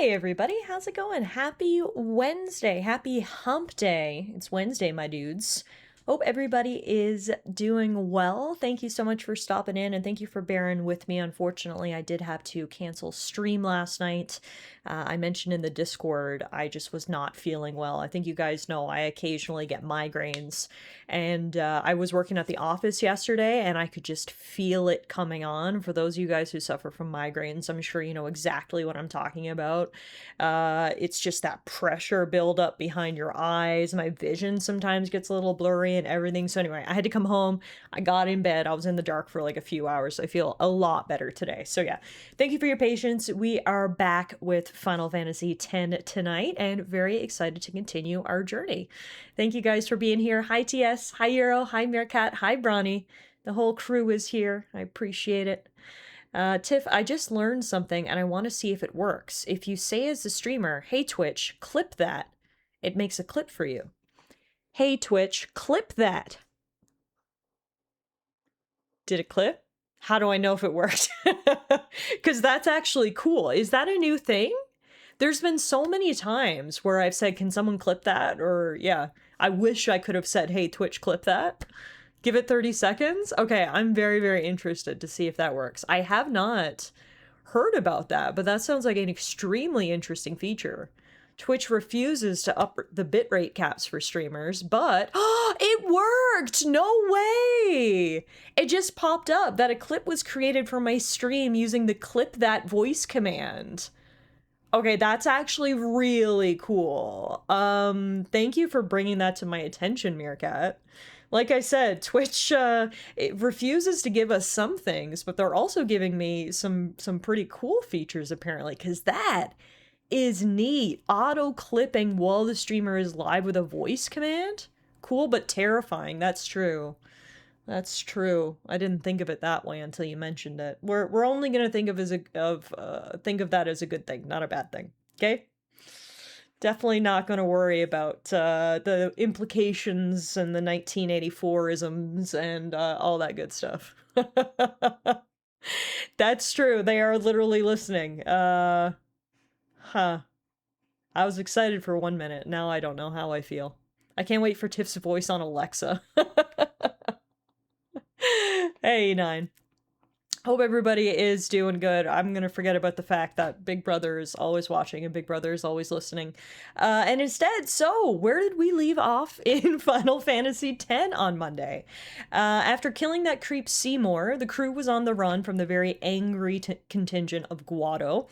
Hey everybody, how's it going? Happy Wednesday. Happy hump day. It's Wednesday, my dudes. Hope everybody is doing well. Thank you so much for stopping in and thank you for bearing with me. Unfortunately, I did have to cancel stream last night. I mentioned in the Discord, I just was not feeling well. I think you guys know I occasionally get migraines, and I was working at the office yesterday and I could just feel it coming on. For those of you guys who suffer from migraines, I'm sure you know exactly what I'm talking about. It's just that pressure buildup behind your eyes. My vision sometimes gets a little blurry and everything. So anyway, I had to come home. I got in bed. I was in the dark for like a few hours. I feel a lot better today. So yeah, thank you for your patience. We are back with Final Fantasy X tonight and very excited to continue our journey. Thank you guys for being here. Hi TS, hi Euro, hi Meerkat, hi Bronny. The whole crew is here. I appreciate it. Tiff, I just learned something and I want to see if it works. If you say as the streamer, hey Twitch, clip that, it makes a clip for you. Hey Twitch, clip that. Did it clip? How do I know if it worked? Because that's actually cool. Is that a new thing? There's been so many times where I've said, can someone clip that? Or yeah, I wish I could have said, hey Twitch, clip that. Give it 30 seconds? Okay, I'm very, very interested to see if that works. I have not heard about that, but that sounds like an extremely interesting feature. Twitch refuses to up the bitrate caps for streamers, but it worked! No way! It just popped up that a clip was created for my stream using the clip that voice command. Okay, that's actually really cool. Thank you for bringing that to my attention, Meerkat. Like I said, Twitch it refuses to give us some things, but they're also giving me some pretty cool features apparently, because that is neat. Auto clipping while the streamer is live with a voice command? Cool but terrifying. That's true. That's true. I didn't think of it that way until you mentioned it. We're only gonna think of that as a good thing, not a bad thing. Okay? Definitely not gonna worry about the implications and the 1984isms and all that good stuff. That's true. They are literally listening. Huh. I was excited for 1 minute. Now I don't know how I feel. I can't wait for Tiff's voice on Alexa. Hey, Nine. Hope everybody is doing good. I'm gonna forget about the fact that Big Brother is always watching and Big Brother is always listening. And instead, so where did we leave off in Final Fantasy X on Monday? After killing that creep Seymour, the crew was on the run from the very angry contingent of Guado.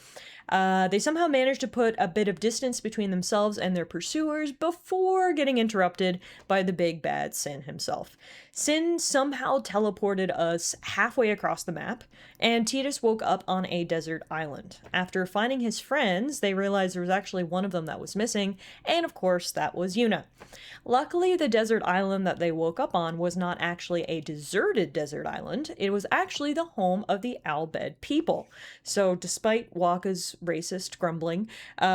They somehow managed to put a bit of distance between themselves and their pursuers before getting interrupted by the big bad Sin himself. Sin somehow teleported us halfway across the map, and Tidus woke up on a desert island. After finding his friends, they realized there was actually one of them that was missing, and of course that was Yuna. Luckily, the desert island that they woke up on was not actually a deserted desert island, it was actually the home of the Albed people. So despite Waka's racist grumbling,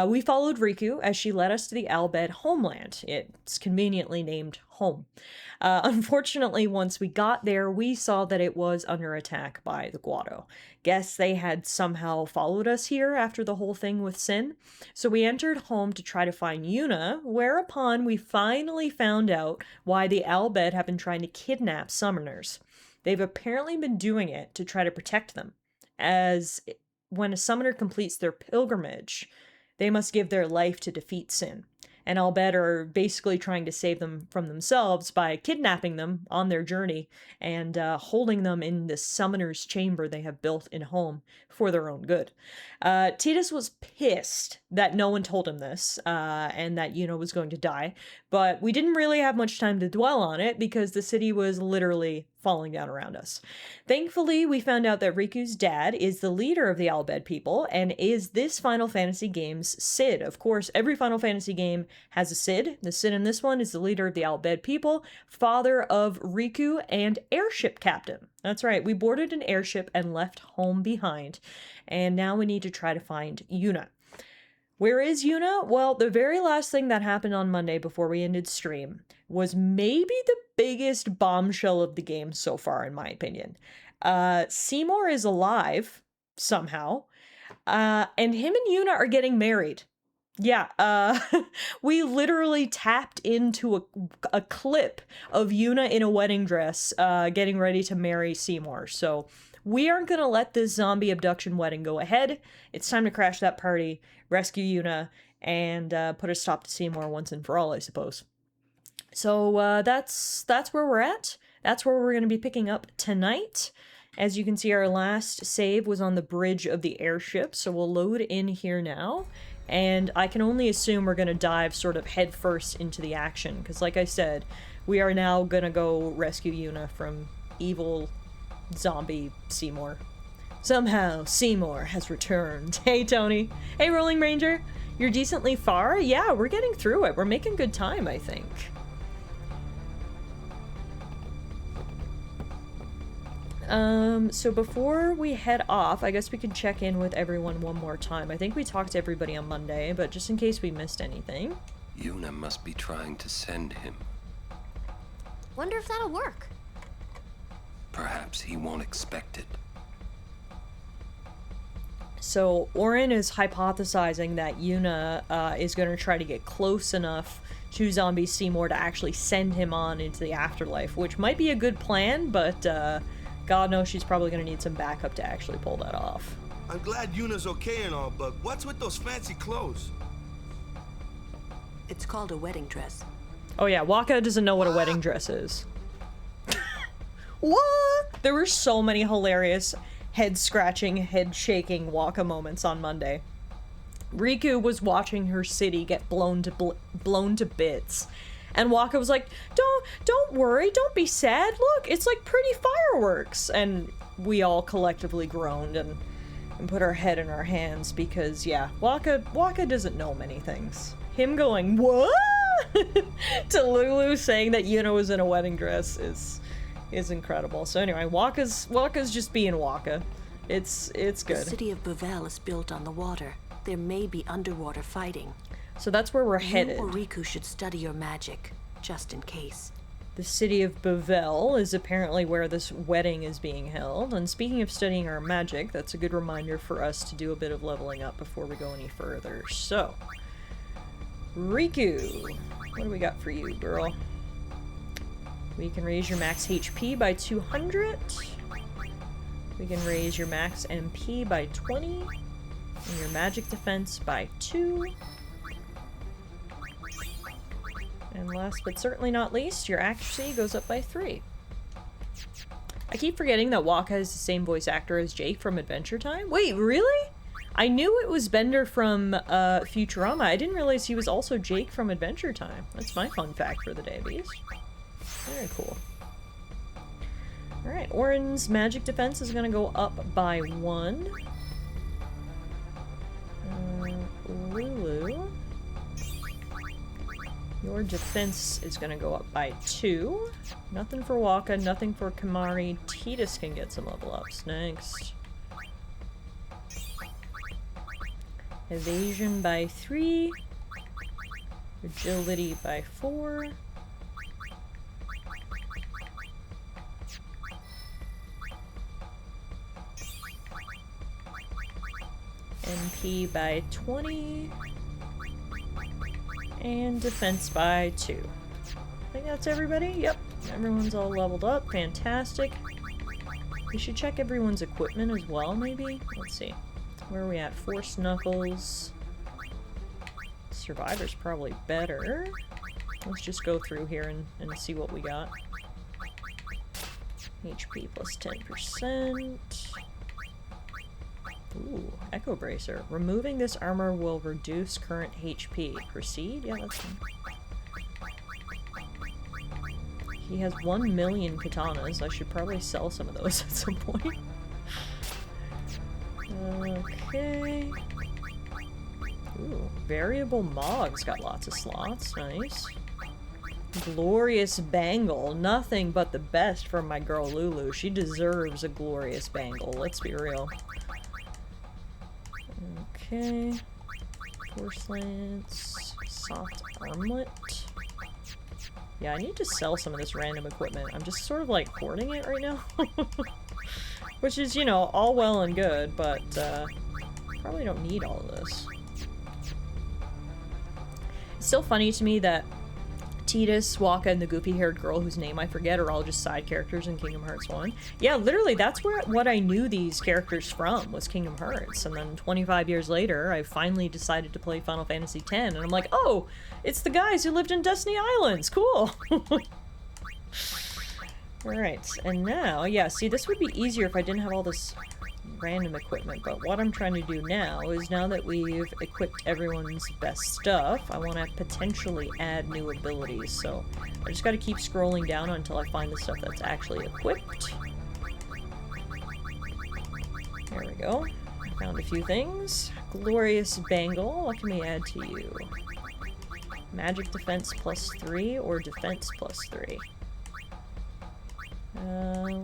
we followed Riku as she led us to the Albed homeland. It's conveniently named home. Unfortunately, once we got there, we saw that it was under attack by the Guado. Guess they had somehow followed us here after the whole thing with Sin. So we entered home to try to find Yuna, whereupon we finally found out why the Albed have been trying to kidnap summoners. They've apparently been doing it to try to protect them, as when a summoner completes their pilgrimage, they must give their life to defeat Sin. And Albed are basically trying to save them from themselves by kidnapping them on their journey and holding them in this summoner's chamber they have built in home for their own good. Tidus was pissed that no one told him this and that Yuna was going to die, but we didn't really have much time to dwell on it because the city was literally falling down around us. Thankfully, we found out that Riku's dad is the leader of the Albed people and is this Final Fantasy game's Cid. Of course, every Final Fantasy game has a Cid. The Cid in this one is the leader of the Albed people, father of Riku, and airship captain. That's right, we boarded an airship and left home behind, and now we need to try to find Yuna. Where is Yuna? Well, the very last thing that happened on Monday before we ended stream was maybe the biggest bombshell of the game so far, in my opinion. Seymour is alive, somehow. And him and Yuna are getting married. Yeah, we literally tapped into a clip of Yuna in a wedding dress, getting ready to marry Seymour. So we aren't gonna let this zombie abduction wedding go ahead. It's time to crash that party, rescue Yuna, and put a stop to Seymour once and for all, I suppose. So that's where we're at. That's where we're gonna be picking up tonight. As you can see, our last save was on the bridge of the airship, so we'll load in here now. And I can only assume we're going to dive sort of headfirst into the action, because like I said, we are now going to go rescue Yuna from evil zombie Seymour. Somehow, Seymour has returned. Hey, Tony. Hey, Rolling Ranger. You're decently far? Yeah, we're getting through it. We're making good time, I think. So before we head off, I guess we can check in with everyone one more time. I think we talked to everybody on Monday, but just in case we missed anything. Yuna must be trying to send him. Wonder if that'll work. Perhaps he won't expect it. So Orin is hypothesizing that Yuna is going to try to get close enough to zombie Seymour to actually send him on into the afterlife, which might be a good plan, but God knows she's probably going to need some backup to actually pull that off. I'm glad Yuna's okay and all, but what's with those fancy clothes? It's called a wedding dress. Oh yeah, Waka doesn't know what a wedding dress is. What? There were so many hilarious head-scratching, head-shaking Waka moments on Monday. Riku was watching her city get blown to bits. And Waka was like, don't worry, don't be sad, look, it's like pretty fireworks. And we all collectively groaned and put our head in our hands because, yeah, Waka doesn't know many things. Him going, what? to Lulu saying that Yuna was in a wedding dress is incredible. So anyway, Waka's just being Waka. It's good. The city of Bavel is built on the water. There may be underwater fighting. So that's where we're headed. You or Riku should study your magic, just in case. The city of Bavel is apparently where this wedding is being held. And speaking of studying our magic, that's a good reminder for us to do a bit of leveling up before we go any further. So, Riku, what do we got for you, girl? We can raise your max HP by 200. We can raise your max MP by 20. And your magic defense by 2. And last but certainly not least, your accuracy goes up by 3. I keep forgetting that Waka is the same voice actor as Jake from Adventure Time. Wait, really? I knew it was Bender from Futurama. I didn't realize he was also Jake from Adventure Time. That's my fun fact for the day, bees. Very cool. Alright, Orin's magic defense is going to go up by 1. Lulu, your defense is going to go up by 2. Nothing for Waka, nothing for Kamari. Titus can get some level ups next. Evasion by 3. Agility by 4. MP by 20, and defense by 2. I think that's everybody. Yep, everyone's all leveled up. Fantastic. We should check everyone's equipment as well, maybe? Let's see. Where are we at? Force Knuckles. Survivor's probably better. Let's just go through here and see what we got. HP plus 10%. Ooh, Echo Bracer. Removing this armor will reduce current HP. Proceed? Yeah, that's fine. He has 1 million katanas. I should probably sell some of those at some point. Okay. Ooh, Variable Mog's got lots of slots. Nice. Glorious Bangle. Nothing but the best from my girl Lulu. She deserves a glorious bangle. Let's be real. Okay. Force Lance. Soft Armlet. Yeah, I need to sell some of this random equipment. I'm just sort of like hoarding it right now. Which is, you know, all well and good, but Probably don't need all of this. It's still funny to me that Tidus, Waka, and the goofy-haired girl whose name I forget are all just side characters in Kingdom Hearts 1. Yeah, literally, that's what I knew these characters from, was Kingdom Hearts. And then 25 years later, I finally decided to play Final Fantasy X, and I'm like, oh, it's the guys who lived in Destiny Islands! Cool! Alright, and now, yeah, see, this would be easier if I didn't have all this random equipment, but what I'm trying to do now is, now that we've equipped everyone's best stuff, I want to potentially add new abilities, so I just gotta keep scrolling down until I find the stuff that's actually equipped. There we go. I found a few things. Glorious Bangle, what can we add to you? Magic defense +3 or defense +3?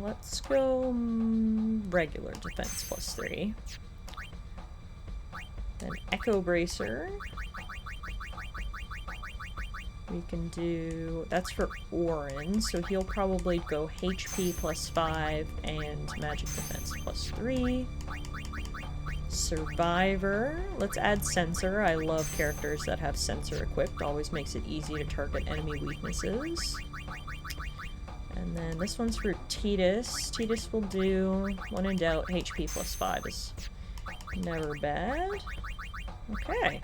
Let's go regular defense +3. Then Echo Bracer. We can do... that's for Orin, so he'll probably go HP +5 and magic defense +3. Survivor. Let's add Sensor. I love characters that have Sensor equipped. Always makes it easy to target enemy weaknesses. And then this one's for Tidus. Tidus will do, when in doubt, HP +5 is never bad. Okay.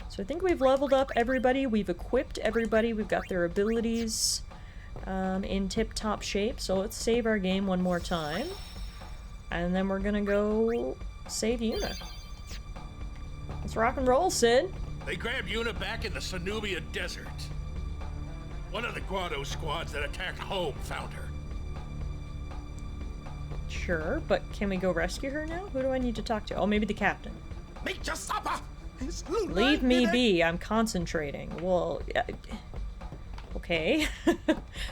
So I think we've leveled up everybody, we've equipped everybody, we've got their abilities in tip-top shape. So let's save our game one more time. And then we're gonna go save Yuna. Let's rock and roll, Sid. They grabbed Yuna back in the Sanubia Desert. One of the Guado squads that attacked home found her. Sure, but can we go rescue her now? Who do I need to talk to? Oh, maybe the captain. Make your supper! Leave me be, I'm concentrating. Well, okay.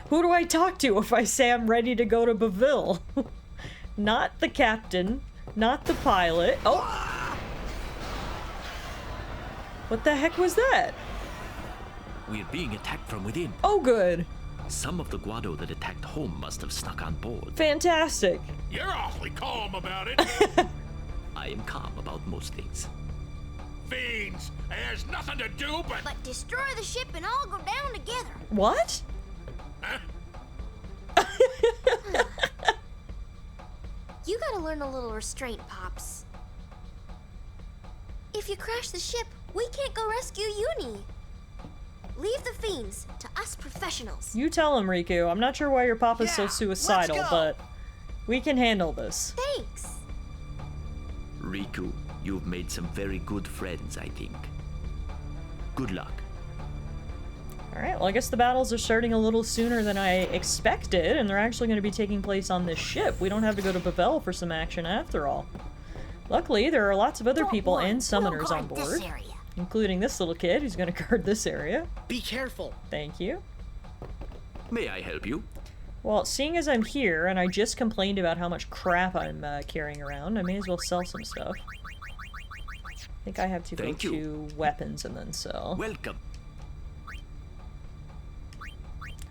Who do I talk to if I say I'm ready to go to Baville? Not the captain, not the pilot. Oh! What the heck was that? We're being attacked from within. Oh, good. Some of the Guado that attacked home must have snuck on board. Fantastic. You're awfully calm about it. I am calm about most things. Fiends! There's nothing to do but... But destroy the ship and all go down together. What? Huh? You gotta learn a little restraint, Pops. If you crash the ship, we can't go rescue Yumi. Leave the fiends to us professionals. You tell him, Riku. I'm not sure why your papa's so suicidal, let's go. but we can handle this. Thanks. Riku, you've made some very good friends, I think. Good luck. Alright, well I guess the battles are starting a little sooner than I expected, and they're actually going to be taking place on this ship. We don't have to go to Bavelle for some action after all. Luckily, there are lots of other people and summoners on board, including this little kid who's going to guard this area. Be careful. Thank you. May I help you? Well, seeing as I'm here, and I just complained about how much crap I'm carrying around, I may as well sell some stuff. I think I have to go to weapons and then sell. Welcome.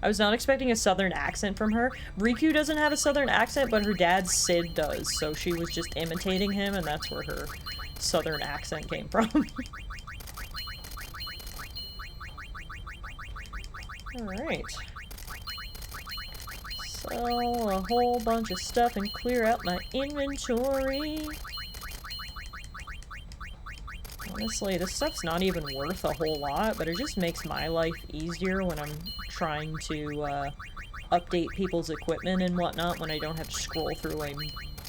I was not expecting a southern accent from her. Riku doesn't have a southern accent, but her dad, Sid, does, so she was just imitating him, and that's where her southern accent came from. Alright. Sell a whole bunch of stuff and clear out my inventory. Honestly, this stuff's not even worth a whole lot, but it just makes my life easier when I'm trying to update people's equipment and whatnot when I don't have to scroll through a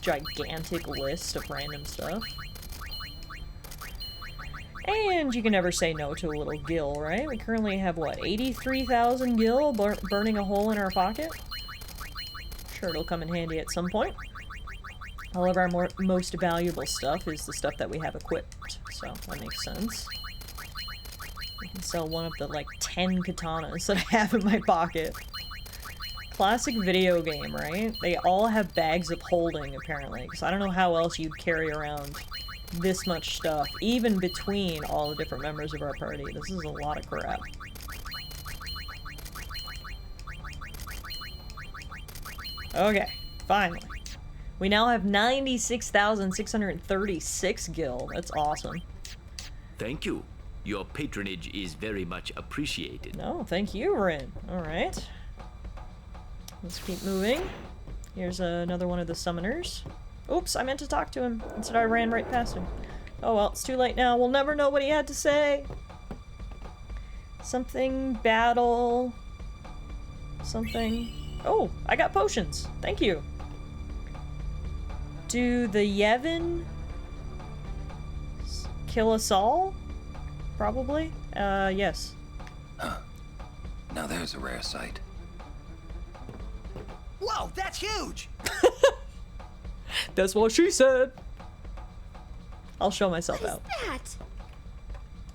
gigantic list of random stuff. And you can never say no to a little gil, right? We currently have, what, 83,000 gil burning a hole in our pocket? Sure, it'll come in handy at some point. All of our most valuable stuff is the stuff that we have equipped, so that makes sense. We can sell one of the, like, 10 katanas that I have in my pocket. Classic video game, right? They all have bags of holding, apparently, because I don't know how else you'd carry around this much stuff, even between all the different members of our party. This is a lot of crap. Okay, finally. We now have 96,636 gil. That's awesome. Thank you. Your patronage is very much appreciated. No, thank you, Rin. Alright. Let's keep moving. Here's another one of the summoners. Oops, I meant to talk to him. Instead I ran right past him. Oh well, it's too late now. We'll never know what he had to say. Something battle. Something. Oh, I got potions. Thank you. Do the Yevon kill us all? Probably. Yes. Huh. Now there's a rare sight. Whoa, that's huge! That's what she said. I'll show myself out. That.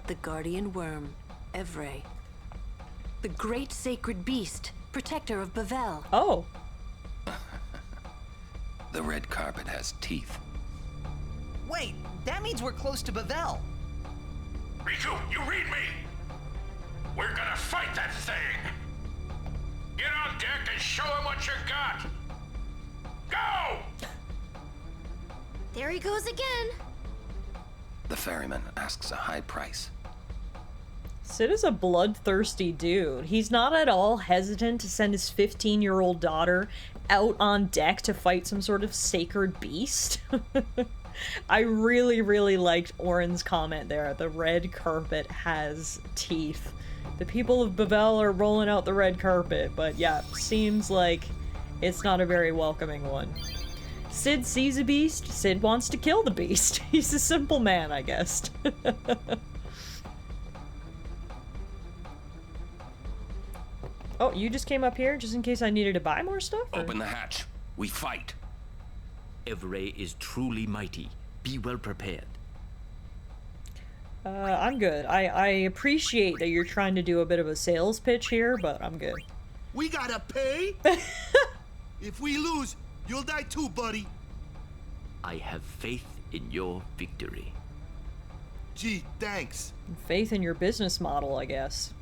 The guardian worm, Evre. The great sacred beast, protector of Bavel. Oh. The red carpet has teeth. Wait, that means we're close to Bavel. Riku, you read me! We're gonna fight that thing! Get on deck and show him what you got! Go! There he goes again. The ferryman asks a high price. Sid is a bloodthirsty dude. He's not at all hesitant to send his 15-year-old daughter out on deck to fight some sort of sacred beast. I really, really liked Oren's comment there. The red carpet has teeth. The people of Bavel are rolling out the red carpet, but yeah, seems like it's not a very welcoming one. Sid sees a beast, Sid wants to kill the beast. He's a simple man, I guess. Oh, you just came up here just in case I needed to buy more stuff? Or? Open the hatch. We fight. Evre is truly mighty. Be well prepared. I'm good. I appreciate that you're trying to do a bit of a sales pitch here, but I'm good. We gotta pay? If we lose, you'll die too, buddy. I have faith in your victory. Gee, thanks. Faith in your business model, I guess.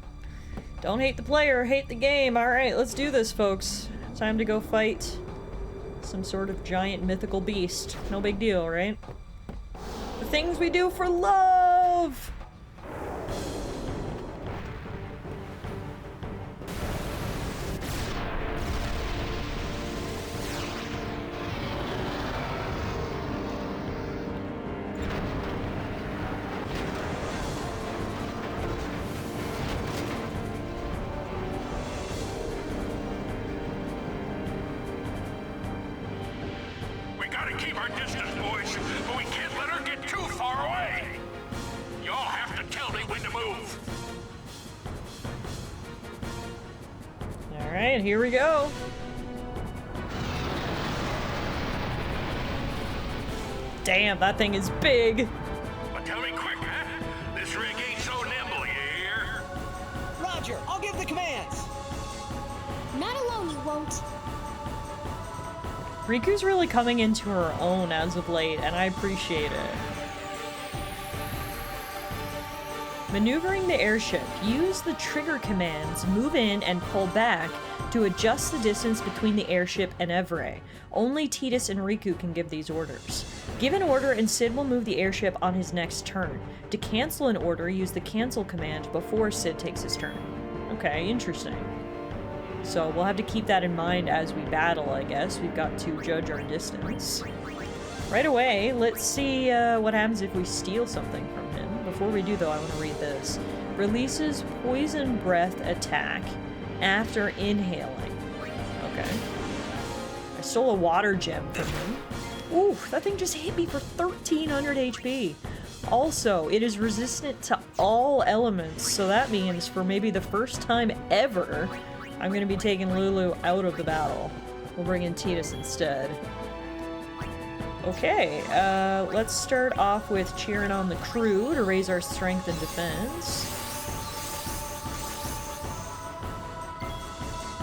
Don't hate the player, hate the game. Alright, let's do this, folks. Time to go fight some sort of giant mythical beast. No big deal, right? The things we do for love! We gotta keep our distance, boys, but we can't let her get too far away. Y'all have to tell me when to move. Alright, here we go. Damn, that thing is big. But tell me quick, huh? This rig ain't so nimble, you hear? Roger, I'll give the commands. Not alone, you won't. Riku's really coming into her own as of late, and I appreciate it. Maneuvering the airship. Use the trigger commands, move in and pull back to adjust the distance between the airship and Evre. Only Tidus and Riku can give these orders. Give an order and Sid will move the airship on his next turn. To cancel an order, use the cancel command before Sid takes his turn. Okay, interesting. So we'll have to keep that in mind as we battle, I guess. We've got to judge our distance. Right away, let's see what happens if we steal something from him. Before we do, though, I want to read this. Releases poison breath attack after inhaling. Okay. I stole a water gem from him. Ooh, that thing just hit me for 1300 HP. Also, it is resistant to all elements, so that means for maybe the first time ever, I'm going to be taking Lulu out of the battle. We'll bring in Tidus instead. Okay, let's start off with cheering on the crew to raise our strength and defense.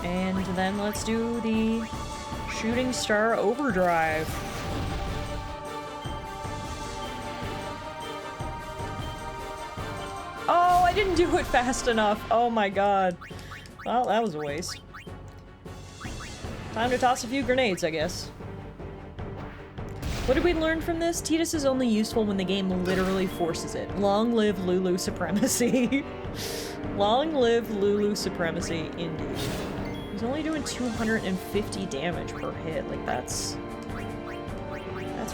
And then let's do the Shooting Star Overdrive. Oh, I didn't do it fast enough. Oh my god. Well, that was a waste. Time to toss a few grenades, I guess. What did we learn from this? Tidus is only useful when the game literally forces it. Long live Lulu supremacy. Long live Lulu supremacy, indeed. He's only doing 250 damage per hit. Like, that's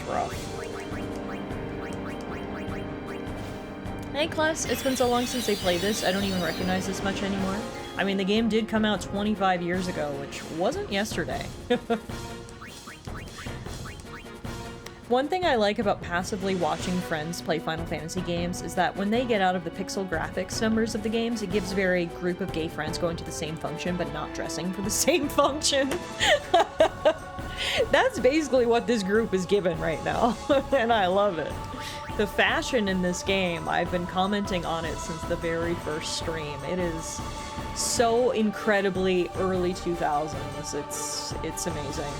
rough. Hey, class. It's been so long since they played this, I don't even recognize this much anymore. I mean, the game did come out 25 years ago, which wasn't yesterday. One thing I like about passively watching friends play Final Fantasy games is that when they get out of the pixel graphics numbers of the games, it gives very group of gay friends going to the same function but not dressing for the same function. That's basically what this group is given right now, and I love it. The fashion in this game, I've been commenting on it since the very first stream. It is so incredibly early 2000s. It's amazing.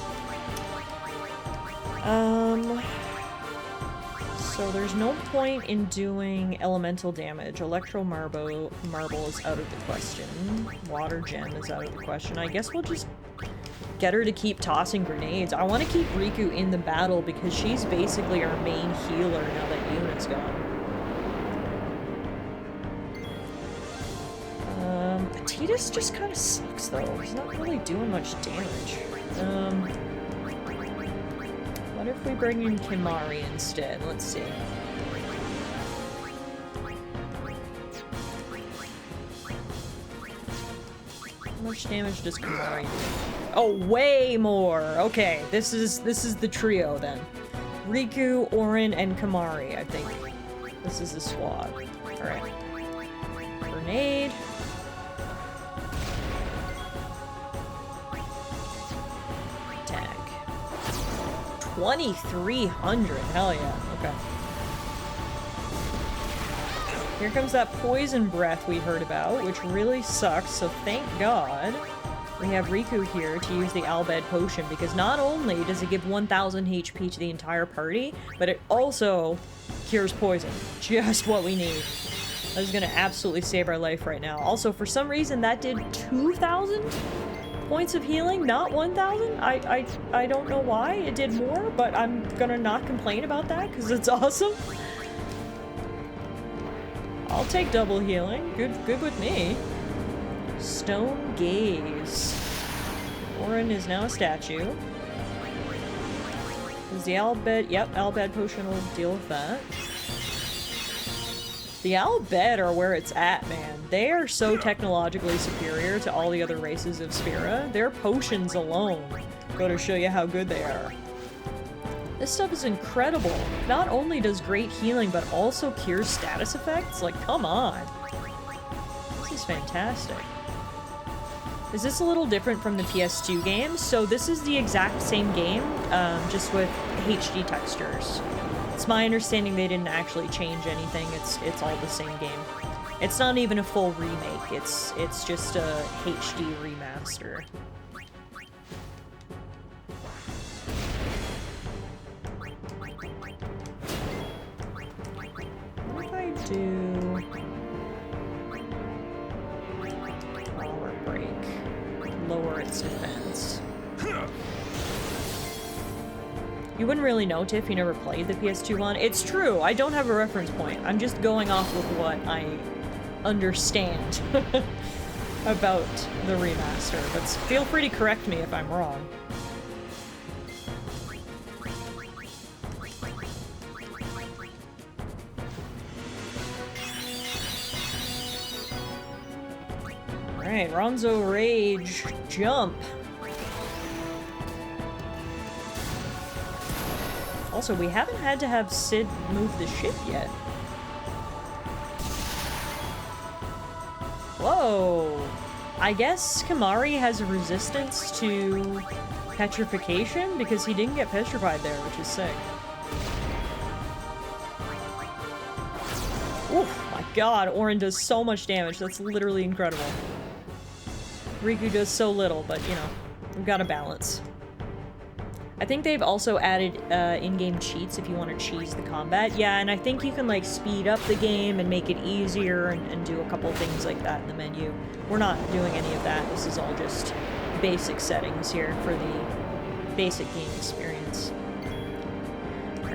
So there's no point in doing elemental damage. Electro marble is out of the question. Water gem is out of the question. I guess we'll just get her to keep tossing grenades. I want to keep Riku in the battle because she's basically our main healer now that Yuna's gone. Tidus just kind of sucks though. He's not really doing much damage. What if we bring in Kimahri instead? Let's see. How much damage does Kimahri do? Oh, way more! Okay, this is the trio then. Riku, Auron, and Kimahri, I think. This is the squad. Alright. Grenade. Attack. 2,300. Hell yeah. Okay. Here comes that poison breath we heard about, which really sucks, so thank God we have Riku here to use the Albed potion, because not only does it give 1,000 HP to the entire party, but it also cures poison. Just what we need. That is gonna absolutely save our life right now. Also, for some reason, that did 2,000 points of healing, not 1,000. I don't know why it did more, but I'm gonna not complain about that, because it's awesome. I'll take double healing. Good with me. Stone Gaze. Auron is now a statue. Is the Albed? Yep, Albed potion will deal with that. The Albed are where it's at, man. They are so technologically superior to all the other races of Sphera. Their potions alone go to show you how good they are. This stuff is incredible. Not only does great healing, but also cures status effects. Like, come on. This is fantastic. Is this a little different from the PS2 games? So this is the exact same game, just with HD textures. It's my understanding they didn't actually change anything. It's all the same game. It's not even a full remake. It's just a HD remaster. What if I do power break? Lower its defense. You wouldn't really know, Tiff, you never played the PS2 one. It's true, I don't have a reference point. I'm just going off with what I understand about the remaster, but feel free to correct me if I'm wrong. Alright, Ronzo Rage, jump. Also, we haven't had to have Sid move the ship yet. Whoa! I guess Kimahri has a resistance to petrification because he didn't get petrified there, which is sick. Oh my god, Auron does so much damage. That's literally incredible. Riku does so little, but you know, we've got a balance. I think they've also added in-game cheats if you want to cheese the combat. Yeah, and I think you can like speed up the game and make it easier and do a couple things like that in the menu. We're not doing any of that. This is all just basic settings here for the basic game experience.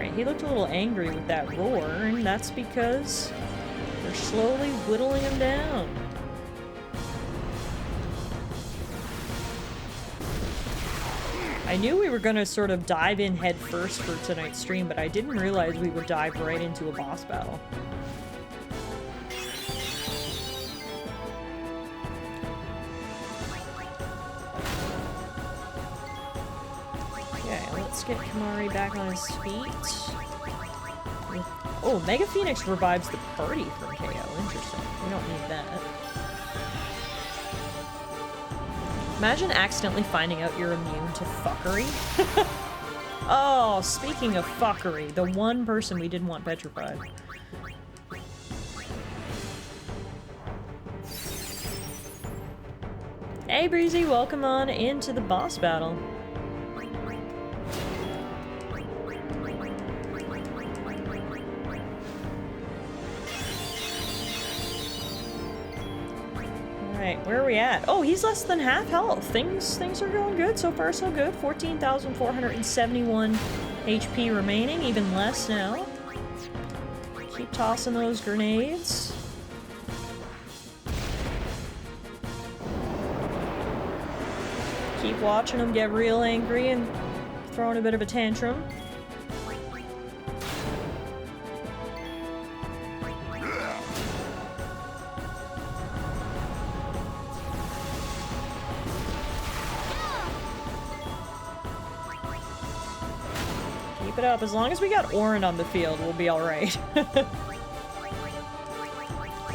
Alright, he looked a little angry with that roar, and that's because they're slowly whittling him down. I knew we were gonna sort of dive in head first for tonight's stream, but I didn't realize we would dive right into a boss battle. Okay, let's get Kamari back on his feet. Oh, Mega Phoenix revives the party from KO. Interesting. We don't need that. Imagine accidentally finding out you're immune to fuckery. Oh, speaking of fuckery, the one person we didn't want petrified. Hey Breezy, welcome on into the boss battle. Alright, where are we at? Oh, he's less than half health. Things are going good. So far, so good. 14,471 HP remaining. Even less now. Keep tossing those grenades. Keep watching him get real angry and throwing a bit of a tantrum. Keep it up. As long as we got Orin on the field, we'll be alright.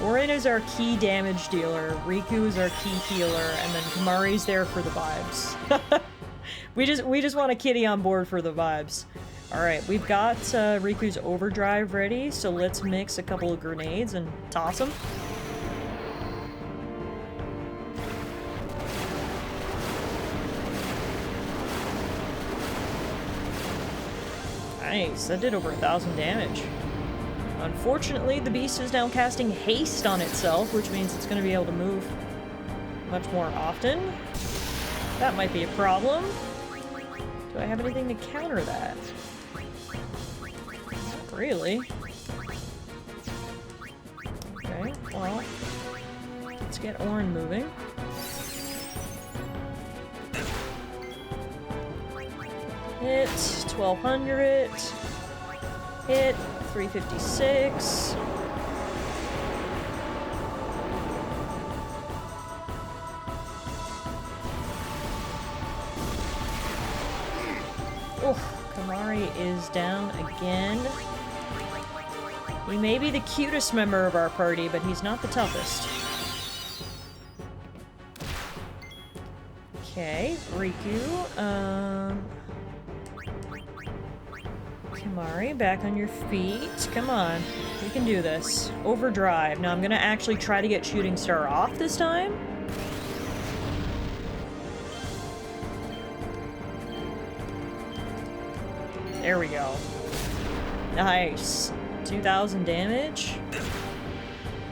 Orin is our key damage dealer, Riku is our key healer, and then Kamari's there for the vibes. we just want a kitty on board for the vibes. Alright, we've got Riku's overdrive ready, so let's mix a couple of grenades and toss them. Nice, that did over 1,000 damage. Unfortunately, the beast is now casting haste on itself, which means it's going to be able to move much more often. That might be a problem. Do I have anything to counter that? Not really. Okay, well, let's get Orin moving. Hit 1,200. Hit 356. Oh, Kamari is down again. He may be the cutest member of our party, but he's not the toughest. Okay, Riku, Kamari, back on your feet. Come on. We can do this. Overdrive. Now I'm gonna actually try to get Shooting Star off this time. There we go. Nice. 2,000 damage.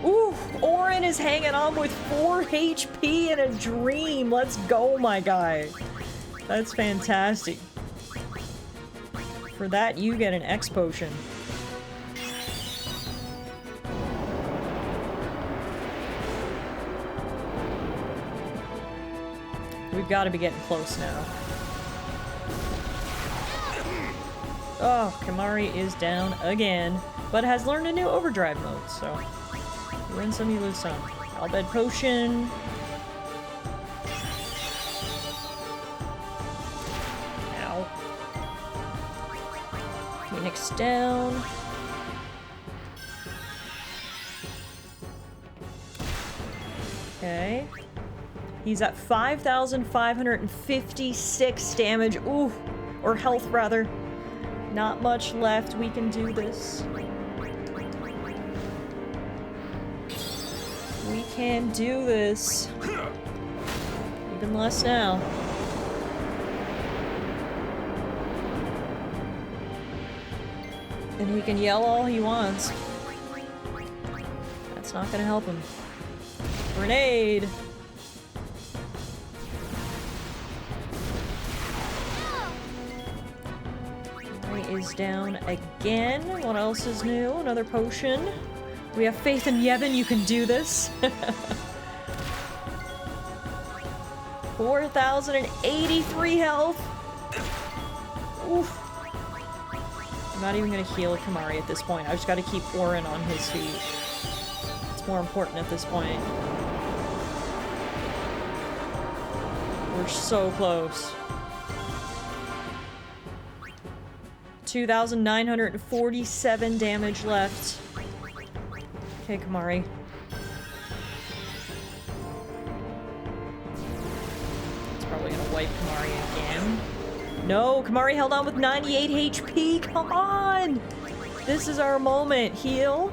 Ooh, Orin is hanging on with 4 HP in a dream. Let's go, my guy. That's fantastic. For that, you get an X potion. We've got to be getting close now. Oh, Kamari is down again, but has learned a new overdrive mode, so you win some, you lose some. All bed potion. Phoenix down. Okay. He's at 5,556 damage. Ooh. Or health, rather. Not much left. We can do this. We can do this. Even less now. And he can yell all he wants. That's not gonna help him. Grenade! He is is down again. What else is new? Another potion. We have faith in Yevon, you can do this. 4,083 health. Oof. I'm not even gonna heal Kamari at this point. I just gotta keep Orin on his feet. It's more important at this point. We're so close. 2,947 damage left. Okay, Kamari. It's probably gonna wipe Kamari again. No, Kamari held on with 98 HP. Come on! This is our moment. Heal.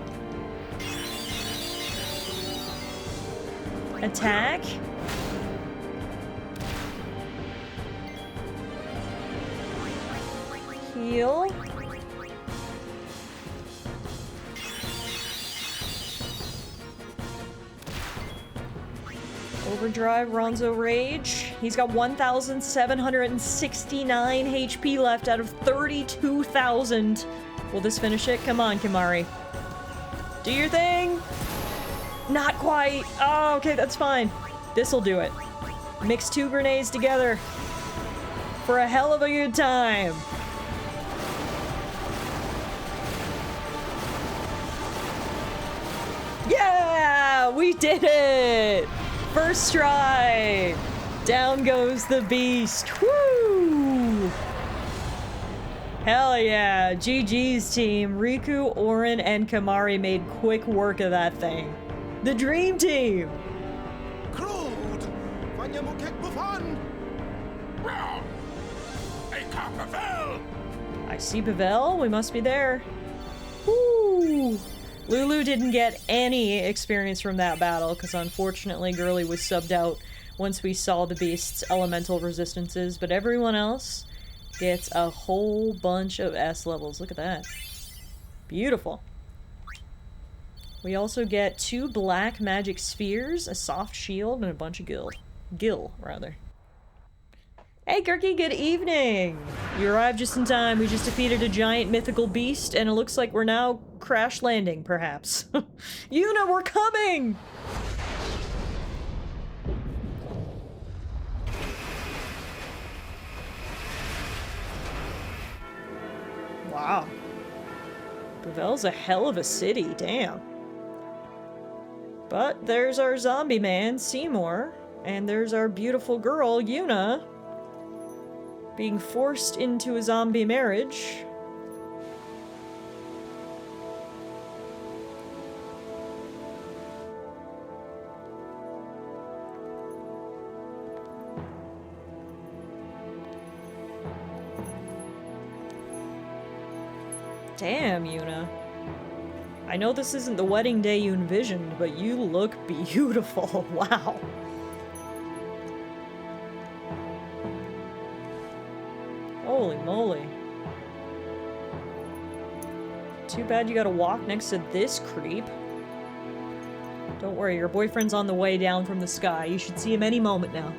Attack. Heal. Overdrive, Ronzo Rage. He's got 1,769 HP left out of 32,000. Will this finish it? Come on, Kamari. Do your thing! Not quite. Oh, okay, that's fine. This'll do it. Mix 2 grenades together for a hell of a good time. Yeah! We did it! First try! Down goes the beast. Woo! Hell yeah. GG's team. Riku, Orin, and Kamari made quick work of that thing. The dream team! Crude! Fanya kek bufan! Wrong! Hey, Pavel! I see Pavel. We must be there. Woo! Lulu didn't get any experience from that battle, because unfortunately Girly was subbed out once we saw the beast's elemental resistances, but everyone else gets a whole bunch of S levels. Look at that. Beautiful. We also get 2 black magic spheres, a soft shield, and a bunch of gil, rather. Hey, Kirky, good evening! You arrived just in time. We just defeated a giant mythical beast, and it looks like we're now crash landing, perhaps. Yuna, we're coming! Wow. Pavel's a hell of a city, damn. But there's our zombie man, Seymour, and there's our beautiful girl, Yuna, being forced into a zombie marriage. Damn, Yuna. I know this isn't the wedding day you envisioned, but you look beautiful. Wow. Holy moly. Too bad you gotta walk next to this creep. Don't worry, your boyfriend's on the way down from the sky. You should see him any moment now.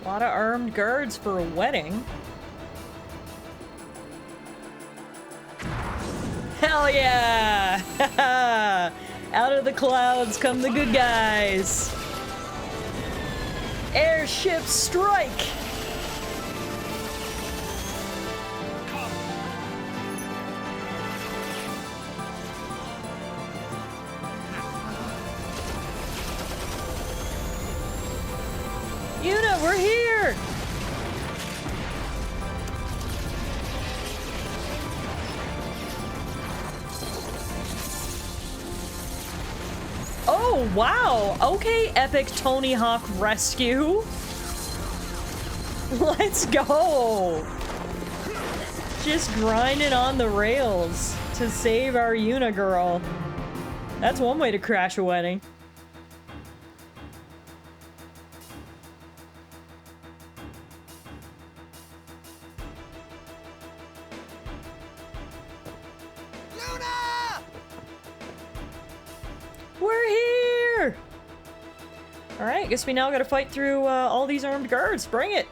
A lot of armed guards for a wedding. Hell yeah! Out of the clouds come the good guys. Airship strike! Yuna, we're here! Oh, wow! Okay, epic Tony Hawk rescue! Let's go! just grinding on the rails to save our Yuna girl. That's one way to crash a wedding. Luna! We're here! Alright, guess we now gotta fight through all these armed guards. Bring it!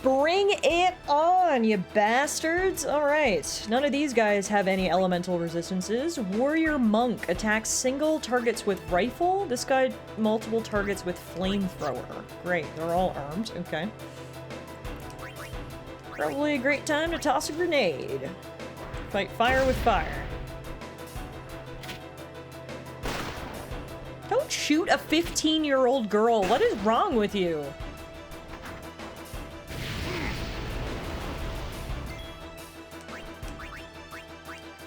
Bring it on, you bastards! Alright, none of these guys have any elemental resistances. Warrior Monk attacks single targets with rifle. This guy, multiple targets with flamethrower. Great, they're all armed. Okay. Probably a great time to toss a grenade. Fight fire with fire. Don't shoot a 15-year-old girl. What is wrong with you?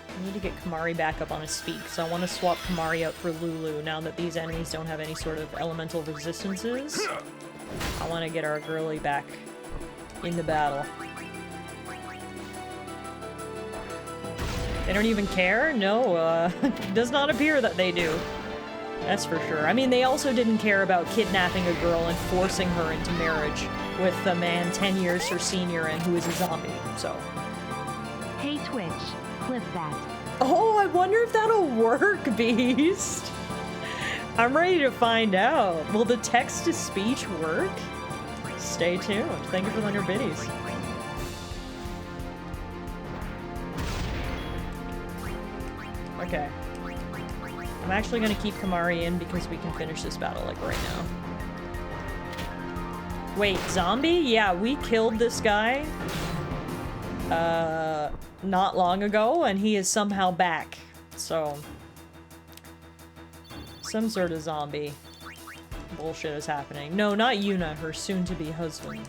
I need to get Kamari back up on his feet, so I want to swap Kamari out for Lulu now that these enemies don't have any sort of elemental resistances. I want to get our girly back in the battle. They don't even care? No, does not appear that they do. That's for sure. I mean, they also didn't care about kidnapping a girl and forcing her into marriage with a man 10 years her senior and who is a zombie, so. Hey Twitch, clip that. Oh, I wonder if that'll work, Beast. I'm ready to find out. Will the text-to-speech work? Stay tuned. Thank you for the 100 biddies. Okay. I'm actually gonna keep Kamari in because we can finish this battle, like, right now. Wait, zombie? Yeah, we killed this guy, not long ago, and he is somehow back. So, some sort of zombie bullshit is happening. No, not Yuna, her soon-to-be husband.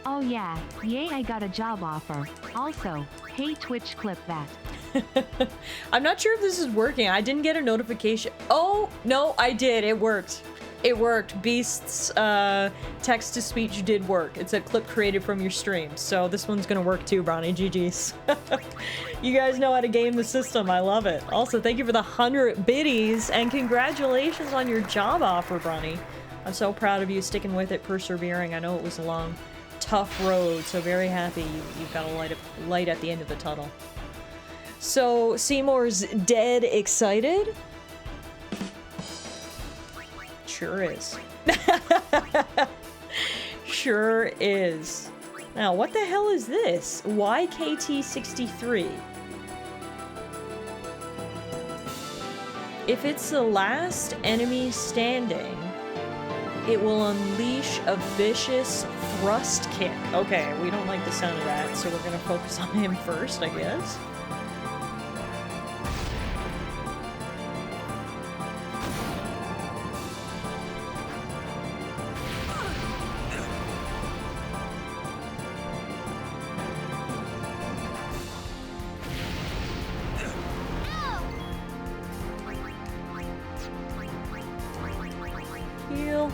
Oh yeah, yay, I got a job offer. Also, hey Twitch, clip that. I'm not sure if this is working. I didn't get a notification. Oh, no, I did. It worked. It worked. Beast's text-to-speech did work. It's a clip created from your stream. So this one's gonna work too, Bronny. GG's. You guys know how to game the system. I love it. Also, thank you for the 100 biddies, and congratulations on your job offer, Bronny. I'm so proud of you sticking with it, persevering. I know it was a long, tough road, so very happy you've got a light at the end of the tunnel. So, Seymour's dead excited? Sure is. Sure is. Now, what the hell is this? YKT63. If it's the last enemy standing, it will unleash a vicious thrust kick. Okay, we don't like the sound of that, so we're gonna focus on him first, I guess. Heal.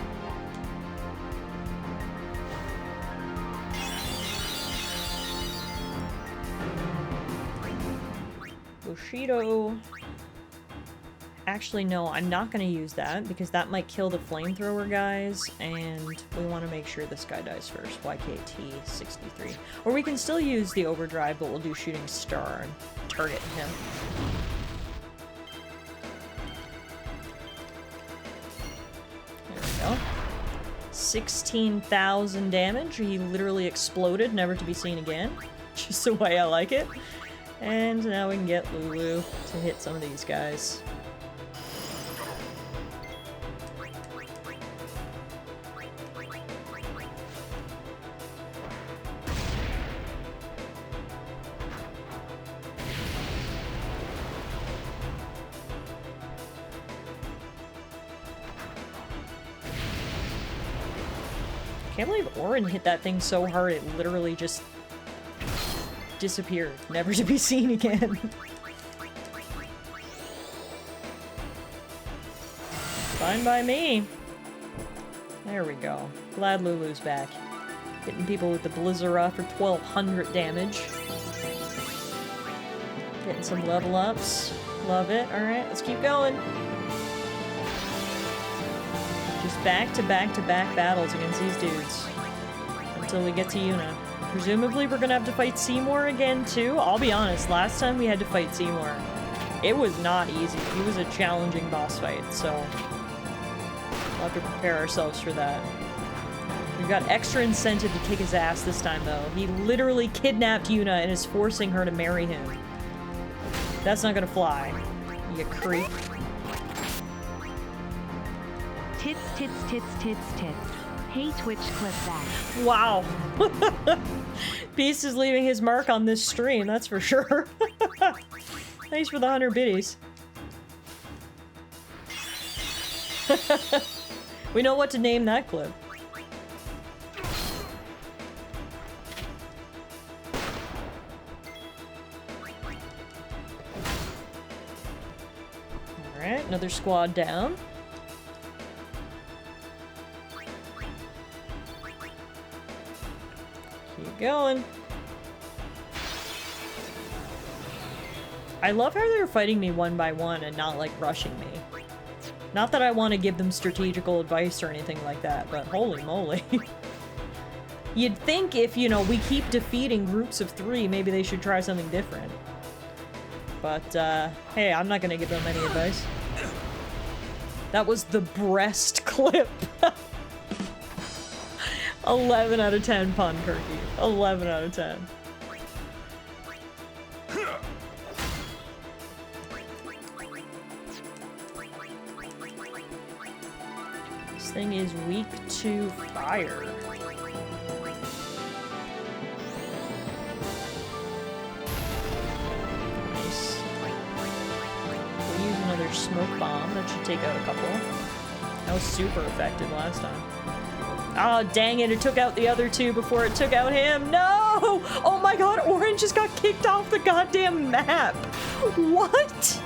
Bushido. Actually, no, I'm not going to use that because that might kill the flamethrower guys, and we want to make sure this guy dies first. YKT63. Or we can still use the overdrive, but we'll do shooting star and target him. There we go. 16,000 damage. He literally exploded, never to be seen again. Just the way I like it. And now we can get Lulu to hit some of these guys. Can't believe Orin hit that thing so hard it literally just disappeared, never to be seen again. Fine by me. There we go. Glad Lulu's back. Hitting people with the Blizzara for 1200 damage. Getting some level ups. Love it. Alright, let's keep going. Just back to back to back battles against these dudes. Until we get to Yuna. Presumably we're gonna have to fight Seymour again too. I'll be honest, last time we had to fight Seymour, it was not easy. He was a challenging boss fight, so we'll have to prepare ourselves for that. We've got extra incentive to kick his ass this time though. He literally kidnapped Yuna and is forcing her to marry him. That's not gonna fly, you creep. Tits, tits, tits, tits, tits. Hey Twitch, clip that. Wow. Beast is leaving his mark on this stream, that's for sure. Thanks for the 100 biddies. We know what to name that clip. Alright, another squad down. Keep going. I love how they're fighting me one by one and not, like, rushing me. Not that I want to give them strategical advice or anything like that, but holy moly. You'd think if, you know, we keep defeating groups of 3, maybe they should try something different. But, hey, I'm not gonna give them any advice. That was the breast clip. 11 out of 10 pun, Kirky. 11 out of 10. This thing is weak to fire. Nice. We'll use another smoke bomb. That should take out a couple. That was super effective last time. Oh, dang it. It took out the other 2 before it took out him. No! Oh my god, Orange just got kicked off the goddamn map. What?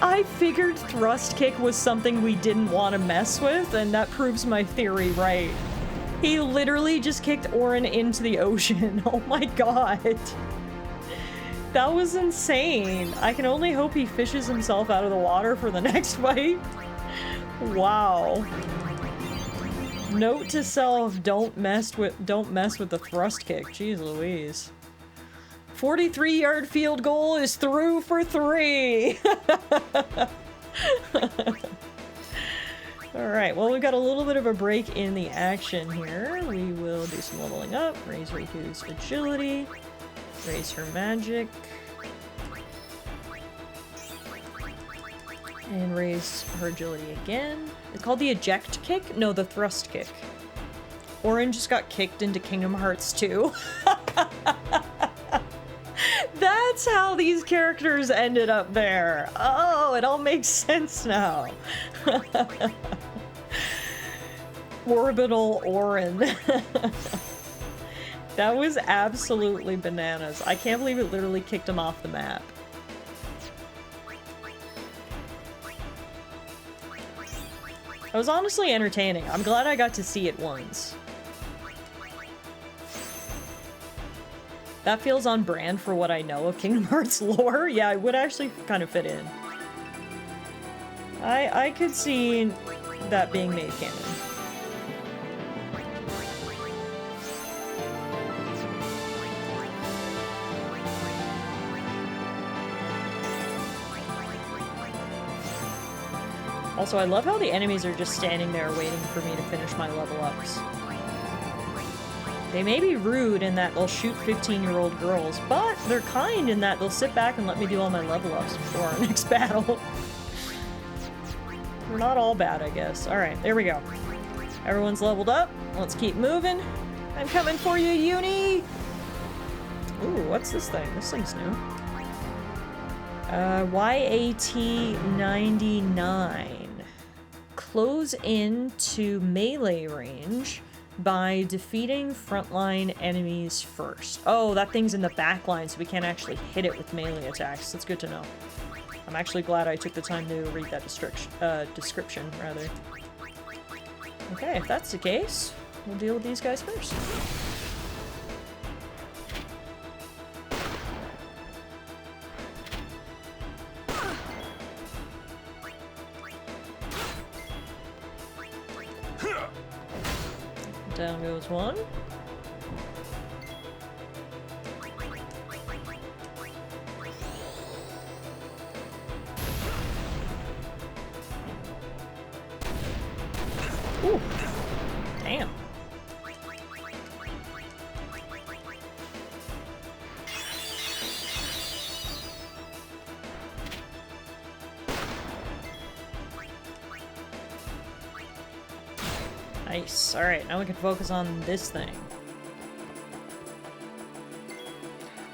I figured thrust kick was something we didn't want to mess with, and that proves my theory right. He literally just kicked Orin into the ocean. Oh my god. That was insane. I can only hope he fishes himself out of the water for the next fight. Wow. Note to self, don't mess with the thrust kick. Jeez Louise. 43-yard field goal is through for 3. Alright, well, we've got a little bit of a break in the action here. We will do some leveling up, raise Riku's agility, raise her magic, and raise her agility again. It's called the eject kick? No, the thrust kick. Orange just got kicked into Kingdom Hearts 2. That's how these characters ended up there. Oh, it all makes sense now. Orbital Orin. That was absolutely bananas. I can't believe it literally kicked him off the map. It was honestly entertaining. I'm glad I got to see it once. That feels on brand for what I know of Kingdom Hearts lore. Yeah, it would actually kind of fit in. I could see that being made canon. Also, I love how the enemies are just standing there waiting for me to finish my level ups. They may be rude in that they'll shoot 15-year-old girls, but they're kind in that they'll sit back and let me do all my level ups before our next battle. We're not all bad, I guess. Alright, there we go. Everyone's leveled up. Let's keep moving. I'm coming for you, Yumi! Ooh, what's this thing? This thing's new. YAT-99. Close in to melee range by defeating frontline enemies first. Oh, that thing's in the back line, so we can't actually hit it with melee attacks. That's good to know. I'm actually glad I took the time to read that description, rather. Okay, if that's the case, we'll deal with these guys first. Down goes one. Ooh. Damn. Nice. Alright, now we can focus on this thing.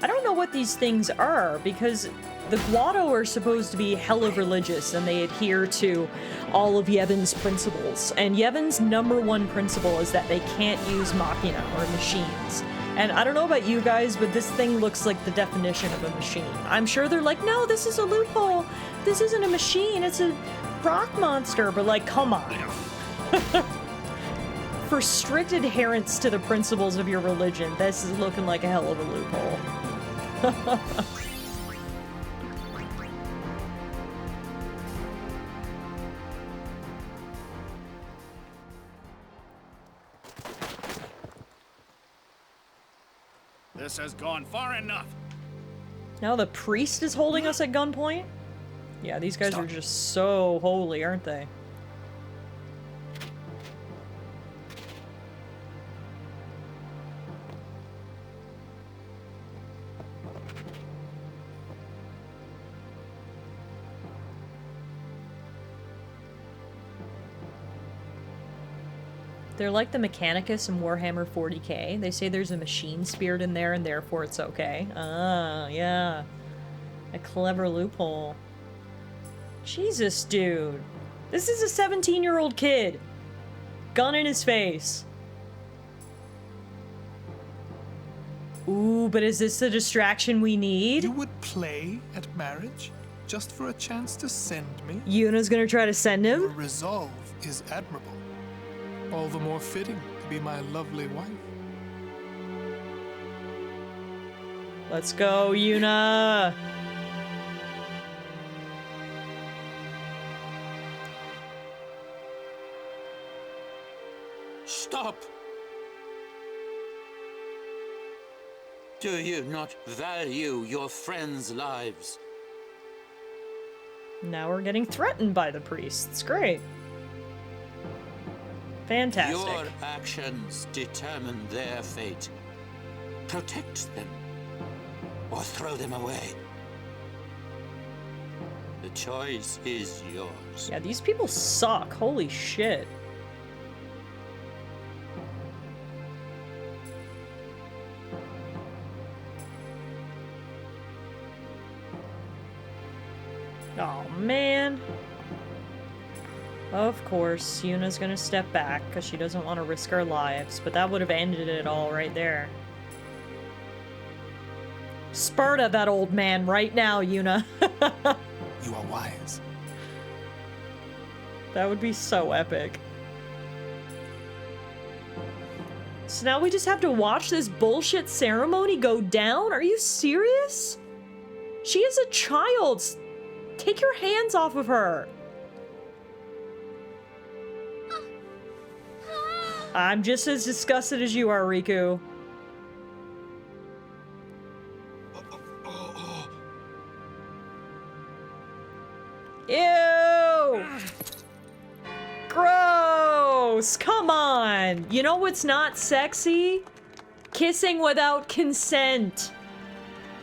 I don't know what these things are, because the Guado are supposed to be hella religious, and they adhere to all of Yevon's principles. And Yevon's #1 principle is that they can't use machina, or machines. And I don't know about you guys, but this thing looks like the definition of a machine. I'm sure they're like, no, this is a loophole. This isn't a machine, it's a rock monster. But like, come on. For strict adherence to the principles of your religion, this is looking like a hell of a loophole. This has gone far enough. Now the priest is holding us at gunpoint? Yeah, these guys are just so holy, aren't they? They're like the Mechanicus in Warhammer 40k. They say there's a machine spirit in there and therefore it's okay. Ah, yeah. A clever loophole. Jesus, dude. This is a 17-year-old kid. Gun in his face. Ooh, but is this the distraction we need? You would play at marriage just for a chance to send me? Yuna's gonna try to send him? Your resolve is admirable. All the more fitting to be my lovely wife. Let's go, Yuna! Stop! Do you not value your friends' lives? Now we're getting threatened by the priest. It's great. Fantastic. Your actions determine their fate. Protect them, or throw them away. The choice is yours. Yeah, these people suck. Holy shit. Oh, man. Of course, Yuna's gonna step back because she doesn't want to risk our lives, but that would have ended it all right there. Sparta that old man right now, Yuna. You are wise. That would be so epic. So now we just have to watch this bullshit ceremony go down? Are you serious? She is a child. Take your hands off of her. I'm just as disgusted as you are, Riku. Ew! Gross! Come on! You know what's not sexy? Kissing without consent.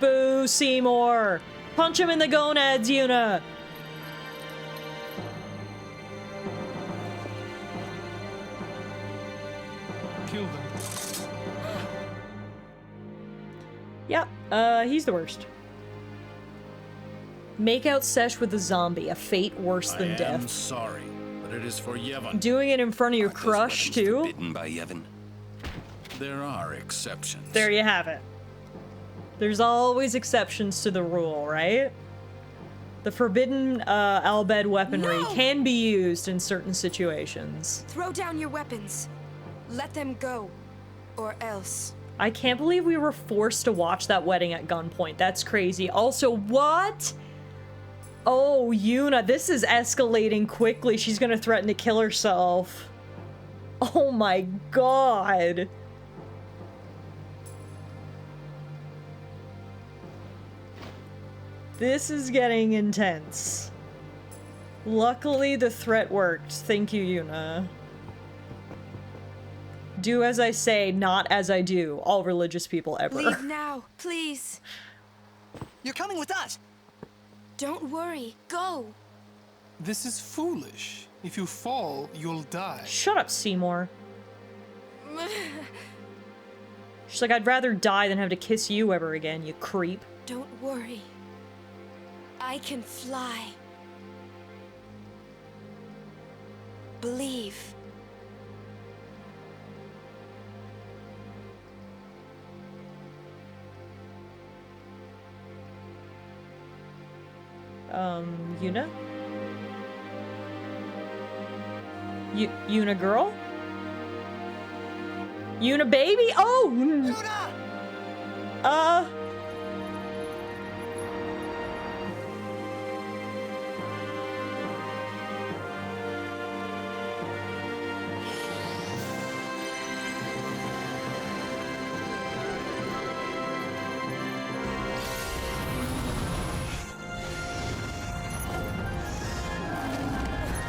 Boo, Seymour! Punch him in the gonads, Yuna! Kill them. Yep, he's the worst. Make out sesh with a zombie, a fate worse than I death. am sorry, but it is for Yevon. Doing it in front of your Aren't those crush, weapons too? forbidden by Yevon? There are exceptions. There you have it. There's always exceptions to the rule, right? The forbidden Albed weaponry can be used in certain situations. Throw down your weapons. Let them go. Or else. I can't believe we were forced to watch that wedding at gunpoint. That's crazy. Also, what? Oh, Yuna, this is escalating quickly. She's gonna threaten to kill herself. Oh my god. This is getting intense. Luckily, the threat worked. Thank you, Yuna. Do as I say, not as I do. All religious people ever. Leave now, please. You're coming with us. Don't worry. Go. This is foolish. If you fall, you'll die. Shut up, Seymour. She's like, I'd rather die than have to kiss you ever again, you creep. Don't worry. I can fly. Believe. Yuna? Yuna girl? Yuna baby? Oh! Yuna!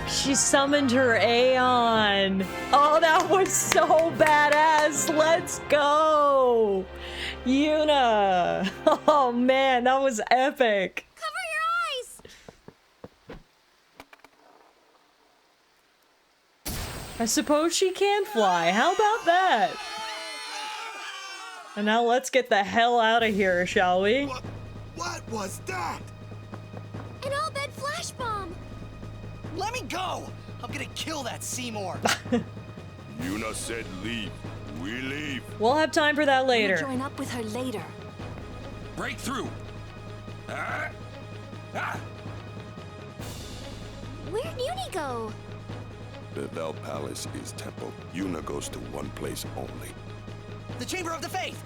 She summoned her Aeon. Oh, that was so badass. Let's go. Yuna. Oh man, that was epic. Cover your eyes! I suppose she can fly. How about that? And now let's get the hell out of here, shall we? What was that? An all-bed flash bomb! Let me go! I'm gonna kill that Seymour. Yuna said leave. We leave. We'll have time for that later. We'll join up with her later. Break through. Ah! Ah! Where'd Yuni go? The Vel Palace is temple. Yuna goes to one place only. The Chamber of the Faith!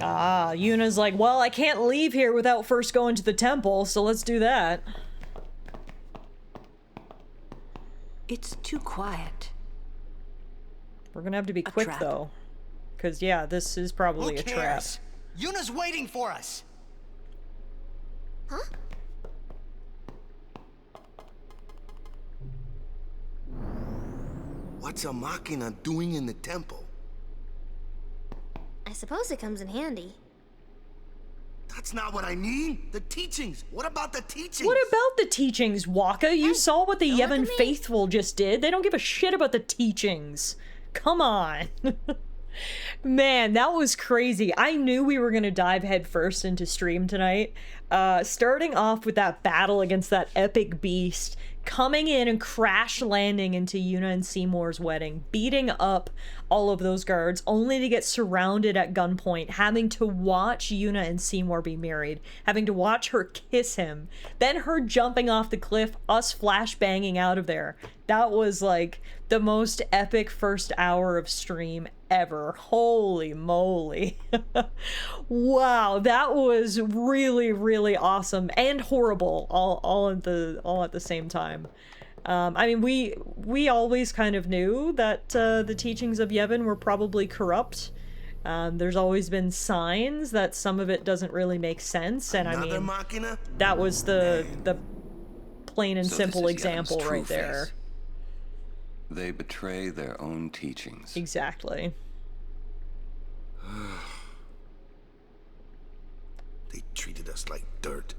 Ah, Yuna's like, well, I can't leave here without first going to the temple, so let's do that. It's too quiet. We're gonna have to be quick, trap. though. Because, yeah, this is probably Who a trap. cares? Yuna's waiting for us! Huh? What's a Machina doing in the temple? I suppose it comes in handy. That's not what I mean. The teachings. What about the teachings? What about the teachings, Waka? You saw what the don't look Yevon at me. faithful just did. They don't give a shit about the teachings. Come on. Man, that was crazy. I knew we were gonna dive headfirst into stream tonight. Starting off with that battle against that epic beast, coming in and crash landing into Yuna and Seymour's wedding, beating up all of those guards, only to get surrounded at gunpoint, having to watch Yuna and Seymour be married, having to watch her kiss him, then her jumping off the cliff, us flashbanging out of there. That was like the most epic first hour of stream ever. Holy moly. Wow, that was really, really awesome and horrible all at the same time. I mean, we always kind of knew that the teachings of Yevon were probably corrupt. There's always been signs that some of it doesn't really make sense, and I mean, Machina? that was the plain and So simple this is example Yevon's true right there. face. They betray their own teachings. Exactly. They treated us like dirt.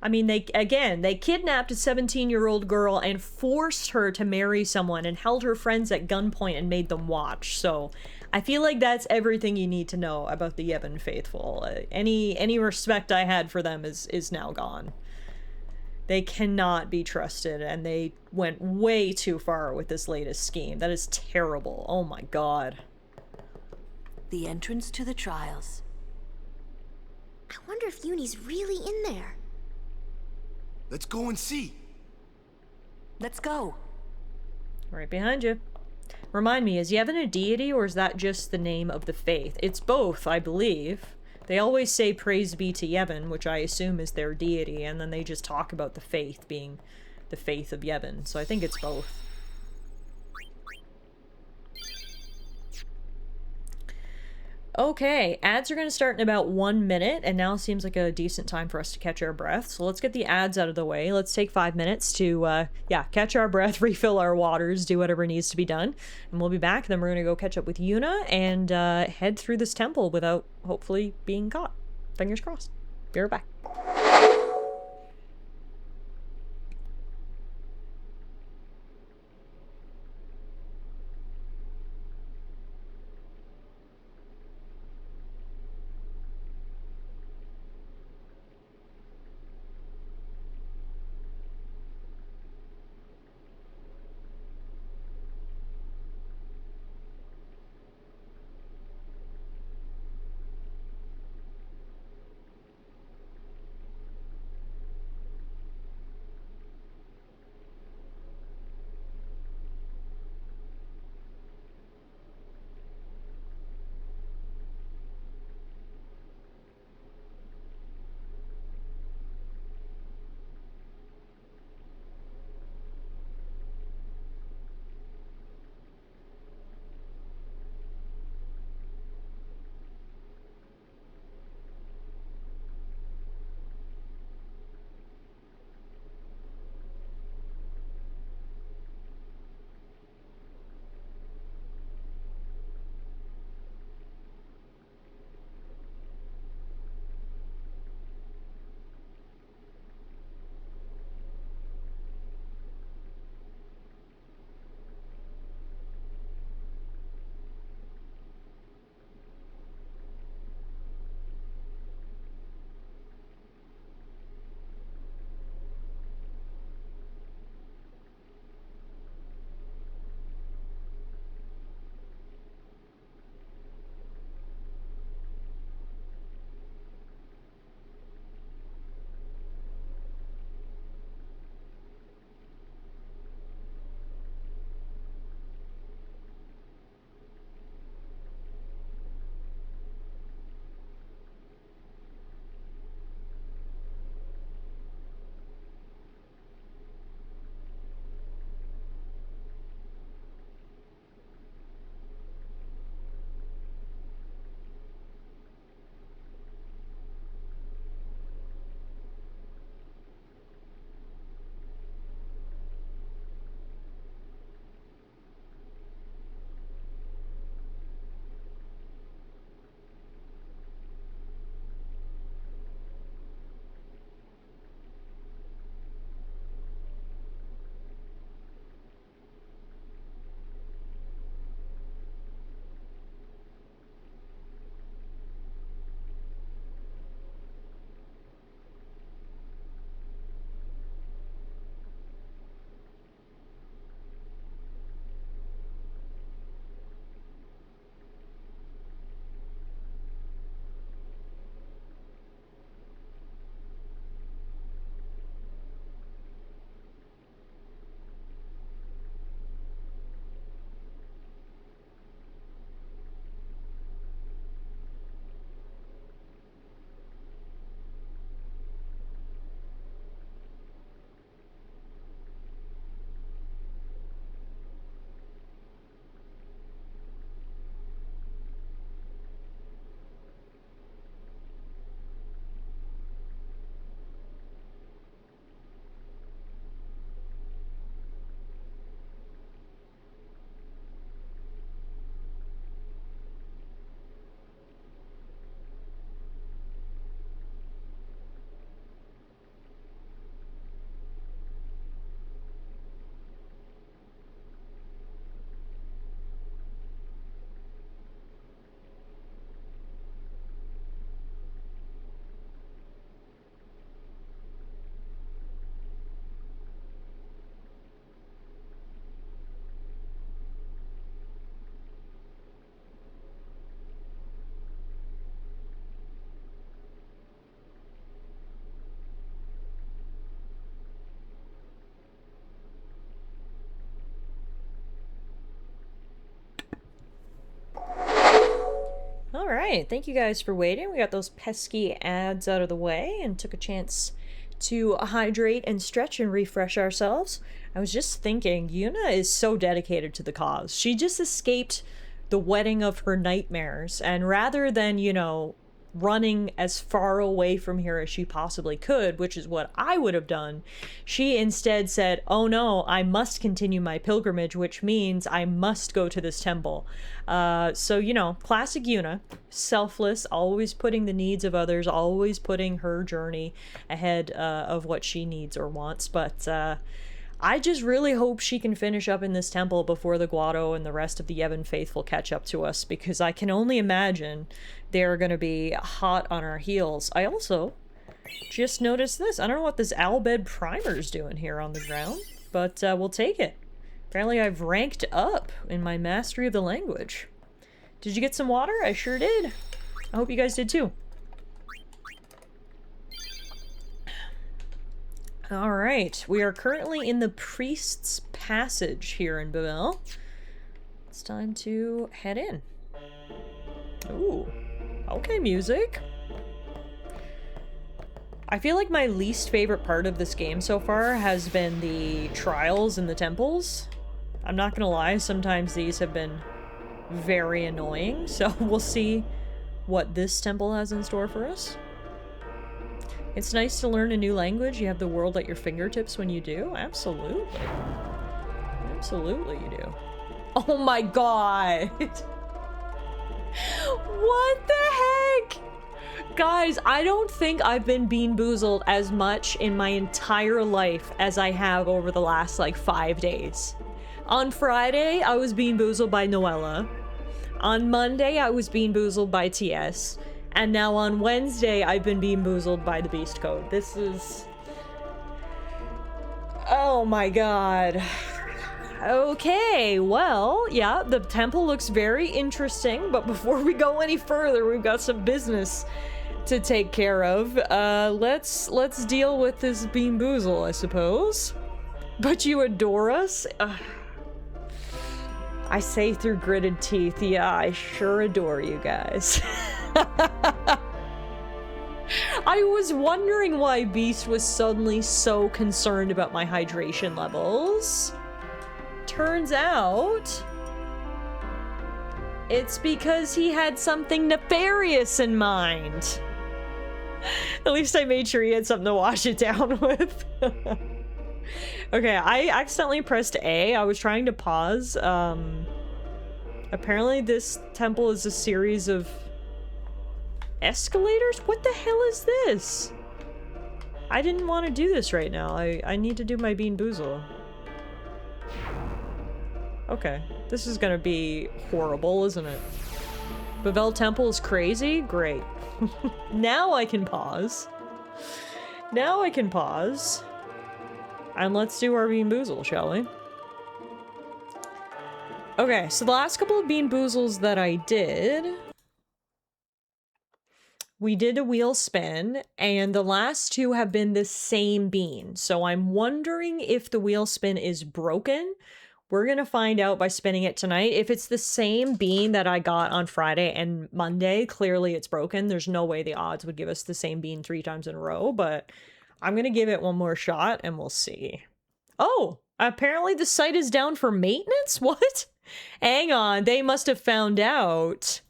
I mean, they kidnapped a 17-year-old girl and forced her to marry someone and held her friends at gunpoint and made them watch. So I feel like that's everything you need to know about the Yevon faithful. Any respect I had for them is now gone. They cannot be trusted, and they went way too far with this latest scheme. That is terrible. Oh my god. The entrance to the trials. I wonder if Yuni's really in there. Let's go and see. Let's go. Right behind you. Remind me, is Yevon a deity, or is that just the name of the faith? It's both, I believe. They always say praise be to Yevon, which I assume is their deity, and then they just talk about the faith being the faith of Yevon, so I think it's both. Okay, ads are going to start in about 1 minute, and now seems like a decent time for us to catch our breath. So let's get the ads out of the way. Let's take 5 minutes to, yeah, catch our breath, refill our waters, do whatever needs to be done. And we'll be back, then we're going to go catch up with Yuna and head through this temple without, hopefully, being caught. Fingers crossed. Be right back. All right, thank you guys for waiting. We got those pesky ads out of the way and took a chance to hydrate and stretch and refresh ourselves. I was just thinking, Yuna is so dedicated to the cause. She just escaped the wedding of her nightmares, and rather than, you know, running as far away from here as she possibly could, which is what I would have done, she instead said, oh no, I must continue my pilgrimage, which means I must go to this temple. So, you know, classic Yuna, selfless, always putting the needs of others, always putting her journey ahead of what she needs or wants, but I just really hope she can finish up in this temple before the Guado and the rest of the Yevon faithful catch up to us, because I can only imagine they're going to be hot on our heels. I also just noticed this. I don't know what this Albed Primer's doing here on the ground, but we'll take it. Apparently I've ranked up in my mastery of the language. Did you get some water? I sure did. I hope you guys did too. Alright, we are currently in the Priest's Passage here in Bavel. It's time to head in. Ooh. Okay, music. I feel like my least favorite part of this game so far has been the trials in the temples. I'm not gonna lie, sometimes these have been very annoying, so we'll see what this temple has in store for us. It's nice to learn a new language. You have the world at your fingertips when you do. Absolutely. Absolutely you do. Oh my god! What the heck? Guys, I don't think I've been bean boozled as much in my entire life as I have over the last, like, 5 days. On Friday, I was bean boozled by Noella. On Monday, I was bean boozled by TS. And now on Wednesday, I've been bean boozled by the Beast Code. This is... oh my god. Okay, well, yeah, the temple looks very interesting, but before we go any further, we've got some business to take care of. Let's deal with this bean boozle, I suppose. But you adore us? I say through gritted teeth, yeah, I sure adore you guys. I was wondering why Beast was suddenly so concerned about my hydration levels. Turns out it's because he had something nefarious in mind. At least I made sure he had something to wash it down with. Okay, I accidentally pressed A. I was trying to pause. Apparently this temple is a series of escalators? What the hell is this? I didn't want to do this right now. I need to do my bean boozle. Okay, this is gonna be horrible, isn't it? Bavel Temple is crazy? Great. Now I can pause. Now I can pause. And let's do our bean boozle, shall we? Okay, so the last couple of bean boozles that I did... we did a wheel spin, and the last two have been the same bean. So I'm wondering if the wheel spin is broken. We're gonna find out by spinning it tonight. If it's the same bean that I got on Friday and Monday, clearly it's broken. There's no way the odds would give us the same bean 3 times in a row, but I'm gonna give it one more shot and we'll see. Oh, apparently the site is down for maintenance? What? Hang on, they must have found out.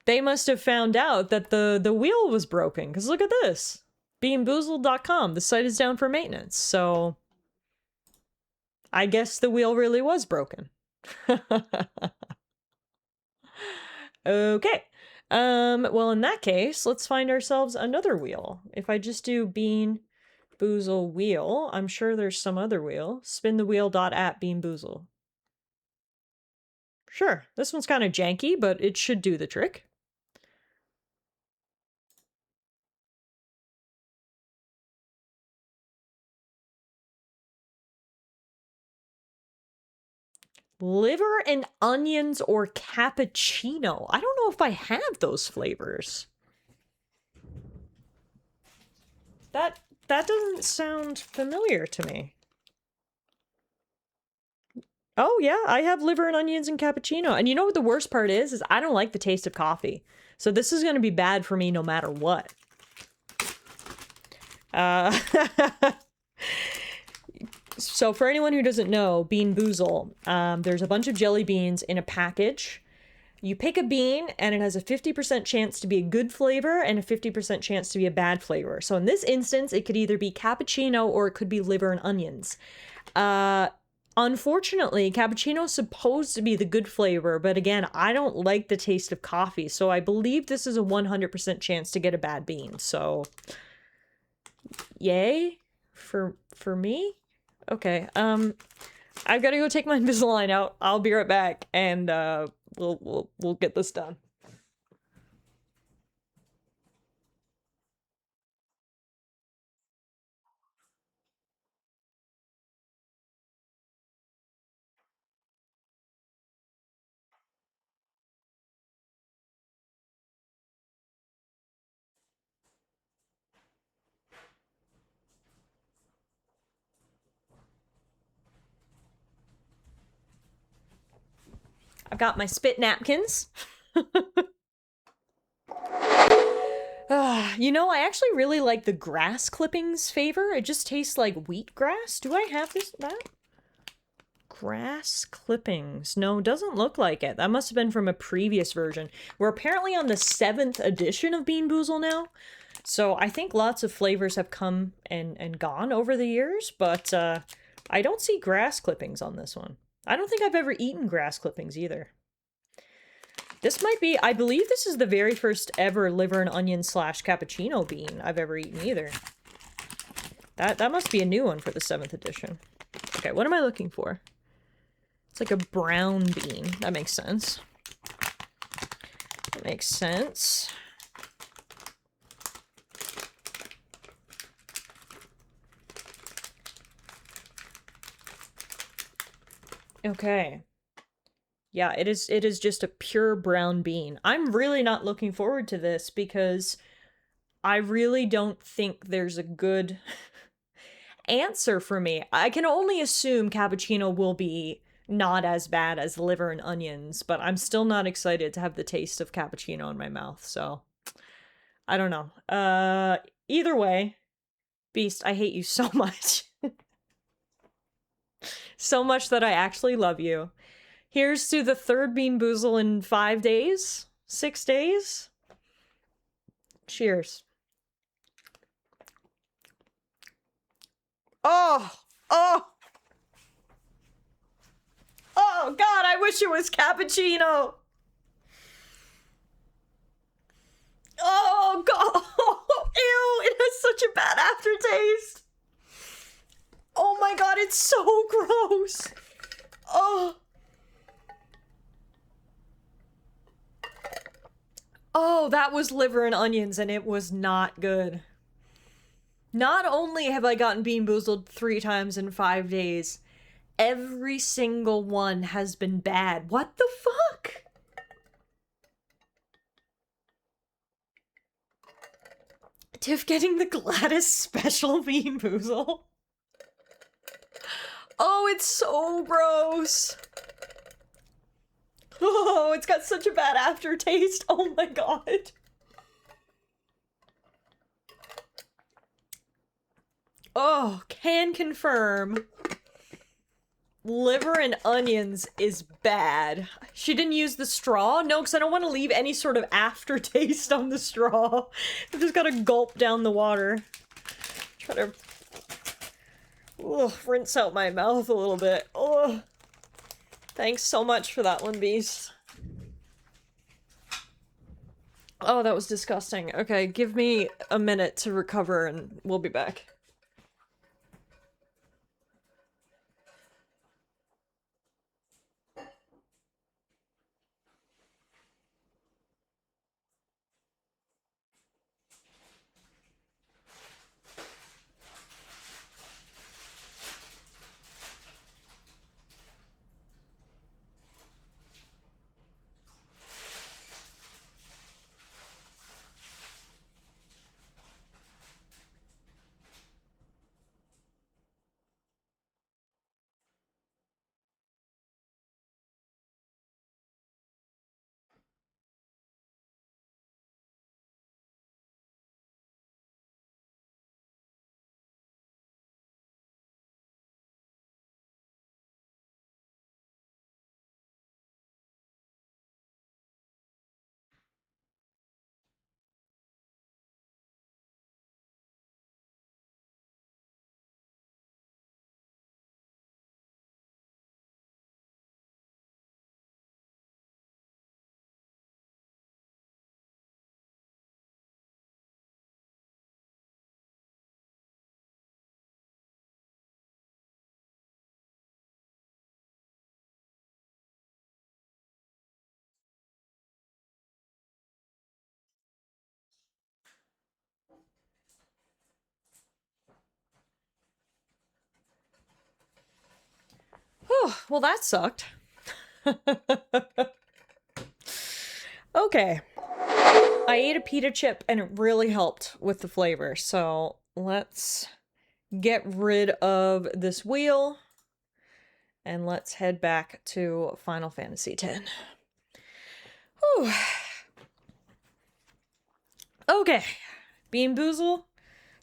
They must have found out that the wheel was broken, because look at this. Beanboozled.com, the site is down for maintenance, so... I guess the wheel really was broken. Okay. Well, in that case, let's find ourselves another wheel. If I just do Bean Boozle wheel, I'm sure there's some other wheel. Spin the wheel.at Bean Boozle. Sure, this one's kind of janky, but it should do the trick. Liver and onions or cappuccino. I don't know if I have those flavors. That doesn't sound familiar to me. Oh yeah, I have liver and onions and cappuccino. And you know what the worst part is I don't like the taste of coffee. So this is going to be bad for me no matter what. So for anyone who doesn't know, Bean Boozle, there's a bunch of jelly beans in a package. You pick a bean and it has a 50% chance to be a good flavor and a 50% chance to be a bad flavor. So in this instance, it could either be cappuccino or it could be liver and onions. Unfortunately, cappuccino is supposed to be the good flavor, but again, I don't like the taste of coffee, so I believe this is a 100% chance to get a bad bean. So, yay for me. Okay, I've got to go take my Invisalign out. I'll be right back, and we'll get this done. I've got my spit napkins. You know, I actually really like the grass clippings favor. It just tastes like wheat grass. Do I have that? Grass clippings. No, doesn't look like it. That must have been from a previous version. We're apparently on the 7th edition of Bean Boozle now. So I think lots of flavors have come and gone over the years, but I don't see grass clippings on this one. I don't think I've ever eaten grass clippings either. This might be, I believe this is the very first ever liver and onion / cappuccino bean I've ever eaten either. That must be a new one for the 7th edition. Okay, what am I looking for? It's like a brown bean. That makes sense. That makes sense. Okay. Yeah, it is just a pure brown bean. I'm really not looking forward to this because I really don't think there's a good answer for me. I can only assume cappuccino will be not as bad as liver and onions, but I'm still not excited to have the taste of cappuccino in my mouth, so I don't know. Either way, Beast, I hate you so much. So much that I actually love you. Here's to the 3rd Bean Boozle in 5 days? 6 days? Cheers. Oh! Oh! Oh, God, I wish it was cappuccino! Oh, God! Ew, it has such a bad aftertaste! Oh my God, it's so gross! Oh! Oh, that was liver and onions, and it was not good. Not only have I gotten Bean Boozled 3 times in 5 days, every single one has been bad. What the fuck? Tiff getting the Gladys special Bean Boozle. Oh, it's so gross. Oh, it's got such a bad aftertaste. Oh my God. Oh, can confirm. Liver and onions is bad. She didn't use the straw? No, because I don't want to leave any sort of aftertaste on the straw. I just gotta gulp down the water. Try to rinse out my mouth a little bit. Oh. Thanks so much for that one, Beast. Oh, that was disgusting. Okay, give me a minute to recover and we'll be back. Whew, well that sucked. Okay. I ate a pita chip and it really helped with the flavor, so let's get rid of this wheel and let's head back to Final Fantasy X. Whew. Okay. Bean Boozle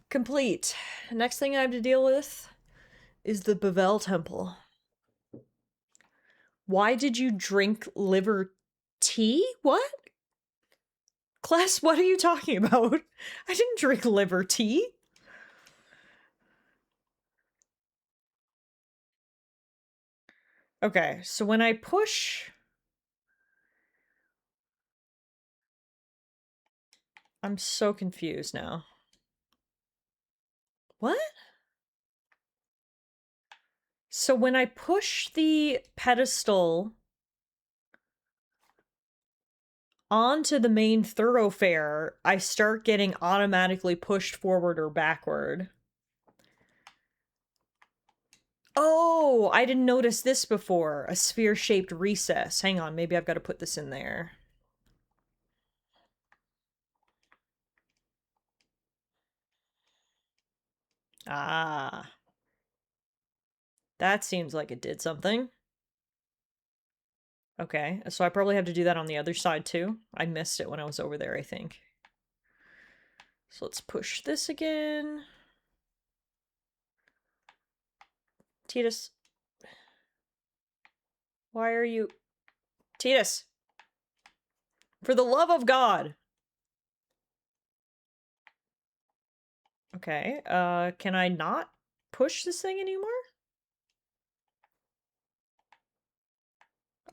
complete. Next thing I have to deal with is the Bavel Temple. Why did you drink liver tea? What? Class, what are you talking about? I didn't drink liver tea. Okay, so when I push... I'm so confused now. What? So when I push the pedestal onto the main thoroughfare, I start getting automatically pushed forward or backward. Oh, I didn't notice this before. A sphere-shaped recess. Hang on, maybe I've got to put this in there. Ah. That seems like it did something. Okay, so I probably have to do that on the other side too. I missed it when I was over there, I think. So let's push this again. Titus. Why are you... Titus! For the love of God! Okay, can I not push this thing anymore?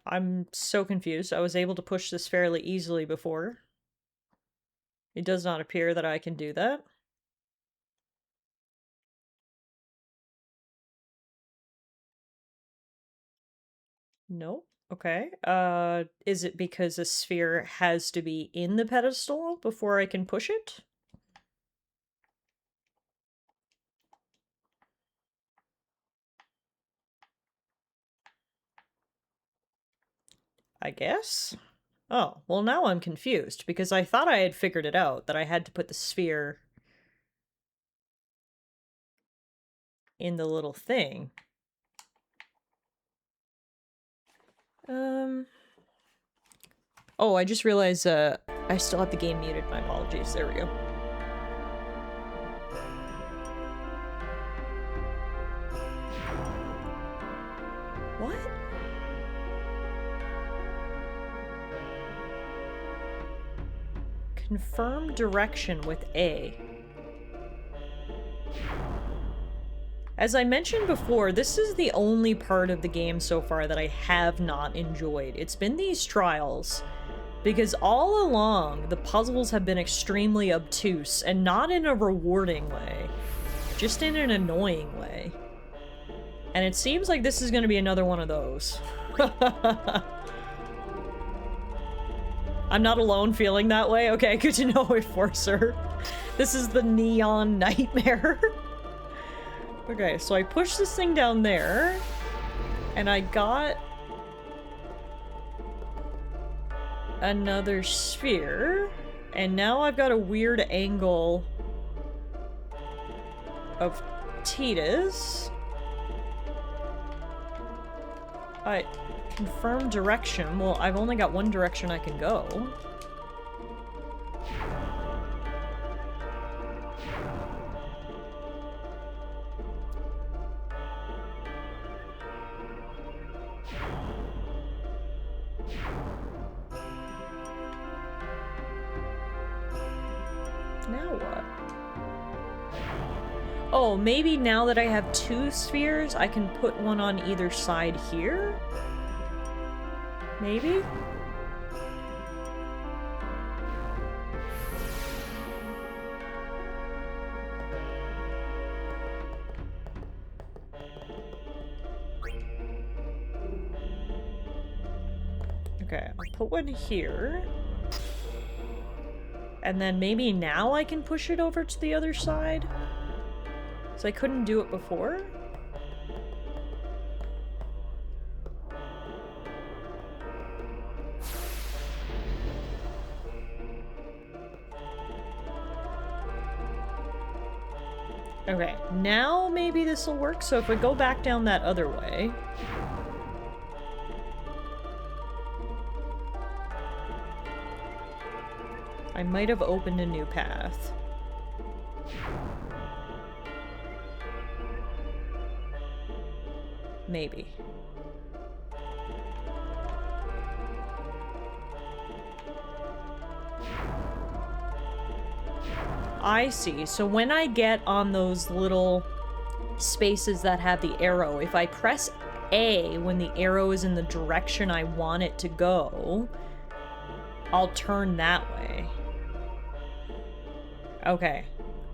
I'm so confused. I was able to push this fairly easily before. It does not appear that I can do that. Nope. Okay. Is it because a sphere has to be in the pedestal before I can push it? I guess? Oh, well now I'm confused, because I thought I had figured it out, that I had to put the sphere in the little thing. Oh, I just realized, I still have the game muted. My apologies. There we go. What? Confirm direction with A. As I mentioned before, this is the only part of the game so far that I have not enjoyed. It's been these trials, because all along, the puzzles have been extremely obtuse, and not in a rewarding way, just in an annoying way. And it seems like this is going to be another one of those. I'm not alone feeling that way? Okay, good to know, Enforcer. This is the neon nightmare. Okay, so I pushed this thing down there, and I got another sphere, and now I've got a weird angle of Titus. I confirm direction. Well, I've only got one direction I can go. Now what? Oh, maybe now that I have two spheres, I can put one on either side here? Maybe? Okay, I'll put one here. And then maybe now I can push it over to the other side? So I couldn't do it before? Okay, now maybe this will work. So if we go back down that other way... I might have opened a new path. Maybe. I see. So when I get on those little spaces that have the arrow, if I press A when the arrow is in the direction I want it to go, I'll turn that way. Okay.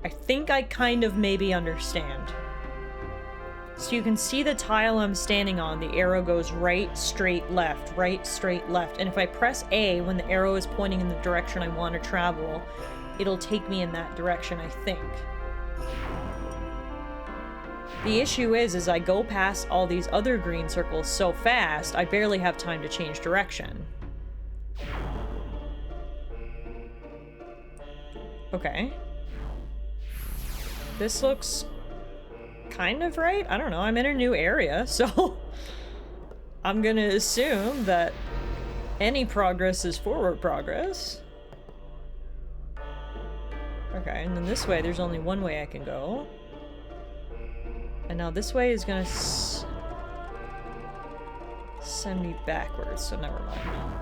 I think I kind of maybe understand. So you can see the tile I'm standing on, the arrow goes right, straight, left, right, straight, left. And if I press A when the arrow is pointing in the direction I want to travel, it'll take me in that direction, I think. The issue is I go past all these other green circles so fast, I barely have time to change direction. Okay. This looks kind of right. I don't know. I'm in a new area, so I'm gonna assume that any progress is forward progress. Okay, and then this way, there's only one way I can go. And now this way is gonna send me backwards, so never mind.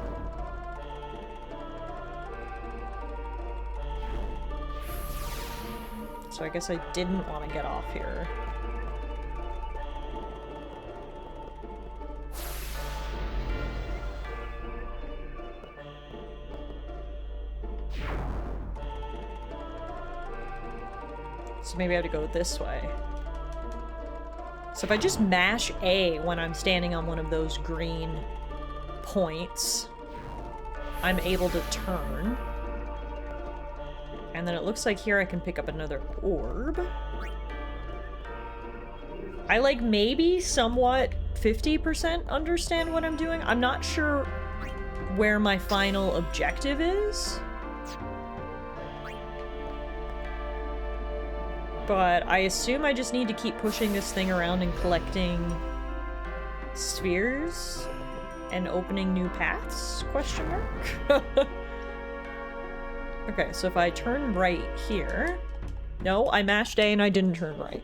So I guess I didn't want to get off here. So maybe I have to go this way. So if I just mash A when I'm standing on one of those green points, I'm able to turn. And then it looks like here I can pick up another orb. I like maybe somewhat 50% understand what I'm doing. I'm not sure where my final objective is. But I assume I just need to keep pushing this thing around and collecting spheres and opening new paths? Question mark? Okay, so if I turn right here... No, I mashed A and I didn't turn right.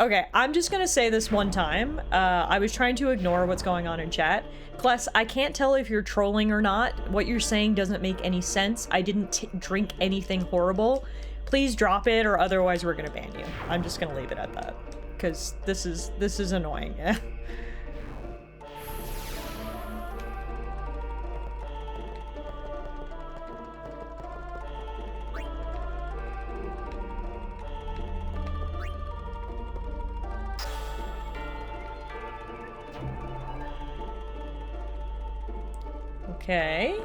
Okay, I'm just gonna say this one time. I was trying to ignore what's going on in chat. Kless, I can't tell if you're trolling or not. What you're saying doesn't make any sense. I didn't drink anything horrible. Please drop it or otherwise we're gonna ban you. I'm just gonna leave it at that. Because this is annoying. Okay,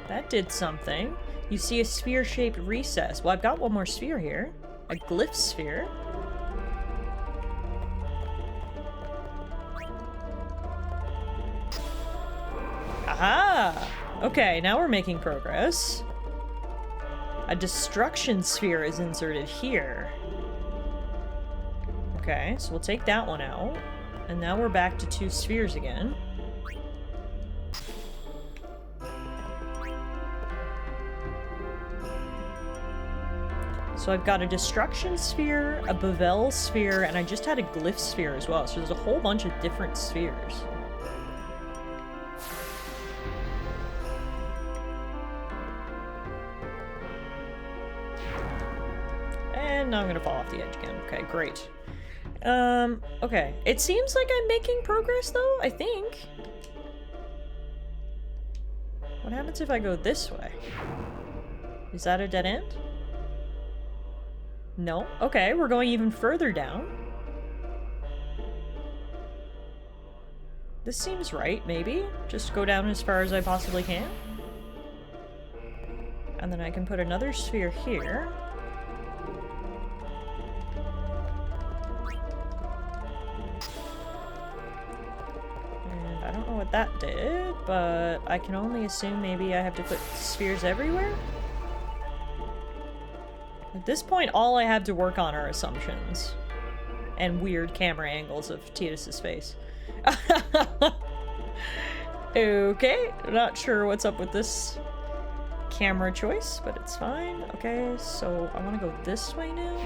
that did something. You see a sphere-shaped recess. Well, I've got one more sphere here. A glyph sphere. Aha! Okay, now we're making progress. A destruction sphere is inserted here. Okay, so we'll take that one out. And now we're back to 2 spheres again. So I've got a destruction sphere, a bevel sphere, and I just had a glyph sphere as well. So there's a whole bunch of different spheres. And now I'm gonna fall off the edge again. Okay, great. Okay. It seems like I'm making progress though, I think. What happens if I go this way? Is that a dead end? No. Okay, we're going even further down. This seems right, maybe. Just go down as far as I possibly can. And then I can put another sphere here. And I don't know what that did, but I can only assume maybe I have to put spheres everywhere? At this point, all I have to work on are assumptions. And weird camera angles of Tidus's face. Okay, not sure what's up with this camera choice, but it's fine. Okay, so I want to go this way now.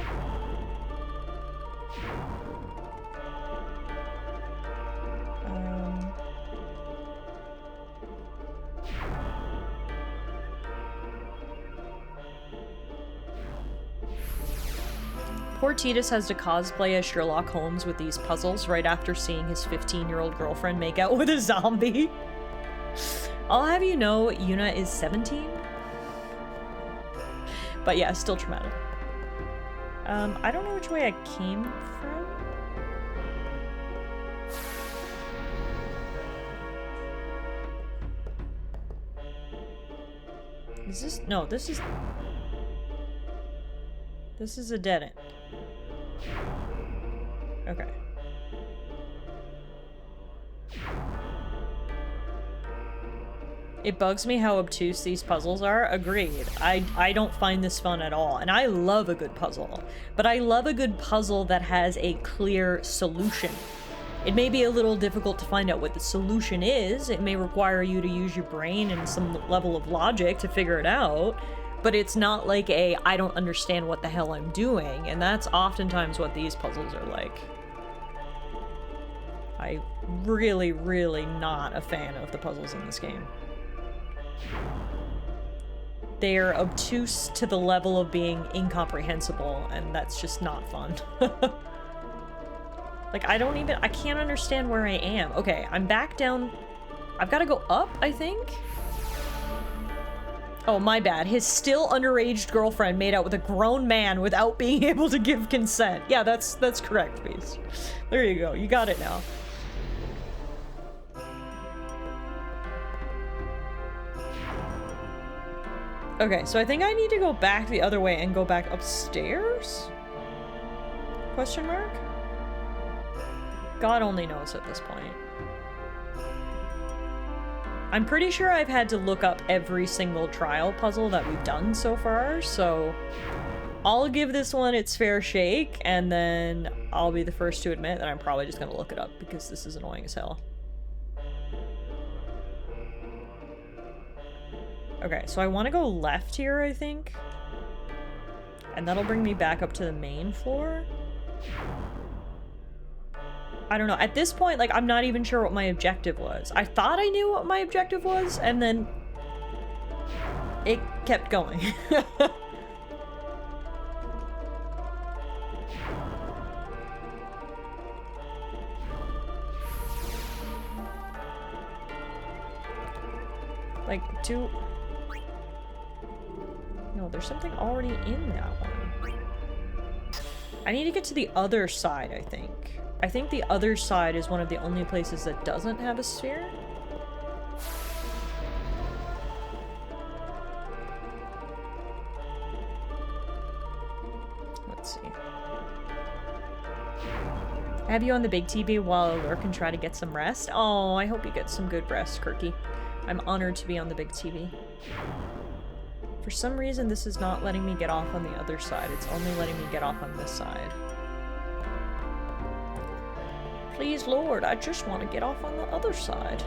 Poor Tidus has to cosplay as Sherlock Holmes with these puzzles right after seeing his 15-year-old girlfriend make out with a zombie. I'll have you know, Yuna is 17. But yeah, still traumatic. I don't know which way I came from. Is this... No, this is... This is a dead end. Okay. It bugs me how obtuse these puzzles are. Agreed. I don't find this fun at all. And I love a good puzzle. But I love a good puzzle that has a clear solution. It may be a little difficult to find out what the solution is. It may require you to use your brain and some level of logic to figure it out. But it's not like a, I don't understand what the hell I'm doing. And that's oftentimes what these puzzles are like. I really, really not a fan of the puzzles in this game. They're obtuse to the level of being incomprehensible, and that's just not fun. Like, I can't understand where I am. Okay, I'm back down. I've got to go up, I think? Oh, my bad. His still underage girlfriend made out with a grown man without being able to give consent. Yeah, that's correct, Beast. There you go. You got it now. Okay, so I think I need to go back the other way and go back upstairs? Question mark? God only knows at this point. I'm pretty sure I've had to look up every single trial puzzle that we've done so far, so I'll give this one its fair shake, and then I'll be the first to admit that I'm probably just gonna look it up because this is annoying as hell. Okay, so I want to go left here, I think. And that'll bring me back up to the main floor. I don't know. At this point, like, I'm not even sure what my objective was. I thought I knew what my objective was, and then it kept going. Like, no, there's something already in that one. I need to get to the other side, I think. I think the other side is one of the only places that doesn't have a sphere. Let's see. I have you on the big TV while I lurk and try to get some rest. Oh, I hope you get some good rest, Kirky. I'm honored to be on the big TV. For some reason, this is not letting me get off on the other side. It's only letting me get off on this side. Please, Lord, I just want to get off on the other side.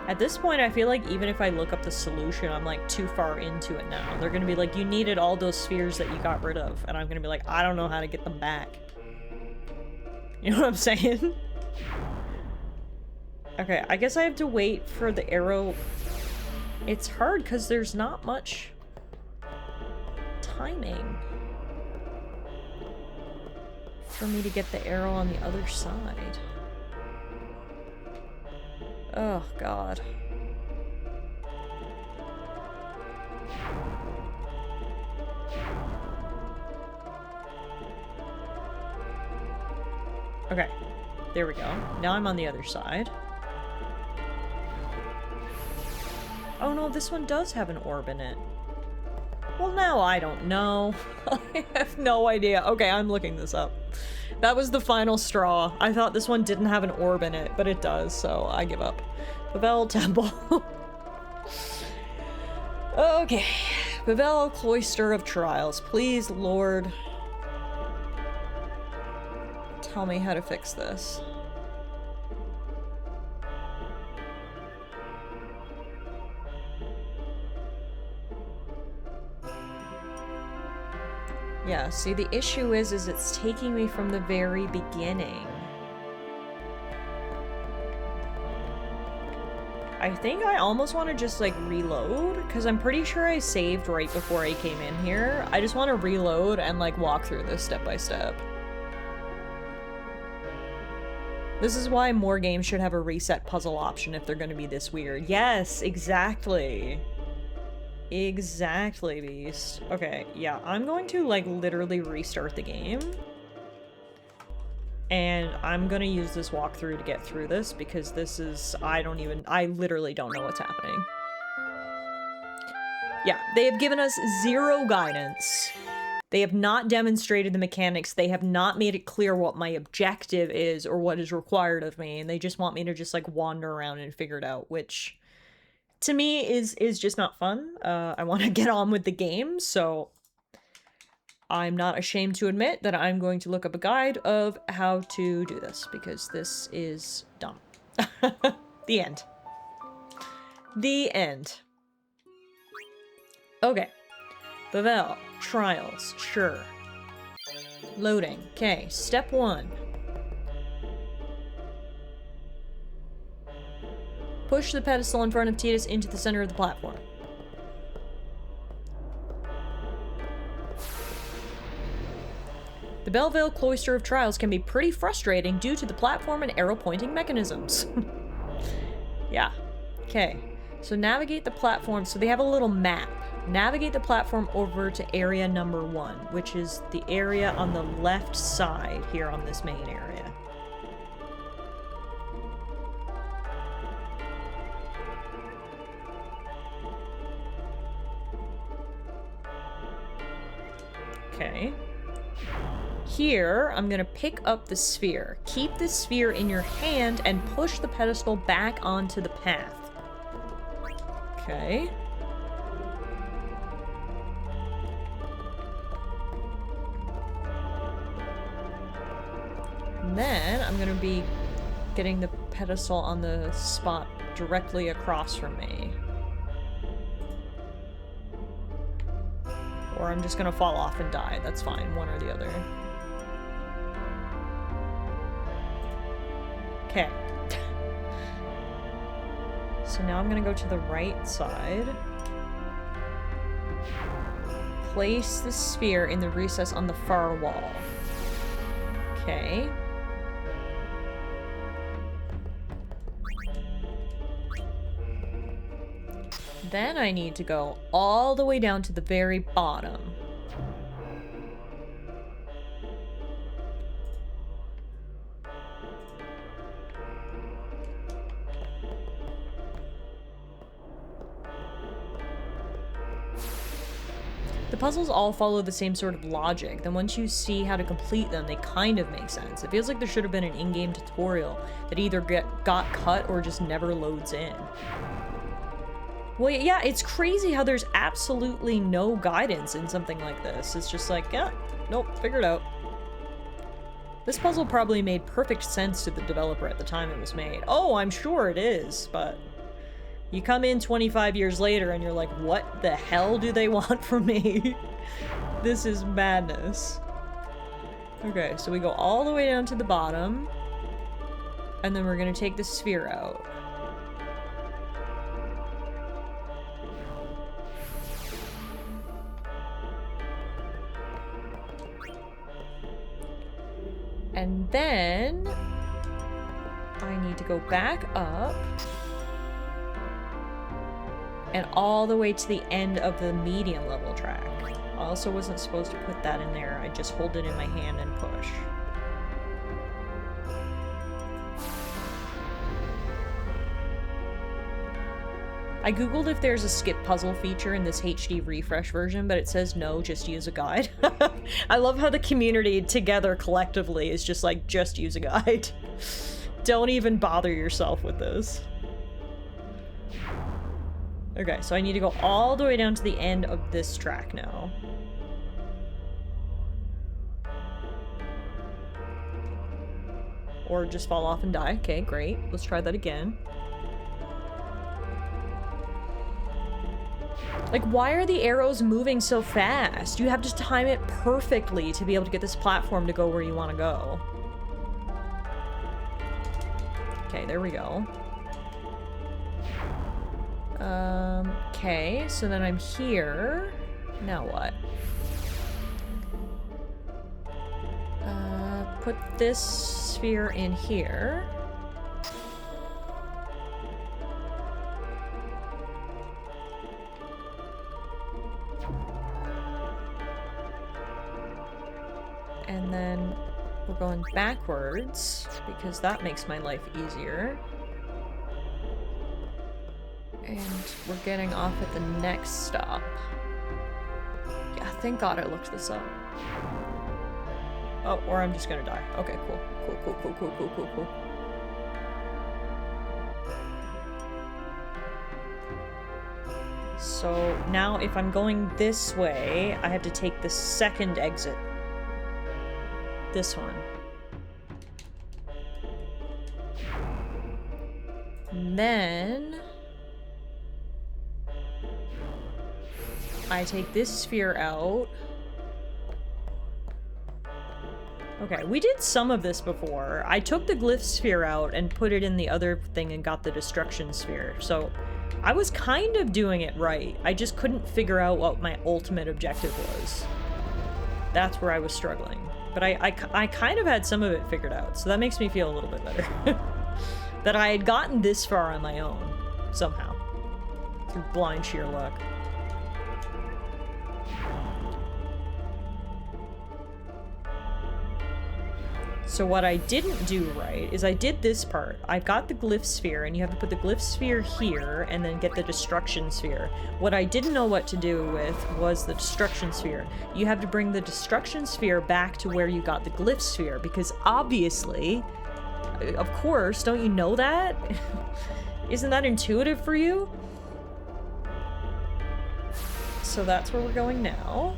At this point, I feel like even if I look up the solution, I'm like too far into it now. They're gonna be like, you needed all those spheres that you got rid of. And I'm gonna be like, I don't know how to get them back. You know what I'm saying? Okay, I guess I have to wait for the arrow. It's hard because there's not much timing for me to get the arrow on the other side. Oh, God. Okay, there we go. Now I'm on the other side. Oh no, this one does have an orb in it. Well, now I don't know. I have no idea. Okay, I'm looking this up. That was the final straw. I thought this one didn't have an orb in it, but it does, so I give up. Bavel Temple. Okay. Bavel Cloister of Trials. Please, Lord. Tell me how to fix this. Yeah, see, the issue is it's taking me from the very beginning. I think I almost want to just, like, reload, because I'm pretty sure I saved right before I came in here. I just want to reload and, like, walk through this step by step. This is why more games should have a reset puzzle option if they're going to be this weird. Yes, exactly. Exactly, Beast. Okay, yeah, I'm going to, like, literally restart the game. And I'm gonna use this walkthrough to get through this, because this is, I literally don't know what's happening. Yeah, they have given us zero guidance. They have not demonstrated the mechanics. They have not made it clear what my objective is or what is required of me, and they just want me to just, like, wander around and figure it out, which, to me, is just not fun. I want to get on with the game, so I'm not ashamed to admit that I'm going to look up a guide of how to do this, because this is dumb. The end. The end. Okay. Bavel. Trials. Sure. Loading. Okay. Step 1. Push the pedestal in front of Tidus into the center of the platform. The Belleville Cloister of Trials can be pretty frustrating due to the platform and arrow pointing mechanisms. Yeah. Okay. So navigate the platform. So they have a little map. Navigate the platform over to area number 1, which is the area on the left side here on this main area. Okay. Here, I'm gonna pick up the sphere. Keep the sphere in your hand and push the pedestal back onto the path. Okay. And then, I'm gonna be getting the pedestal on the spot directly across from me. Or I'm just gonna fall off and die. That's fine, one or the other. Okay. So now I'm gonna go to the right side. Place the sphere in the recess on the far wall. Okay. Then I need to go all the way down to the very bottom. The puzzles all follow the same sort of logic, then once you see how to complete them, they kind of make sense. It feels like there should have been an in-game tutorial that either got cut or just never loads in. Well, yeah, it's crazy how there's absolutely no guidance in something like this. It's just like, yeah, nope, figure it out. This puzzle probably made perfect sense to the developer at the time it was made. Oh, I'm sure it is, but you come in 25 years later and you're like, what the hell do they want from me? This is madness. Okay, so we go all the way down to the bottom, and then we're gonna take the sphere out. And then I need to go back up and all the way to the end of the medium level track. I also wasn't supposed to put that in there. I just hold it in my hand and push. I googled if there's a skip puzzle feature in this HD refresh version, but it says no, just use a guide. I love how the community together collectively is just like, just use a guide. Don't even bother yourself with this. Okay, so I need to go all the way down to the end of this track now. Or just fall off and die. Okay, great. Let's try that again. Like, why are the arrows moving so fast? You have to time it perfectly to be able to get this platform to go where you want to go. Okay, there we go. Okay, so then I'm here. Now what? Put this sphere in here. And then we're going backwards because that makes my life easier. And we're getting off at the next stop. Yeah, thank God I looked this up. Oh, or I'm just gonna die. Okay, cool. Cool. So now if I'm going this way, I have to take the second exit. This one. And then I take this sphere out. Okay, we did some of this before. I took the glyph sphere out and put it in the other thing and got the destruction sphere. So I was kind of doing it right. I just couldn't figure out what my ultimate objective was. That's where I was struggling. But I kind of had some of it figured out, so that makes me feel a little bit better. That I had gotten this far on my own, somehow. Through blind sheer luck. So what I didn't do right is I did this part. I got the glyph sphere, and you have to put the glyph sphere here, and then get the destruction sphere. What I didn't know what to do with was the destruction sphere. You have to bring the destruction sphere back to where you got the glyph sphere, because obviously, of course, don't you know that? Isn't that intuitive for you? So that's where we're going now.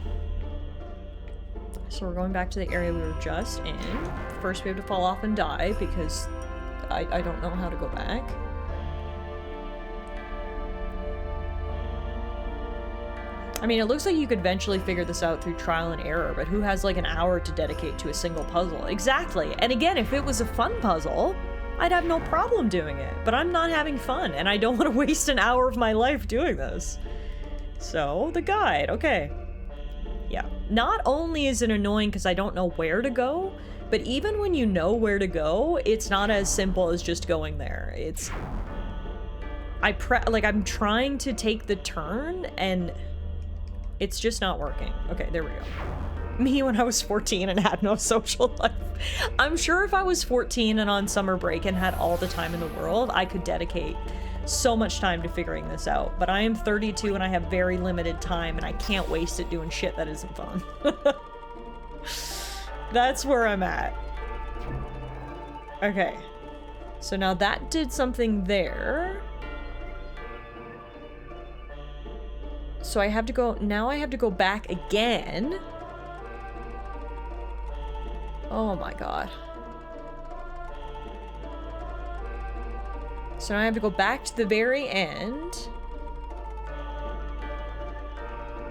So we're going back to the area we were just in. First we have to fall off and die because I don't know how to go back. I mean, it looks like you could eventually figure this out through trial and error, but who has like an hour to dedicate to a single puzzle? Exactly. And again, if it was a fun puzzle, I'd have no problem doing it. But I'm not having fun, and I don't want to waste an hour of my life doing this. So, the guide. Okay. Yeah. Not only is it annoying because I don't know where to go, but even when you know where to go, it's not as simple as just going there. It's... I'm trying to take the turn, and it's just not working. Okay, there we go. Me when I was 14 and had no social life. I'm sure if I was 14 and on summer break and had all the time in the world, I could dedicate so much time to figuring this out. But I am 32 and I have very limited time, and I can't waste it doing shit that isn't fun. That's where I'm at. Okay. So now that did something there. So I have to go, now I have to go back again. Oh my god. So now I have to go back to the very end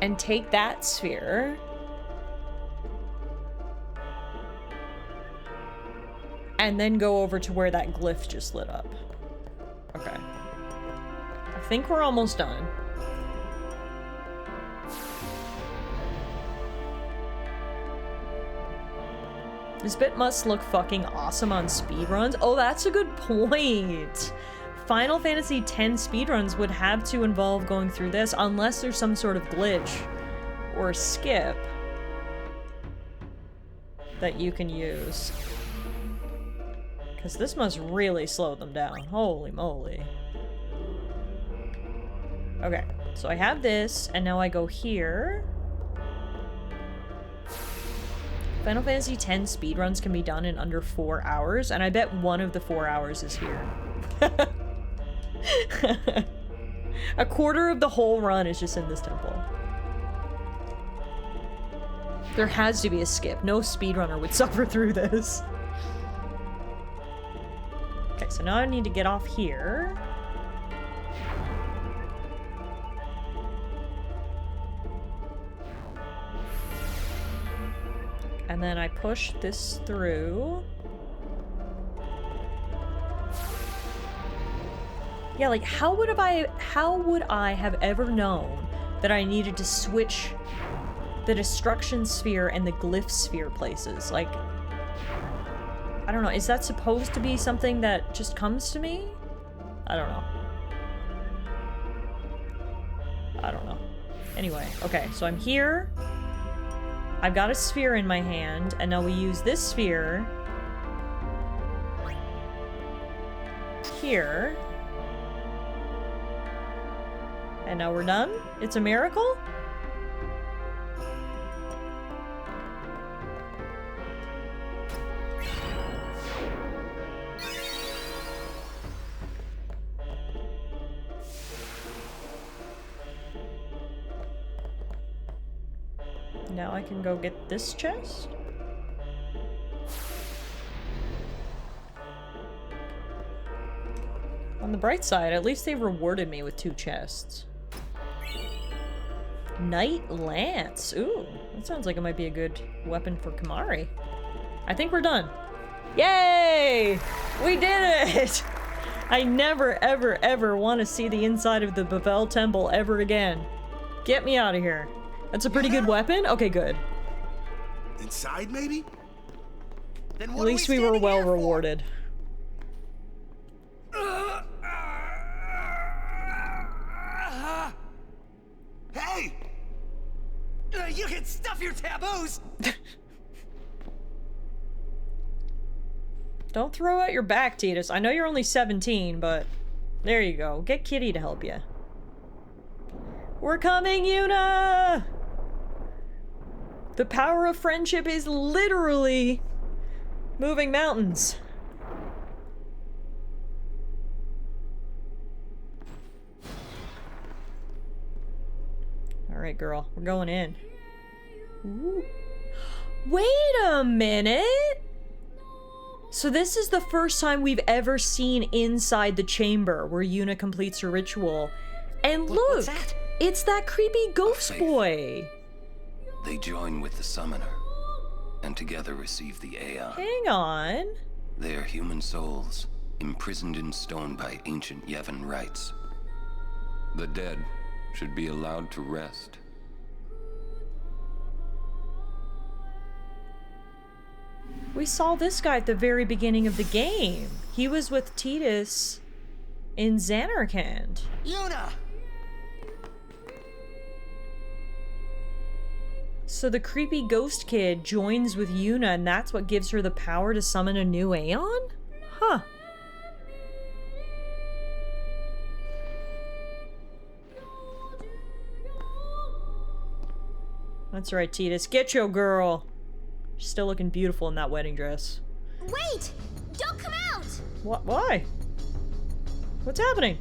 and take that sphere and then go over to where that glyph just lit up. Okay. I think we're almost done. This bit must look fucking awesome on speedruns. Oh, that's a good point. Final Fantasy X speedruns would have to involve going through this unless there's some sort of glitch or skip that you can use. Because this must really slow them down. Holy moly. Okay, so I have this, and now I go here. Final Fantasy X speedruns can be done in under 4 hours, and I bet one of the 4 hours is here. A quarter of the whole run is just in this temple. There has to be a skip. No speedrunner would suffer through this. Okay, so now I need to get off here. And then I push this through. Yeah, like how would I have ever known that I needed to switch the destruction sphere and the glyph sphere places? Like, I don't know. Is that supposed to be something that just comes to me? I don't know. I don't know. Anyway, okay, so I'm here. I've got a sphere in my hand, and now we use this sphere here. And now we're done? It's a miracle? Now I can go get this chest? On the bright side, at least they rewarded me with 2 chests. Night Lance. Ooh, that sounds like it might be a good weapon for Kamari. I think we're done. Yay! We did it! I never, ever, ever want to see the inside of the Bavel Temple ever again. Get me out of here. That's a pretty good weapon? Okay, good. Inside, maybe? Then At least we were well rewarded. Hey! You can stuff your taboos! Don't throw out your back, Titus. I know you're only 17, but there you go. Get Kitty to help you. We're coming, Yuna! The power of friendship is literally moving mountains. Alright, girl. We're going in. Ooh. Wait a minute! So this is the first time we've ever seen inside the chamber where Yuna completes her ritual. And look! What's that? It's that creepy ghost boy! They join with the summoner, and together receive the Aeon. Hang on. They are human souls, imprisoned in stone by ancient Yevon rites. The dead should be allowed to rest. We saw this guy at the very beginning of the game. He was with Titus in Xanarkand. Yuna! So the creepy ghost kid joins with Yuna, and that's what gives her the power to summon a new Aeon? Huh. That's right, Titus. Get your girl. She's still looking beautiful in that wedding dress. Wait! Don't come out! What? Why? What's happening?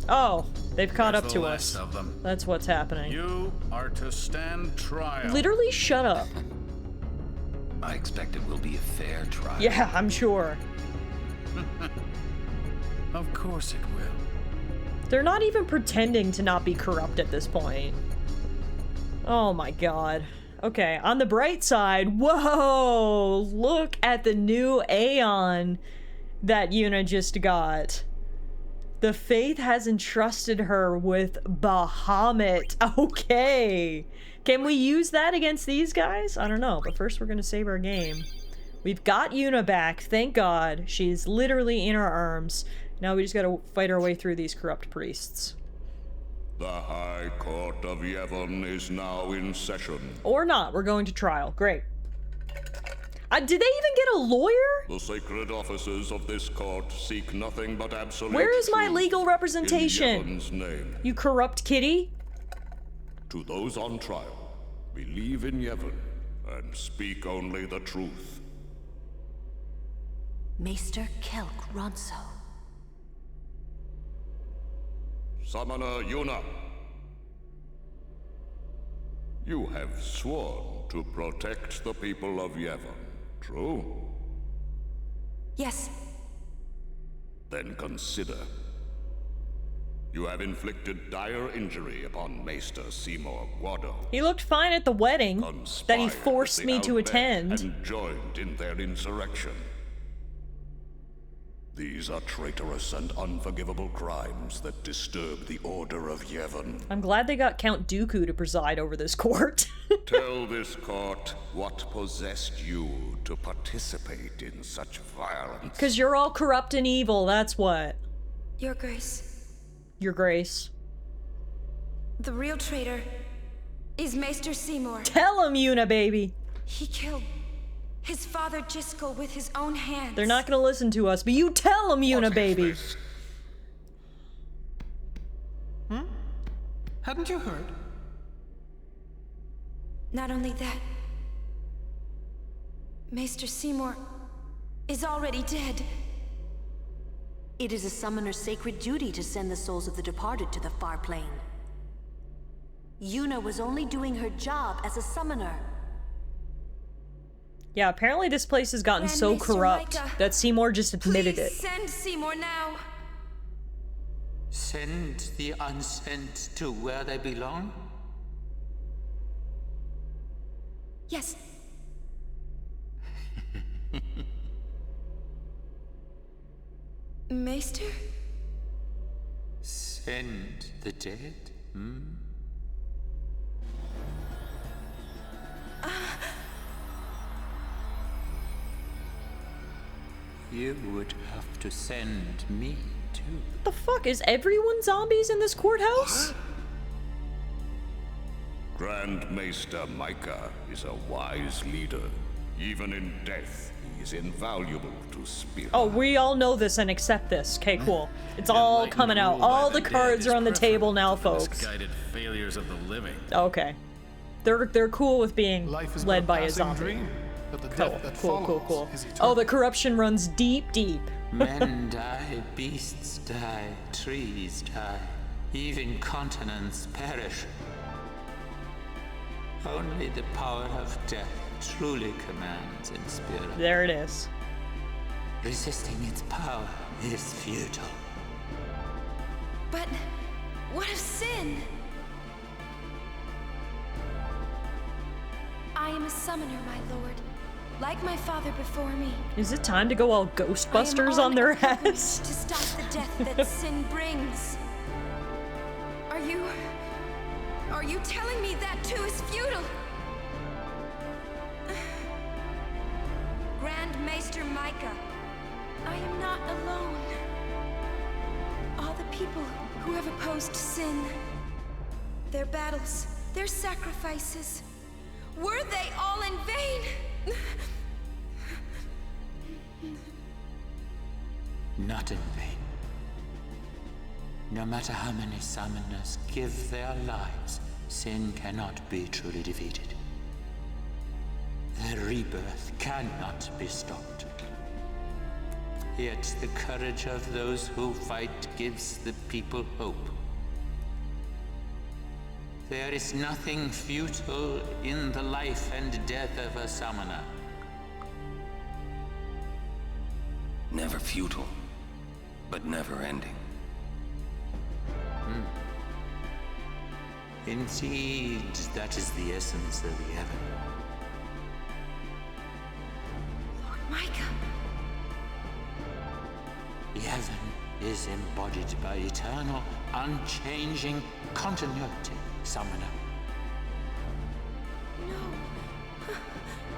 Oh, they've caught up to us. That's what's happening. You are to stand trial. Literally, shut up. I expect it will be a fair trial. Yeah, I'm sure. Of course it will. They're not even pretending to not be corrupt at this point. Oh my god. Okay, on the bright side, whoa! Look at the new Aeon that Yuna just got. The Faith has entrusted her with Bahamut. Okay. Can we use that against these guys? I don't know, but first we're gonna save our game. We've got Yuna back, thank God. She's literally in our arms. Now we just gotta fight our way through these corrupt priests. The High Court of Yevon is now in session. Or not, we're going to trial. Great. Did they even get a lawyer? The sacred officers of this court seek nothing but absolute Where is my truth legal representation? in Yevon's name. You corrupt kitty? To those on trial, believe in Yevon and speak only the truth. Maester Kelk Ronso. Summoner Yuna. You have sworn to protect the people of Yevon, true? Yes. Then consider. You have inflicted dire injury upon Maester Seymour Guado. He looked fine at the wedding that he forced me to attend. And joined in their insurrection. These are traitorous and unforgivable crimes that disturb the order of Yevon. I'm glad they got Count Dooku to preside over this court. Tell this court what possessed you to participate in such violence. 'Cause you're all corrupt and evil, that's what. Your Grace. Your Grace. The real traitor is Maester Seymour. Tell him, Yuna, baby. He killed his father Jiskel with his own hands. They're not gonna listen to us, but you tell him, Yuna, baby. Hadn't you heard? Not only that, Maester Seymour is already dead. It is a summoner's sacred duty to send the souls of the departed to the far plane. Yuna was only doing her job as a summoner. Yeah, apparently this place has gotten so corrupt that Seymour just admitted it. Send Seymour now. Send the unsent to where they belong? Yes. Maester? Send the dead? You would have to send me too. What the fuck? Is everyone zombies in this courthouse? Grand Maester Micah is a wise leader. Even in death, he is invaluable to Spirit. Oh, we all know this and accept this. Okay, cool. It's all coming out. All the cards are on the table now, folks. Misguided failures of the living. Okay. They're cool with being led by a zombie. Dream, but the Cool, death that cool, cool, follows cool. is Oh, the corruption runs deep, deep. Men die, beasts die, trees die, even continents perish. Only the power of death truly commands in spirit. There it is. Resisting its power is futile. But what of sin? I am a summoner, my lord. Like my father before me. Is it time to go all Ghostbusters on their ass? To stop the death that sin brings. Are you telling me that too is futile? Grand Maester Micah, I am not alone. All the people who have opposed sin, their battles, their sacrifices, were they all in vain? Not in vain. No matter how many summoners give their lives, sin cannot be truly defeated. Their rebirth cannot be stopped. Yet the courage of those who fight gives the people hope. There is nothing futile in the life and death of a summoner. Never futile, but never ending. Indeed, that is the essence of Yevon. Lord Micah. Yevon is embodied by eternal, unchanging continuity, summoner. No.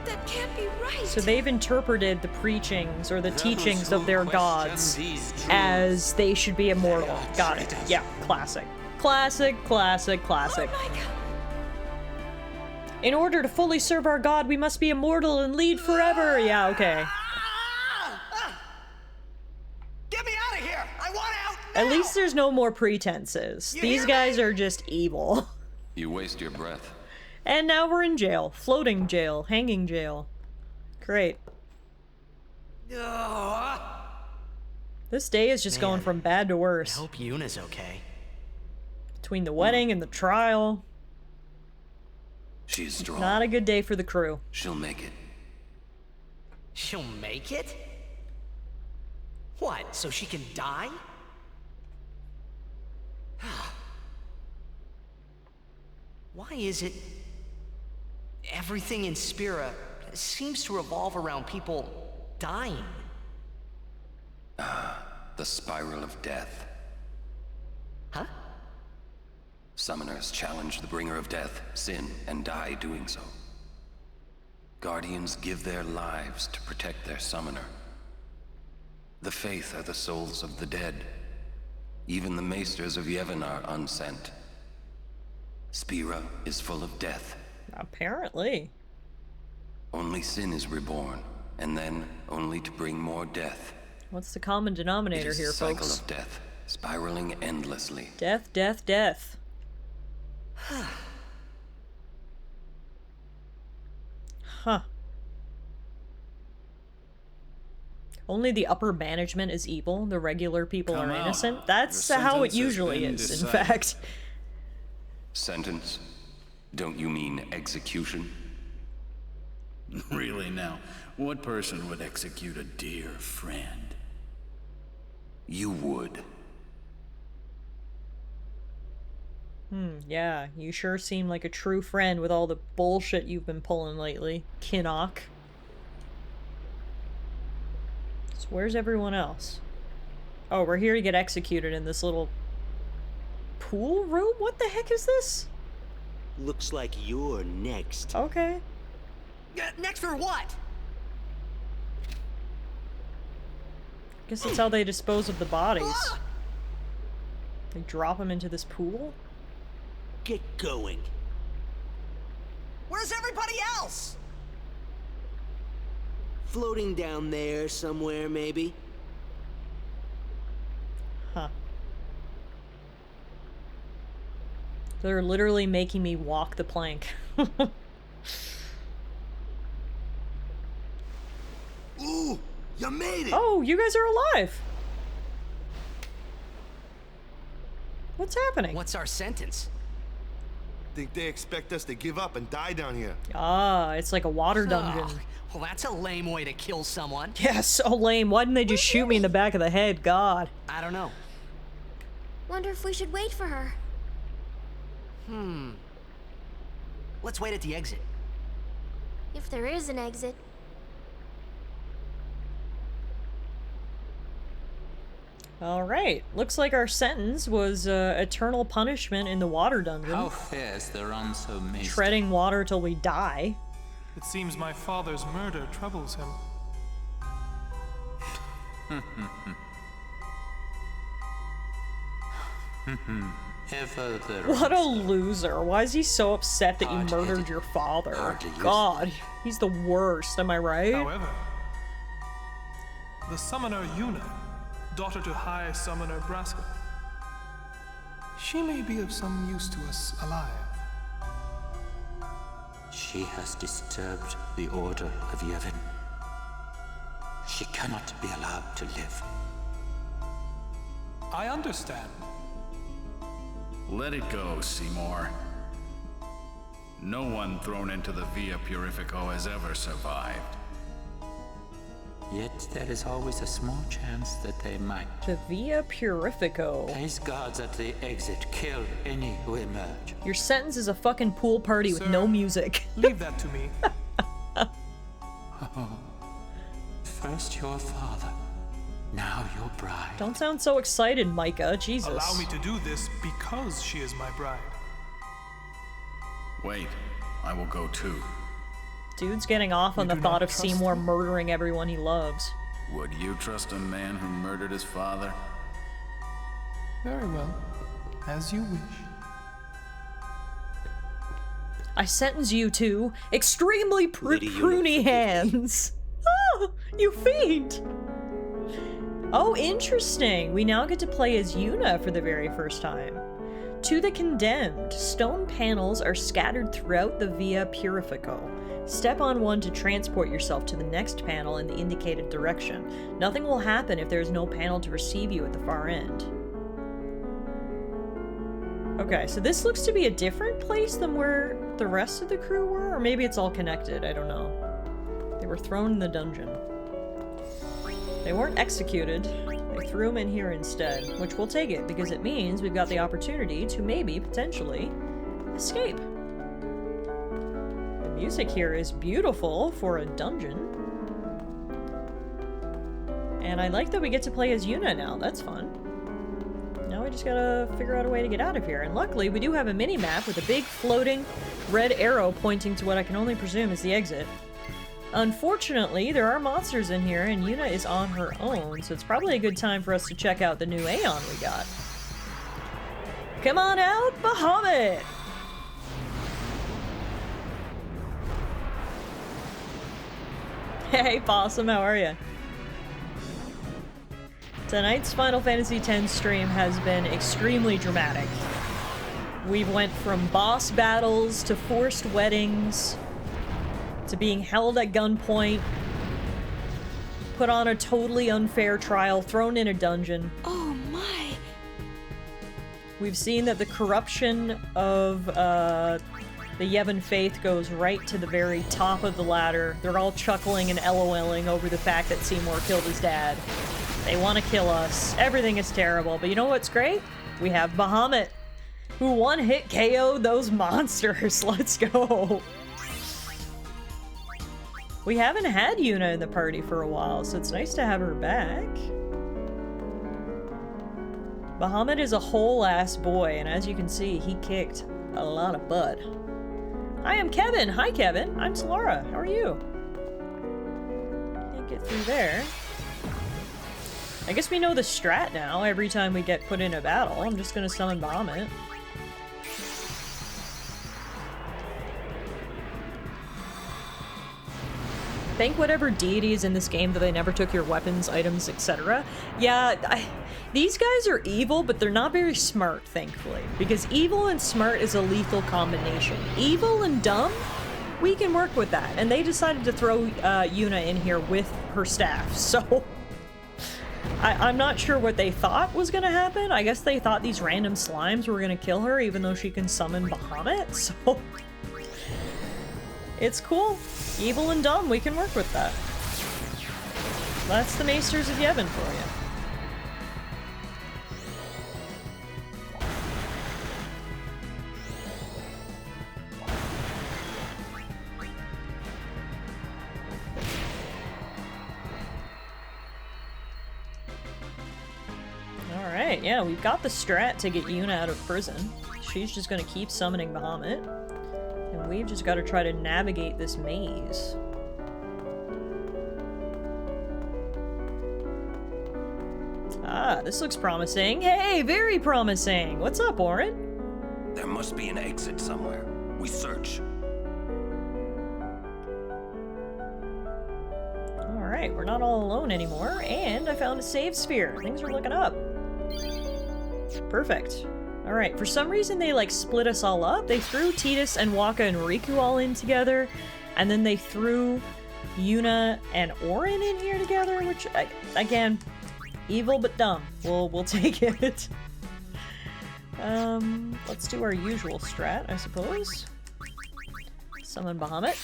That can't be right. So they've interpreted the preachings or the teachings of their gods as they should be immortal. Got it. Yeah, classic. Classic, classic, classic. In order to fully serve our god, we must be immortal and lead forever. Yeah, okay. Get me out of here! I want out now! At least there's no more pretenses. These guys are just evil. You waste your breath. And now we're in jail. Floating jail. Hanging jail. Great. Ugh. This day is just going from bad to worse. I hope Yuna's okay. Between the wedding and the trial. She's strong. Not a good day for the crew. She'll make it. She'll make it? What, so she can die? Why is it everything in Spira seems to revolve around people dying? The spiral of death. Huh? Summoners challenge the bringer of death, sin, and die doing so. Guardians give their lives to protect their summoner. The Faith are the souls of the dead. Even the maesters of Yevon are unsent. Spira is full of death. Apparently. Only sin is reborn, and then only to bring more death. What's the common denominator It is here, a cycle folks? of death, spiraling endlessly. Death, death, death. Huh. Only the upper management is evil, the regular people Come are on. innocent? That's Your how it sentence has usually been is, in decided. fact. Sentence? Don't you mean execution? Really now, what person would execute a dear friend? You would. Yeah, you sure seem like a true friend with all the bullshit you've been pulling lately, Kinnock. So where's everyone else? Oh, we're here to get executed in this little pool room? What the heck is this? Looks like you're next. Okay. Next for what? Guess that's how they dispose of the bodies. They drop them into this pool? Get going. Where's everybody else? Floating down there somewhere, maybe? Huh. They're literally making me walk the plank. Ooh, you made it! Oh, you guys are alive! What's happening? What's our sentence? Think they expect us to give up and die down here? Ah, it's like a water dungeon. Oh, well, that's a lame way to kill someone. Yeah, so lame. Why didn't they just shoot me in the back of the head? God. I don't know. Wonder if we should wait for her. Let's wait at the exit. If there is an exit. Alright, looks like our sentence was eternal punishment in the water dungeon. How fares the run so missed? Treading water till we die. It seems my father's murder troubles him. Ever the What a loser. Why is he so upset that you Hard-headed. murdered your father? Hardly useful. God, he's the worst, am I right? However, the summoner Yuna, daughter to High Summoner Braska, she may be of some use to us alive. She has disturbed the order of Yevon. She cannot be allowed to live. I understand. Let it go, Seymour. No one thrown into the Via Purifico has ever survived. Yet there is always a small chance that they might. The Via Purifico. Place guards at the exit. Kill any who emerge. Your sentence is a fucking pool party with Sir, no music. Leave that to me. First your father, now your bride. Don't sound so excited, Micah. Jesus. Allow me to do this because she is my bride. Wait, I will go too. Dude's getting off on You the do thought not of trust Seymour me? murdering everyone he loves. Would you trust a man who murdered his father? Very well. As you wish. I sentence you to extremely Lady Yuna, pruny forgive me. hands. Oh, you fiend! Oh, interesting. We now get to play as Yuna for the very first time. To the condemned, stone panels are scattered throughout the Via Purifico. Step on one to transport yourself to the next panel in the indicated direction. Nothing will happen if there is no panel to receive you at the far end. Okay, so this looks to be a different place than where the rest of the crew were, or maybe it's all connected, I don't know. They were thrown in the dungeon. They weren't executed, they threw them in here instead, which we'll take it, because it means we've got the opportunity to maybe, potentially, escape. The music here is beautiful for a dungeon. And I like that we get to play as Yuna now, that's fun. Now we just gotta figure out a way to get out of here. And luckily, we do have a mini-map with a big floating red arrow pointing to what I can only presume is the exit. Unfortunately, there are monsters in here, and Yuna is on her own, so it's probably a good time for us to check out the new Aeon we got. Come on out, Bahamut! Hey, Possum, how are you? Tonight's Final Fantasy X stream has been extremely dramatic. We've went from boss battles to forced weddings to being held at gunpoint, put on a totally unfair trial, thrown in a dungeon. Oh my! We've seen that the corruption of the Yevon faith goes right to the very top of the ladder. They're all chuckling and LOLing over the fact that Seymour killed his dad. They want to kill us. Everything is terrible. But you know what's great? We have Bahamut, who one-hit KO'd those monsters. Let's go. We haven't had Yuna in the party for a while, so it's nice to have her back. Bahamut is a whole-ass boy, and as you can see, he kicked a lot of butt. I am Kevin. Hi, Kevin. I'm Tallara. How are you? Can't get through there. I guess we know the strat now. Every time we get put in a battle, I'm just gonna summon Bahamut. Thank whatever deities in this game that they never took your weapons, items, etc. Yeah, these guys are evil, but they're not very smart, thankfully. Because evil and smart is a lethal combination. Evil and dumb? We can work with that. And they decided to throw Yuna in here with her staff, so... I'm not sure what they thought was gonna happen. I guess they thought these random slimes were gonna kill her, even though she can summon Bahamut, so... It's cool. Evil and dumb, we can work with that. That's the Maesters of Yevon for you. Alright, yeah, we've got the strat to get Yuna out of prison. She's just gonna keep summoning Bahamut. And we've just got to try to navigate this maze. Ah, this looks promising. Hey, very promising! What's up, Orin? There must be an exit somewhere. We search. Alright, we're not all alone anymore, and I found a save sphere. Things are looking up. Perfect. Alright, for some reason they like split us all up. They threw Tidus and Waka and Riku all in together, and then they threw Yuna and Orin in here together, which, again, evil but dumb. We'll take it. Let's do our usual strat, I suppose. Summon Bahamut.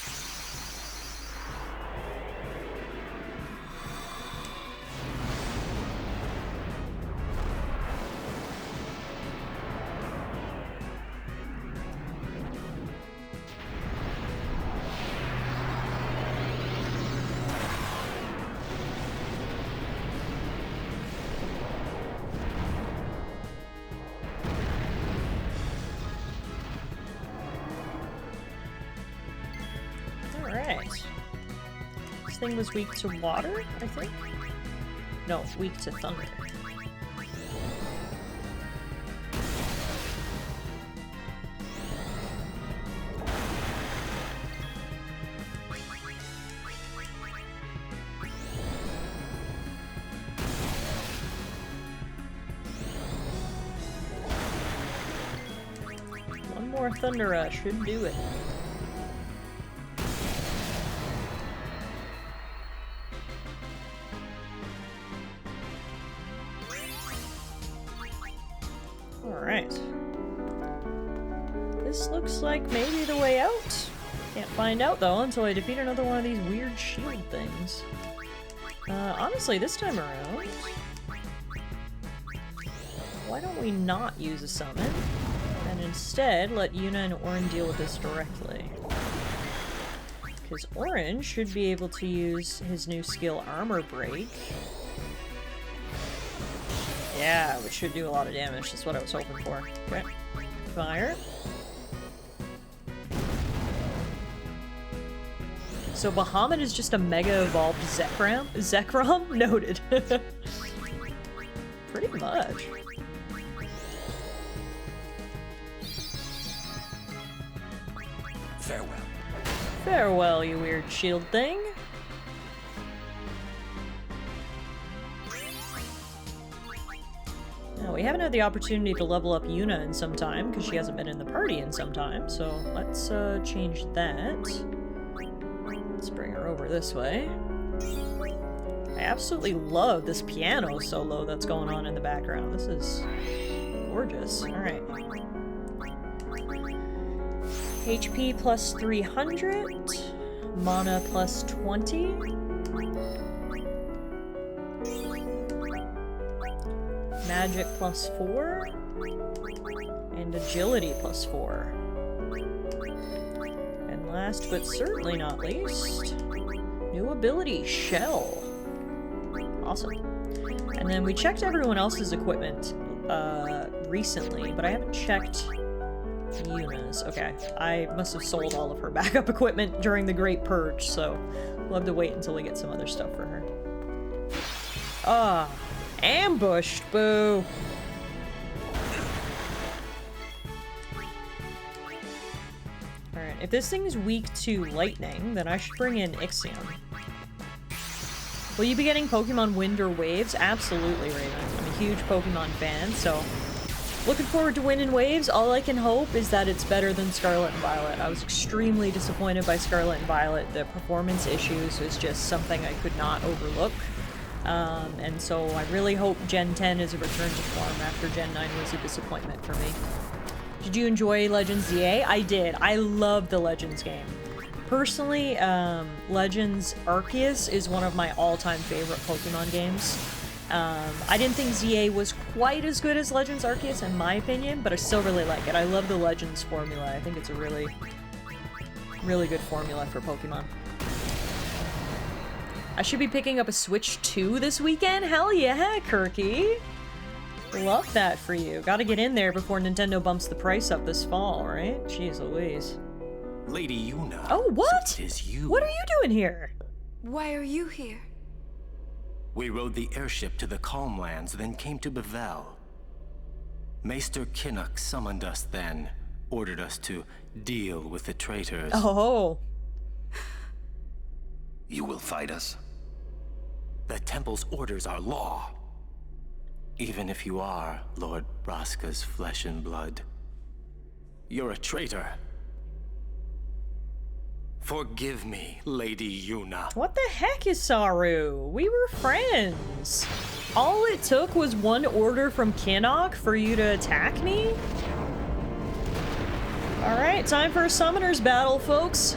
Thing was weak to water, I think? No, weak to thunder. One more Thunder Rush should do it. This looks like maybe the way out. Can't find out though until I defeat another one of these weird shield things. Honestly, this time around, why don't we not use a summon, and instead let Yuna and Orin deal with this directly? Because Orin should be able to use his new skill, Armor Break. Yeah, which should do a lot of damage. That's what I was hoping for. Okay. Fire. So Bahamut is just a mega evolved Zekrom? Zekrom? Noted. Pretty much. Farewell. Farewell, you weird shield thing. Now, we haven't had the opportunity to level up Yuna in some time, because she hasn't been in the party in some time, so let's change that. Let's bring her over this way. I absolutely love this piano solo that's going on in the background. This is gorgeous. Alright. HP plus 300. Mana plus 20. Magic plus 4. And agility plus 4. And last but certainly not least, new ability, Shell. Awesome. And then we checked everyone else's equipment recently, but I haven't checked Yuna's. Okay, I must have sold all of her backup equipment during the Great Purge, so we'll have to wait until we get some other stuff for her. Ah, ambushed, boo! Alright, if this thing is weak to lightning, then I should bring in Ixion. Will you be getting Pokemon Wind or Waves? Absolutely, Raven. I'm a huge Pokemon fan, so looking forward to Wind and Waves. All I can hope is that it's better than Scarlet and Violet. I was extremely disappointed by Scarlet and Violet. The performance issues was just something I could not overlook. And so I really hope Gen 10 is a return to form after Gen 9 was a disappointment for me. Did you enjoy Legends ZA? I did. I love the Legends game. Personally, Legends Arceus is one of my all-time favorite Pokemon games. I didn't think ZA was quite as good as Legends Arceus in my opinion, but I still really like it. I love the Legends formula. I think it's a really, really good formula for Pokemon. I should be picking up a Switch 2 this weekend? Hell yeah, Kirky! Love that for you. Gotta get in there before Nintendo bumps the price up this fall, right? Jeez Louise. Lady Yuna. Oh, what? So it is you. What are you doing here? Why are you here? We rode the airship to the Calmlands, then came to Bevel. Maester Kinnock summoned us then, ordered us to deal with the traitors. Oh. You will fight us? The Temple's orders are law. Even if you are Lord Braska's flesh and blood. You're a traitor. Forgive me, Lady Yuna. What the heck is Saru? We were friends. All it took was one order from Kinnock for you to attack me? Alright, time for a summoner's battle, folks.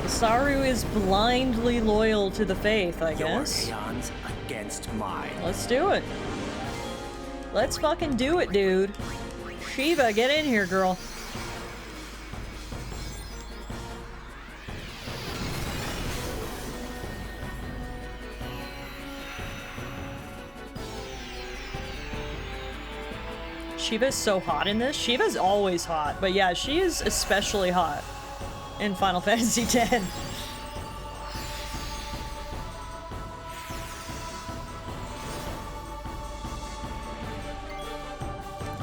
Saru is blindly loyal to the faith, I guess. Your aeons against mine. Let's do it. Let's fucking do it, dude. Shiva, get in here, girl. Shiva's so hot in this. Shiva's always hot, but yeah, she is especially hot in Final Fantasy X.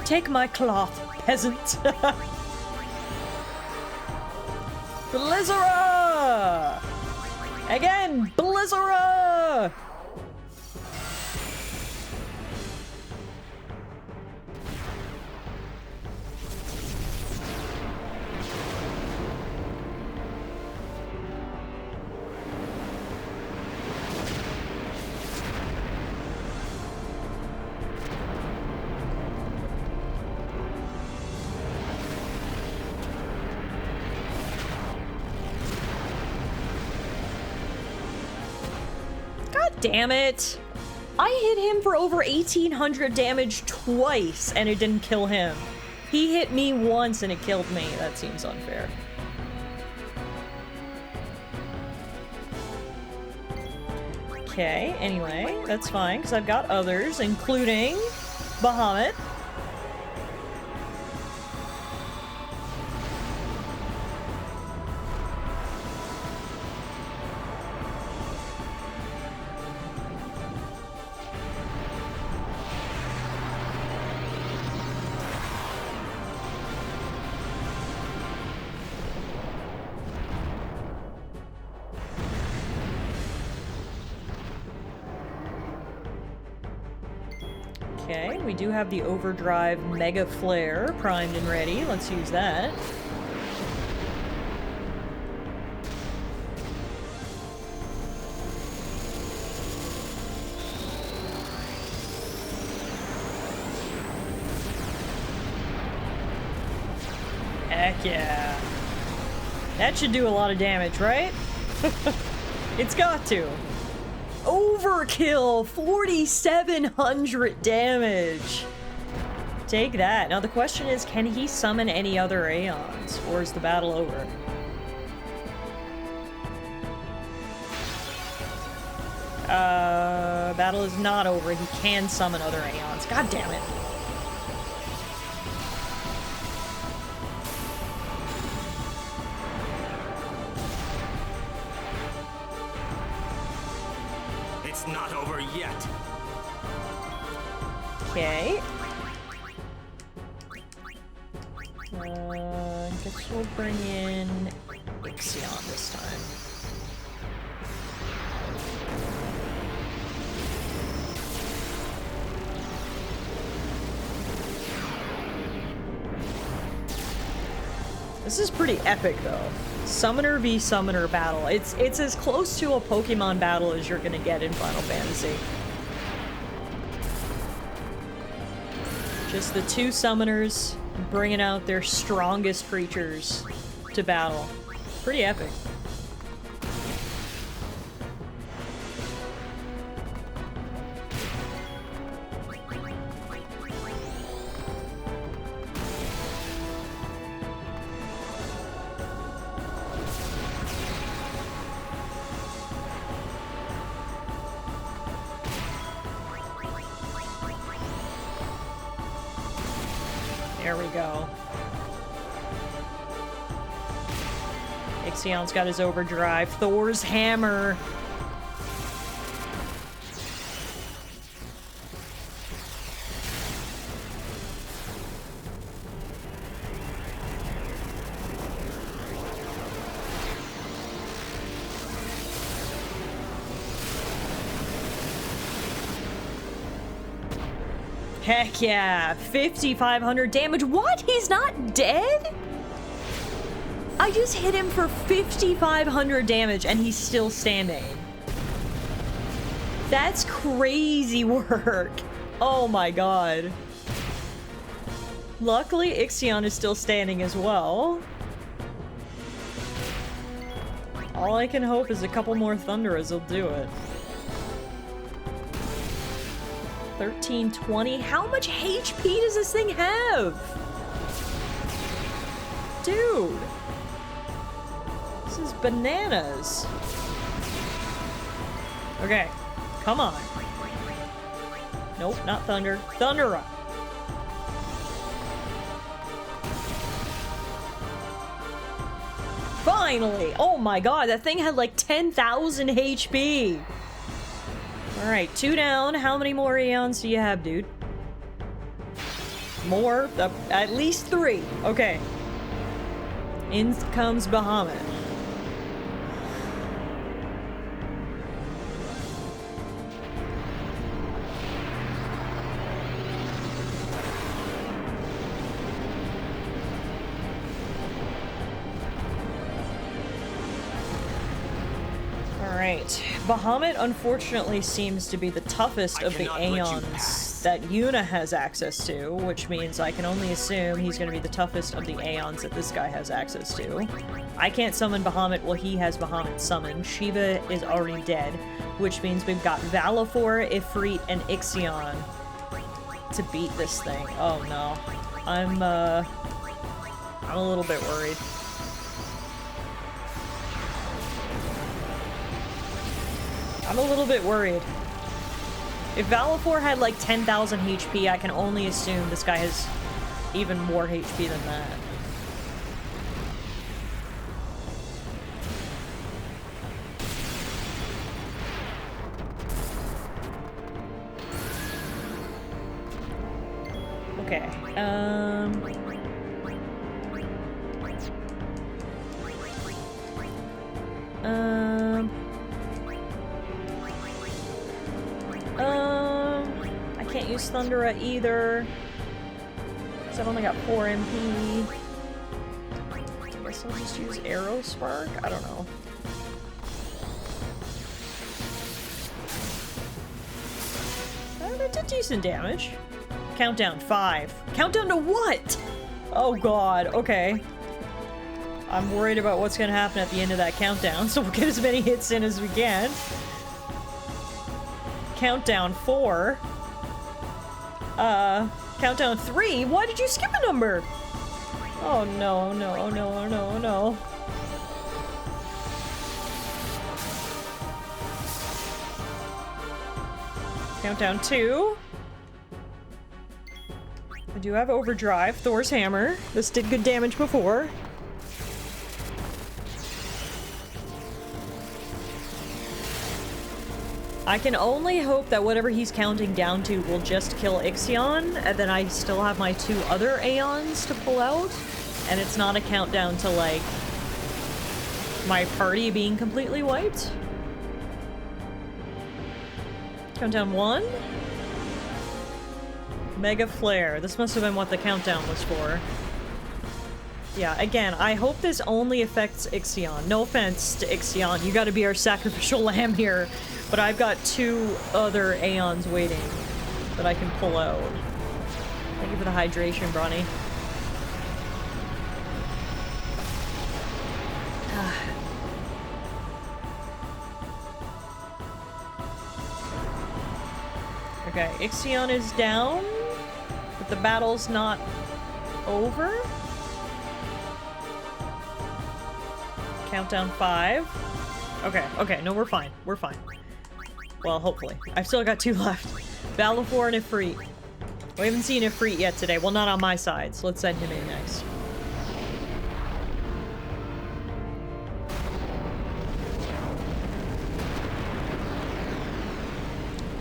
Take my cloth, peasant. Blizzara! Again, Blizzara! God damn it. I hit him for over 1,800 damage twice, and it didn't kill him. He hit me once, and it killed me. That seems unfair. Okay, anyway, that's fine, because I've got others, including Bahamut. Okay, we do have the Overdrive Mega Flare primed and ready. Let's use that. Heck yeah. That should do a lot of damage, right? It's got to. Overkill! 4,700 damage! Take that. Now the question is, can he summon any other Aeons? Or is the battle over? Battle is not over. He can summon other Aeons. God damn it. Not over yet. Okay. Guess we'll bring in Ixion this time. This is pretty epic, though. Summoner v Summoner battle. It's as close to a Pokemon battle as you're gonna get in Final Fantasy. Just the two summoners bringing out their strongest creatures to battle. Pretty epic. There we go. Ixion's got his overdrive. Thor's hammer. Heck yeah, 5,500 damage. What? He's not dead? I just hit him for 5,500 damage and he's still standing. That's crazy work. Oh my god. Luckily, Ixion is still standing as well. All I can hope is a couple more Thunderas will do it. 1320. How much HP does this thing have? Dude. This is bananas. Okay. Come on. Nope, not Thunder. Thundera. Finally! Oh my god, that thing had like 10,000 HP. Alright, 2 down. How many more Aeons do you have, dude? More? At least 3. Okay. In comes Bahamut. Alright. Bahamut unfortunately seems to be the toughest of the Aeons that Yuna has access to, which means I can only assume he's going to be the toughest of the Aeons that this guy has access to. I can't summon Bahamut, well he has Bahamut summoned. Shiva is already dead, which means we've got Valifor, Ifrit, and Ixion to beat this thing. Oh no. I'm a little bit worried. I'm a little bit worried. If Valifor had like 10,000 HP, I can only assume this guy has even more HP than that. Okay, I can't use Thundera either, because I've only got 4 MP. I guess I'll just use Arrow Spark? I don't know. That did decent damage. Countdown 5. Countdown to what? Oh god, okay. I'm worried about what's gonna happen at the end of that countdown, so we'll get as many hits in as we can. Countdown 4. Countdown 3? Why did you skip a number? Oh no, no, no, no, no. Countdown 2. I do have Overdrive, Thor's Hammer. This did good damage before. I can only hope that whatever he's counting down to will just kill Ixion, and then I still have my 2 other Aeons to pull out, and it's not a countdown to, like, my party being completely wiped. Countdown 1? Mega Flare. This must have been what the countdown was for. Yeah, again, I hope this only affects Ixion. No offense to Ixion, you gotta be our sacrificial lamb here. But I've got 2 other Aeons waiting that I can pull out. Thank you for the hydration, Bronny. Okay, Ixion is down, but the battle's not over. Countdown 5. Okay, okay, no, we're fine. We're fine. Well, hopefully. I've still got 2 left. Valifor and Ifrit. We haven't seen Ifrit yet today. Well, not on my side, so let's send him in next.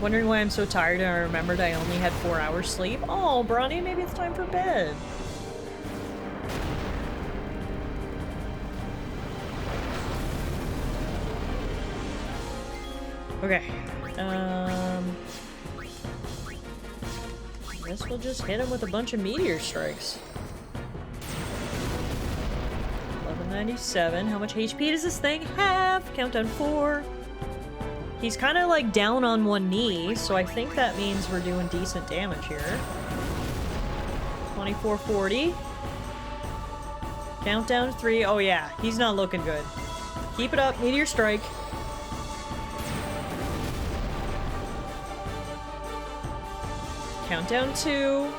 Wondering why I'm so tired and I remembered I only had 4 hours sleep. Oh, Bronny, maybe it's time for bed. Okay. I guess we'll just hit him with a bunch of meteor strikes. 1197. How much HP does this thing have? Countdown 4. He's kind of like down on one knee, so I think that means we're doing decent damage here. 2440. Countdown 3. Oh yeah, he's not looking good. Keep it up, meteor strike. Countdown 2.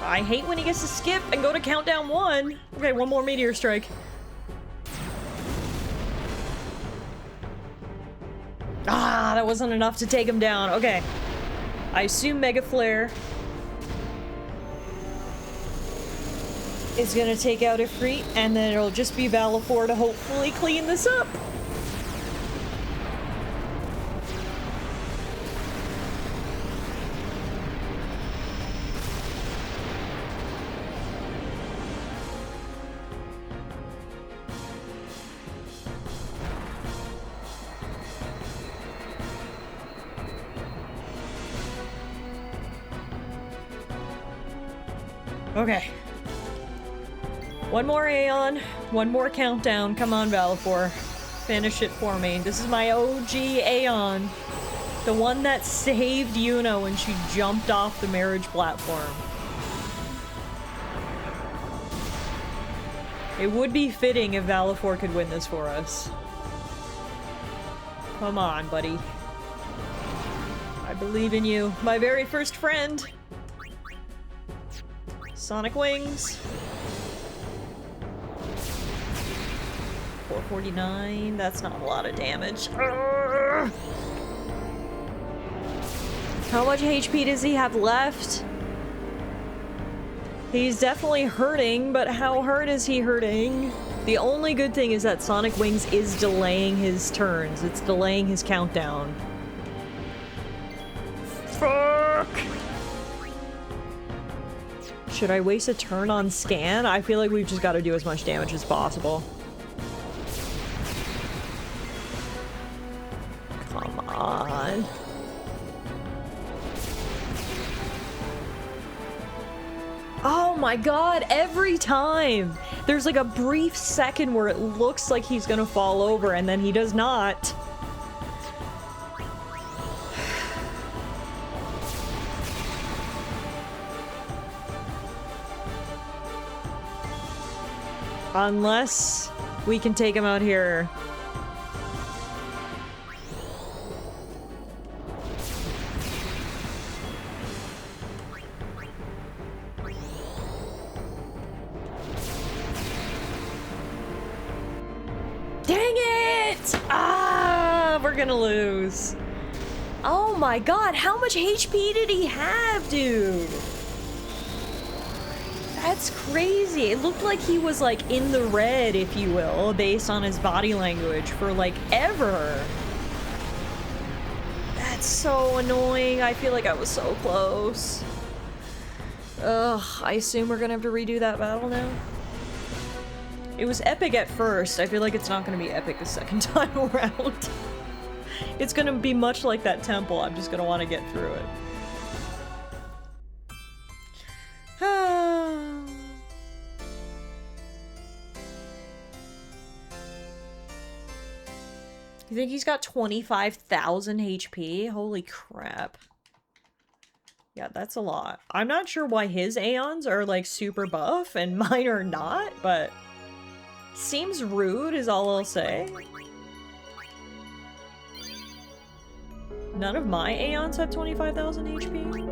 I hate when he gets to skip and go to countdown 1. Okay, 1 more meteor strike. Ah, that wasn't enough to take him down. Okay. I assume Mega Flare is gonna take out Ifrit, and then it'll just be Valifor to hopefully clean this up. Okay. 1 more Aeon, 1 more countdown. Come on, Valifor. Finish it for me. This is my OG Aeon. The one that saved Yuna when she jumped off the marriage platform. It would be fitting if Valifor could win this for us. Come on, buddy. I believe in you. My very first friend. Sonic Wings. 449. That's not a lot of damage. Urgh. How much HP does he have left? He's definitely hurting, but how hurt is he hurting? The only good thing is that Sonic Wings is delaying his turns. It's delaying his countdown. Fuck! Should I waste a turn on scan? I feel like we've just got to do as much damage as possible. Come on. Oh my god, every time! There's like a brief second where it looks like he's gonna fall over and then he does not. Unless we can take him out here. Dang it! Ah, we're gonna lose. Oh my god, how much HP did he have, dude? That's crazy. It looked like he was like in the red, if you will, based on his body language for like ever. That's so annoying. I feel like I was so close. Ugh, I assume we're gonna have to redo that battle now. It was epic at first. I feel like it's not gonna be epic the second time around. It's gonna be much like that temple. I'm just gonna want to get through it. You think he's got 25,000 HP? Holy crap. Yeah, that's a lot. I'm not sure why his Aeons are like super buff and mine are not, but seems rude is all I'll say. None of my Aeons have 25,000 HP.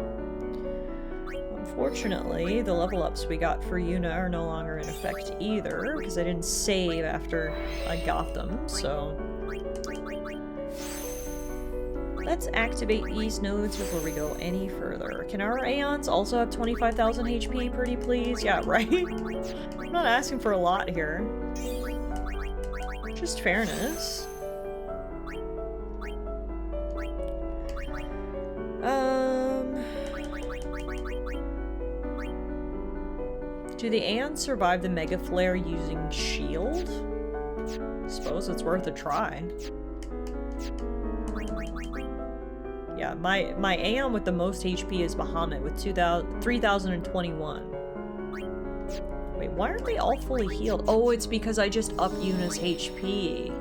Unfortunately, the level ups we got for Yuna are no longer in effect either, because I didn't save after I got them, so... Let's activate these nodes before we go any further. Can our Aeons also have 25,000 HP, pretty please? Yeah, right? I'm not asking for a lot here. Just fairness. Do the Aeons survive the Mega Flare using shield? Suppose it's worth a try. Yeah, my Aeon with the most HP is Bahamut with 3,021. Wait, why aren't they all fully healed? Oh, it's because I just upped Yuna's HP.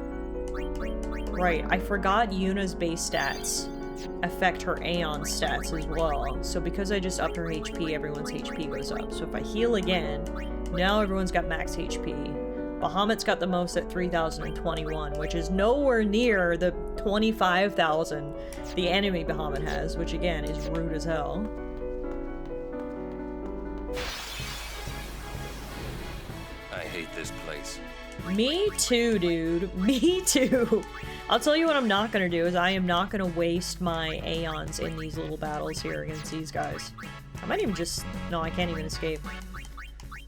Right, I forgot Yuna's base stats affect her Aeon stats as well. So because I just upped her HP, everyone's HP goes up. So if I heal again, now everyone's got max HP. Bahamut's got the most at 3,021, which is nowhere near the 25,000 the enemy Bahamut has, which again is rude as hell. I hate this place. Me too, dude. Me too. I'll tell you what I'm not gonna do is I am not gonna waste my Aeons in these little battles here against these guys. I might even just... No, I can't even escape.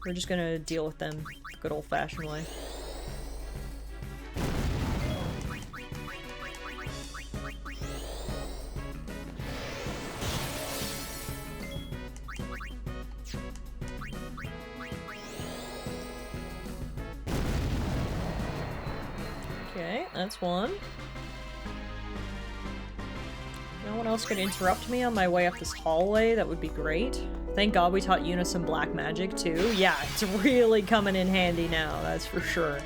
We're just gonna deal with them the good old-fashioned way. Okay, that's one. No one else could interrupt me on my way up this hallway. That would be great. Thank God we taught Yuna some black magic too. Yeah, it's really coming in handy now, that's for sure.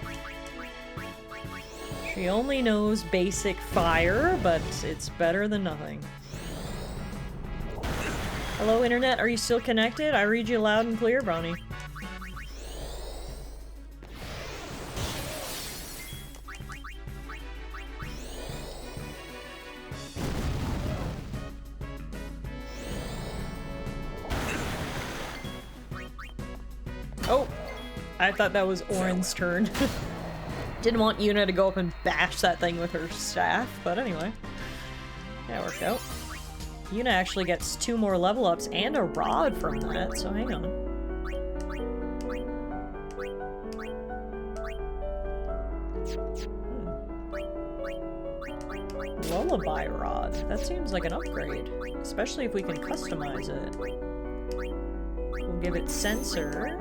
She only knows basic fire, but it's better than nothing. Hello, internet, are you still connected? I read you loud and clear, Brownie. Oh, I thought that was Orin's turn. Didn't want Yuna to go up and bash that thing with her staff, but anyway. Yeah, it worked out. Yuna actually gets 2 more level ups and a rod from that, so hang on. Lullaby rod. That seems like an upgrade, especially if we can customize it. We'll give it sensor.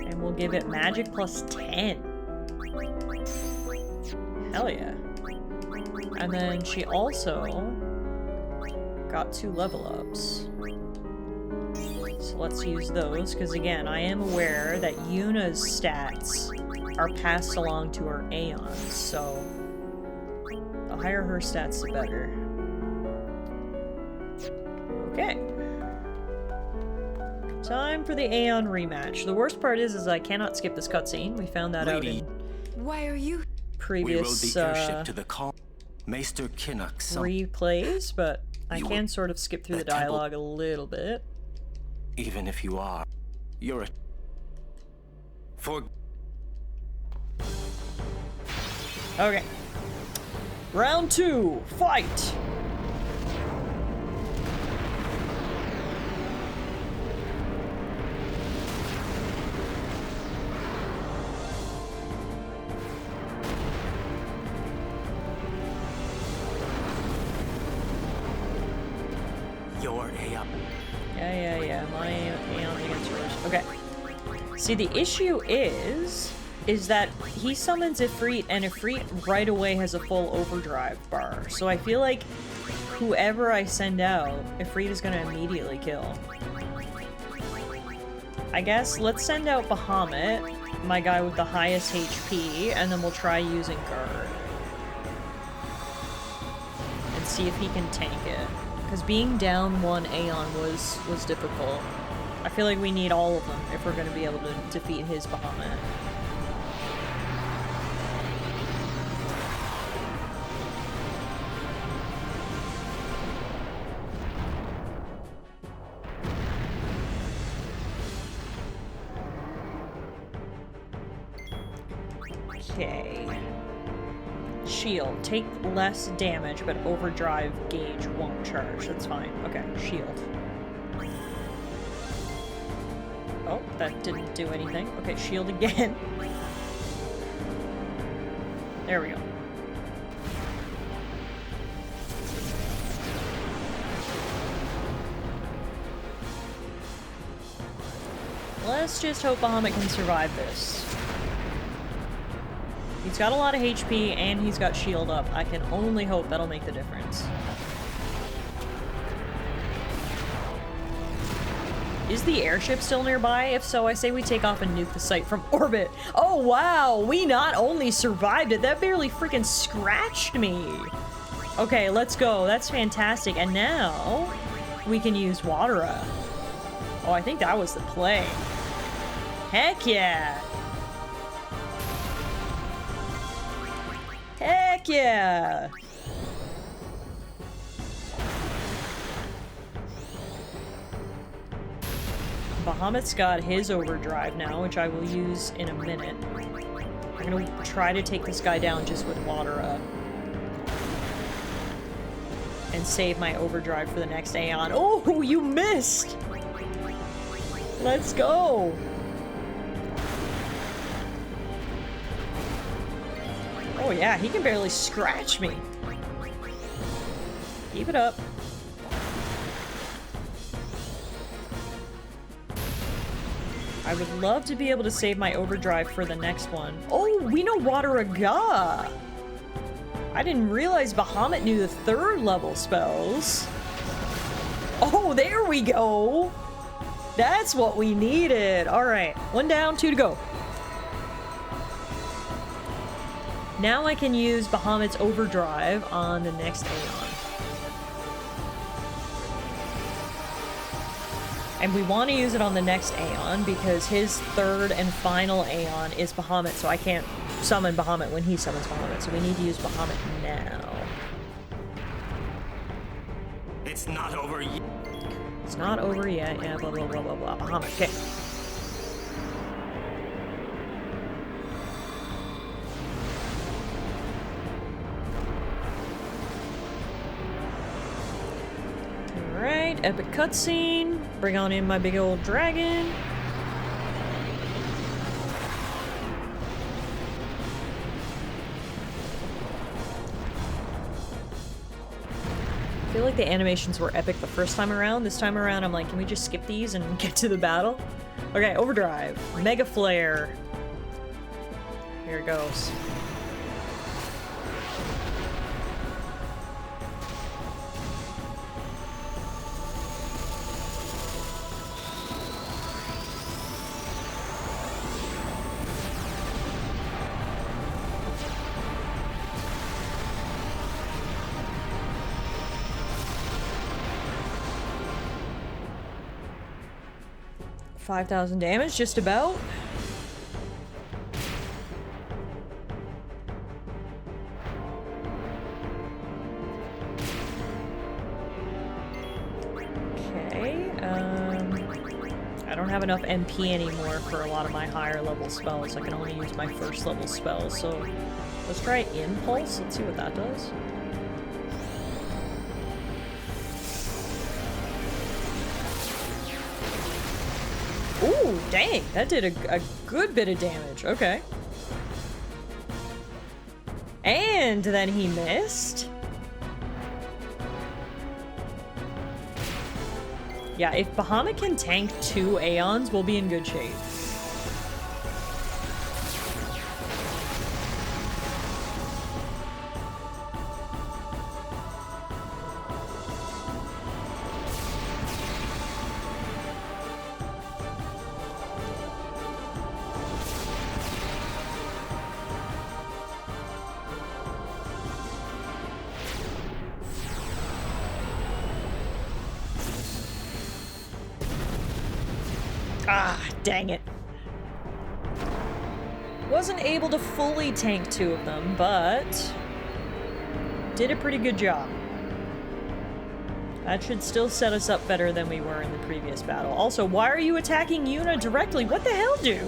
And we'll give it magic plus 10. Hell yeah. And then she also got 2 level ups. So let's use those, because again, I am aware that Yuna's stats are passed along to her Aeons, so the higher her stats, the better. Okay. Time for the Aeon rematch. The worst part is I cannot skip this cutscene. We found that out in Why are you? We rode previous the airship to the calm. Maester Kinnock replays, but I You can were- sort of skip through the the temple- dialogue a little bit. Even if you are, you're a... For... Okay. Round 2, fight! Your Aeon. Yeah. My Aeon's against yours. Okay. See, the issue is that he summons Ifrit, and Ifrit right away has a full overdrive bar. So I feel like whoever I send out, Ifrit is gonna immediately kill. I guess let's send out Bahamut, my guy with the highest HP, and then we'll try using Guard. And see if he can tank it. Because being down 1 Aeon was difficult. I feel like we need all of them if we're going to be able to defeat his Bahamut. Okay. Shield. Take less damage, but overdrive gauge won't charge. That's fine. Okay, shield. Oh, that didn't do anything. Okay, shield again. There we go. Let's just hope Bahamut can survive this. He's got a lot of HP, and he's got shield up. I can only hope that'll make the difference. Is the airship still nearby? If so, I say we take off and nuke the site from orbit. Oh, wow! We not only survived it, that barely freaking scratched me! Okay, let's go. That's fantastic. And now, we can use Watera. Oh, I think that was the play. Heck yeah! Heck yeah! Bahamut's got his overdrive now, which I will use in a minute. I'm gonna try to take this guy down just with Watera. And save my overdrive for the next Aeon. Oh, you missed! Let's go! Oh yeah, he can barely scratch me. Keep it up. I would love to be able to save my overdrive for the next one. Oh, we know Wateraga! I didn't realize Bahamut knew the 3rd level spells. Oh, there we go! That's what we needed! Alright, 1 down, 2 to go. Now I can use Bahamut's Overdrive on the next Aeon. And we want to use it on the next Aeon because his third and final Aeon is Bahamut, so I can't summon Bahamut when he summons Bahamut, so we need to use Bahamut now. It's not over yet. It's not over yet. Yeah, blah, blah, blah, blah, blah. Bahamut, okay. Alright, epic cutscene. Bring on in my big old dragon. I feel like the animations were epic the first time around. This time around, I'm like, can we just skip these and get to the battle? Okay, Overdrive. Mega Flare. Here it goes. $5,000 damage, just about. Okay, I don't have enough MP anymore for a lot of my higher level spells. I can only use my first level spells, so let's try Impulse. Let's see what that does. Ooh, dang, that did a good bit of damage. Okay. And then he missed. Yeah, if Bahamut can tank 2 Aeons, we'll be in good shape. Ah, dang it. Wasn't able to fully tank 2 of them, but did a pretty good job. That should still set us up better than we were in the previous battle. Also, why are you attacking Yuna directly? What the hell, dude?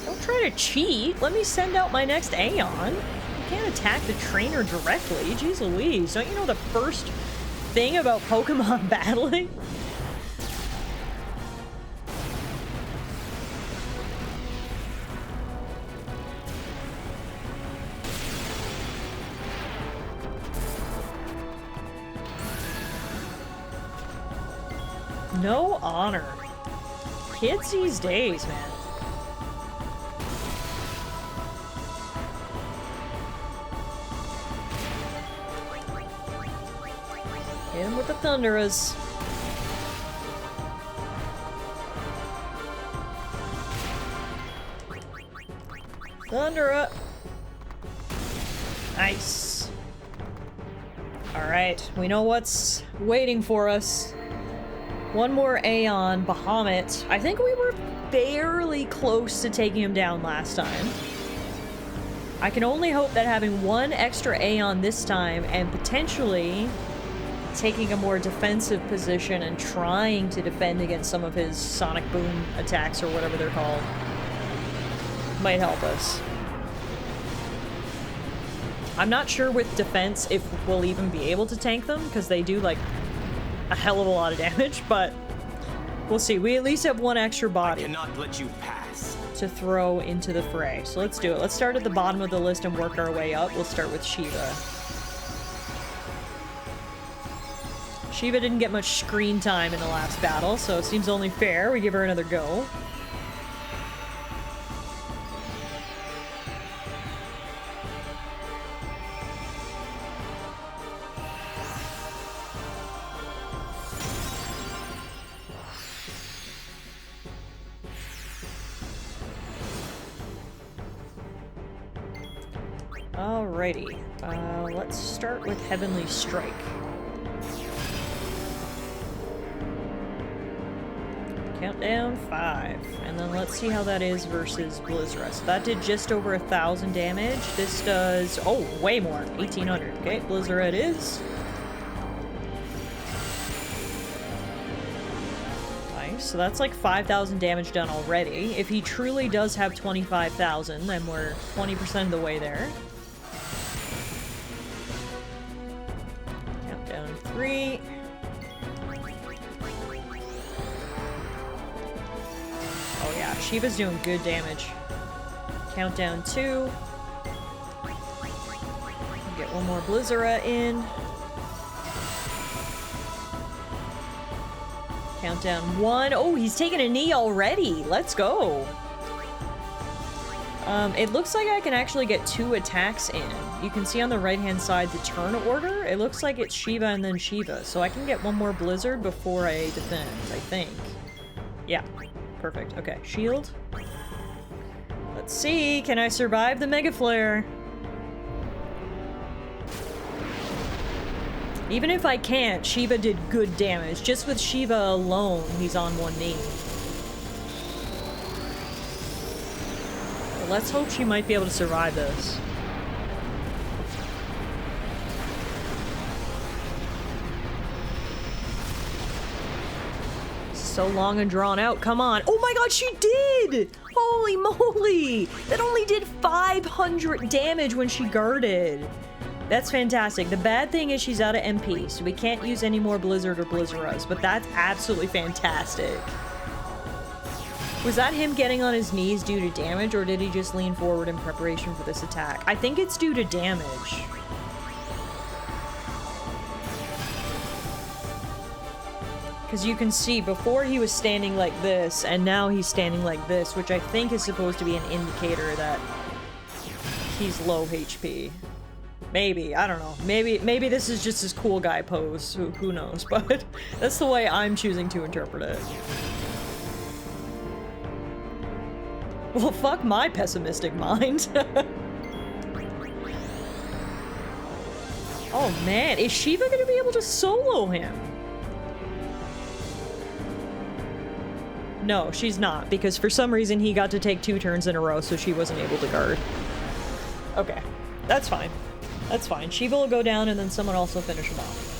Don't try to cheat. Let me send out my next Aeon. You can't attack the trainer directly. Jeez Louise. Don't you know the first thing about Pokemon battling? No honor. Kids these days, man. Hit him with the Thunderas. Thundera. Nice. Alright, we know what's waiting for us. One more Aeon, Bahamut. I think we were fairly close to taking him down last time. I can only hope that having one extra Aeon this time and potentially taking a more defensive position and trying to defend against some of his Sonic Boom attacks or whatever they're called might help us. I'm not sure with defense if we'll even be able to tank them because they do like a hell of a lot of damage, but we'll see. We at least have one extra body I cannot let you pass to throw into the fray. So let's do it. Let's start at the bottom of the list and work our way up. We'll start with Shiva. Shiva didn't get much screen time in the last battle, so it seems only fair we give her another go. Alrighty. Let's start with Heavenly Strike. Countdown 5. And then let's see how that is versus Blizzard. So that did just over 1,000 damage. This does, oh, way more. 1,800. Okay, Blizzard is. Nice. So that's like 5,000 damage done already. If he truly does have 25,000, then we're 20% of the way there. Countdown 3. Oh yeah, Shiva's doing good damage. Countdown 2. Get one more Blizzard in. Countdown 1. Oh, he's taking a knee already. Let's go. It looks like I can actually get 2 attacks in. You can see on the right-hand side the turn order. It looks like it's Shiva and then Shiva. So I can get one more Blizzard before I defend, I think. Yeah. Perfect. Okay, shield. Let's see, can I survive the Mega Flare? Even if I can't, Shiva did good damage. Just with Shiva alone, he's on one knee. But let's hope she might be able to survive this. So long and drawn out. Come on. Oh my god, she did! Holy moly! That only did 500 damage when she guarded. That's fantastic. The bad thing is she's out of MP, so we can't use any more Blizzard or Blizzaras, but that's absolutely fantastic. Was that him getting on his knees due to damage, or did he just lean forward in preparation for this attack? I think it's due to damage. Because you can see, before he was standing like this, and now he's standing like this, which I think is supposed to be an indicator that he's low HP. Maybe, I don't know. Maybe this is just his cool guy pose, who knows, but that's the way I'm choosing to interpret it. Well, fuck my pessimistic mind. Oh man, is Shiva gonna be able to solo him? No, she's not, because for some reason he got to take 2 turns in a row, so she wasn't able to guard. Okay, that's fine. That's fine. Shiva will go down, and then someone else will finish him off.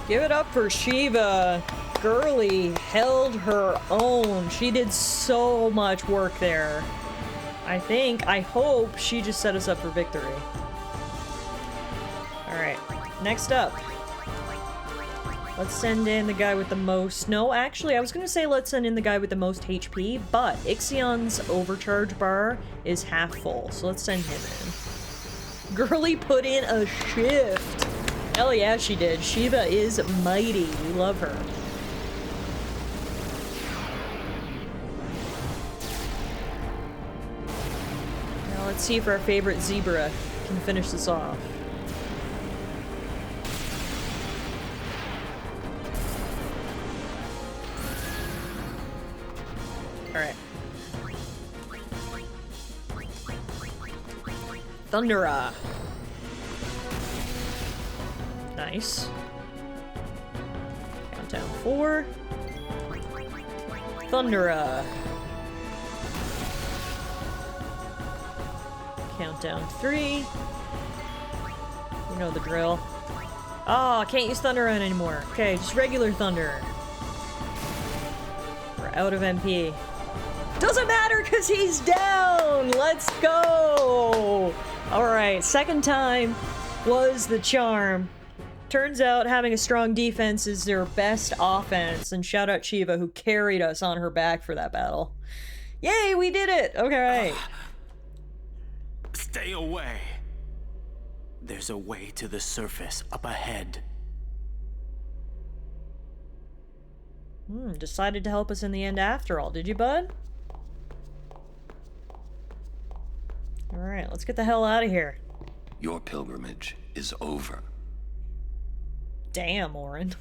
Give it up for Shiva. Girly held her own. She did so much work there. I hope she just set us up for victory. Alright, next up. Let's send in the guy with the most... No, actually, I was gonna say let's send in the guy with the most HP, but Ixion's overcharge bar is half full, so let's send him in. Girly put in a shift. Hell yeah, she did. Shiva is mighty. We love her. Now let's see if our favorite zebra can finish this off. Alright. Thundera. Nice. Countdown 4. Thundera. Countdown 3. You know the drill. Oh, I can't use Thundera anymore. Okay, just regular Thunder. We're out of MP. Doesn't matter because he's down! Let's go! Alright, second time was the charm. Turns out having a strong defense is their best offense, and shout out Shiva who carried us on her back for that battle. Yay, we did it! Okay. Stay away. There's a way to the surface up ahead. Decided to help us in the end after all, did you, bud? Alright, let's get the hell out of here. Your pilgrimage is over. Damn, Orin.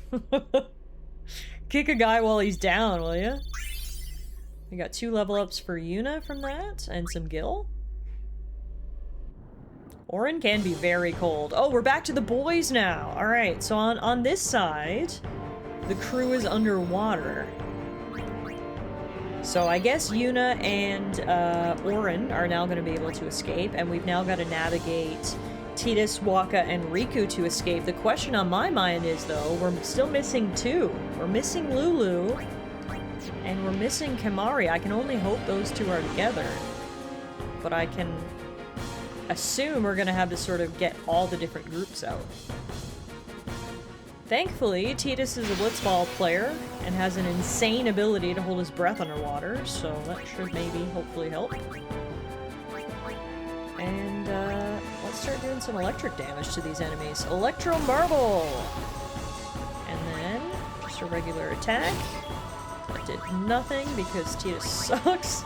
Kick a guy while he's down, will ya? We got 2 level ups for Yuna from that, and some Gil. Orin can be very cold. Oh, we're back to the boys now. Alright, so on this side, the crew is underwater. So I guess Yuna and Orin are now going to be able to escape, and we've now got to navigate Tidus, Waka, and Riku to escape. The question on my mind is, though, we're still missing 2. We're missing Lulu, and we're missing Kimahri. I can only hope those 2 are together. But I can assume we're going to have to sort of get all the different groups out. Thankfully, Tidus is a Blitzball player and has an insane ability to hold his breath underwater, so that should maybe hopefully help. And let's start doing some electric damage to these enemies. Electro Marble! And then just a regular attack. That did nothing because Tidus sucks.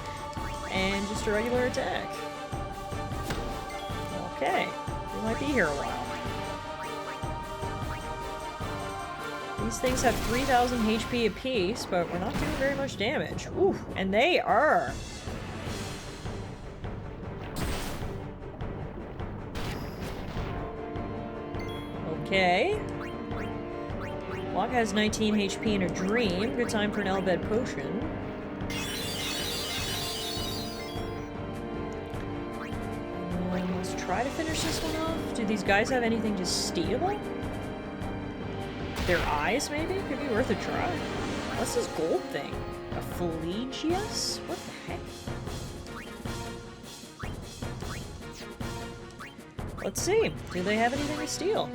And just a regular attack. Okay, we might be here a while. These things have 3,000 HP apiece, but we're not doing very much damage. Ooh, and they are. Okay. Waka has 19 HP in a dream. Good time for an Elbed potion. Let's try to finish this one off. Do these guys have anything to steal? Their eyes, maybe? Could be worth a try. What's this gold thing? A Phlegius? What the heck? Let's see. Do they have anything to steal?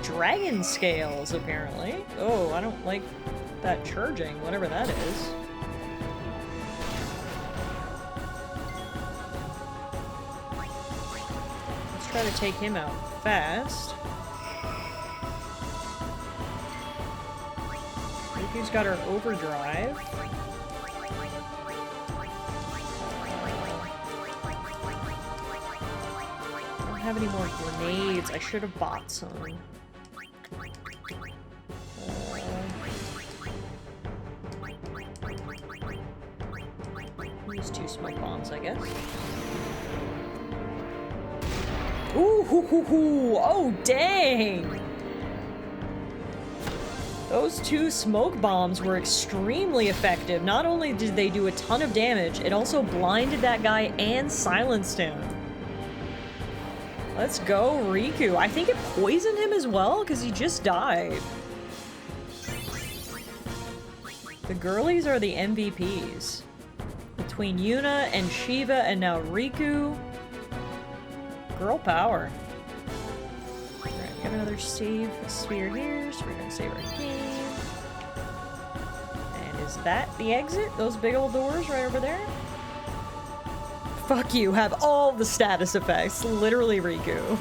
Dragon scales, apparently. Oh, I don't like that charging, whatever that is. Let's try to take him out fast. Riku's got her overdrive. I don't have any more grenades. I should have bought some. Use 2 smoke bombs, I guess. Ooh, hoo, hoo, hoo. Oh, dang! Those 2 smoke bombs were extremely effective. Not only did they do a ton of damage, it also blinded that guy and silenced him. Let's go, Riku. I think it poisoned him as well, because he just died. The girlies are the MVPs. Between Yuna and Shiva and now Riku. Girl power. Alright, got another save sphere here, so we're gonna save our game. And is that the exit? Those big old doors right over there? Fuck you, have all the status effects. Literally Riku.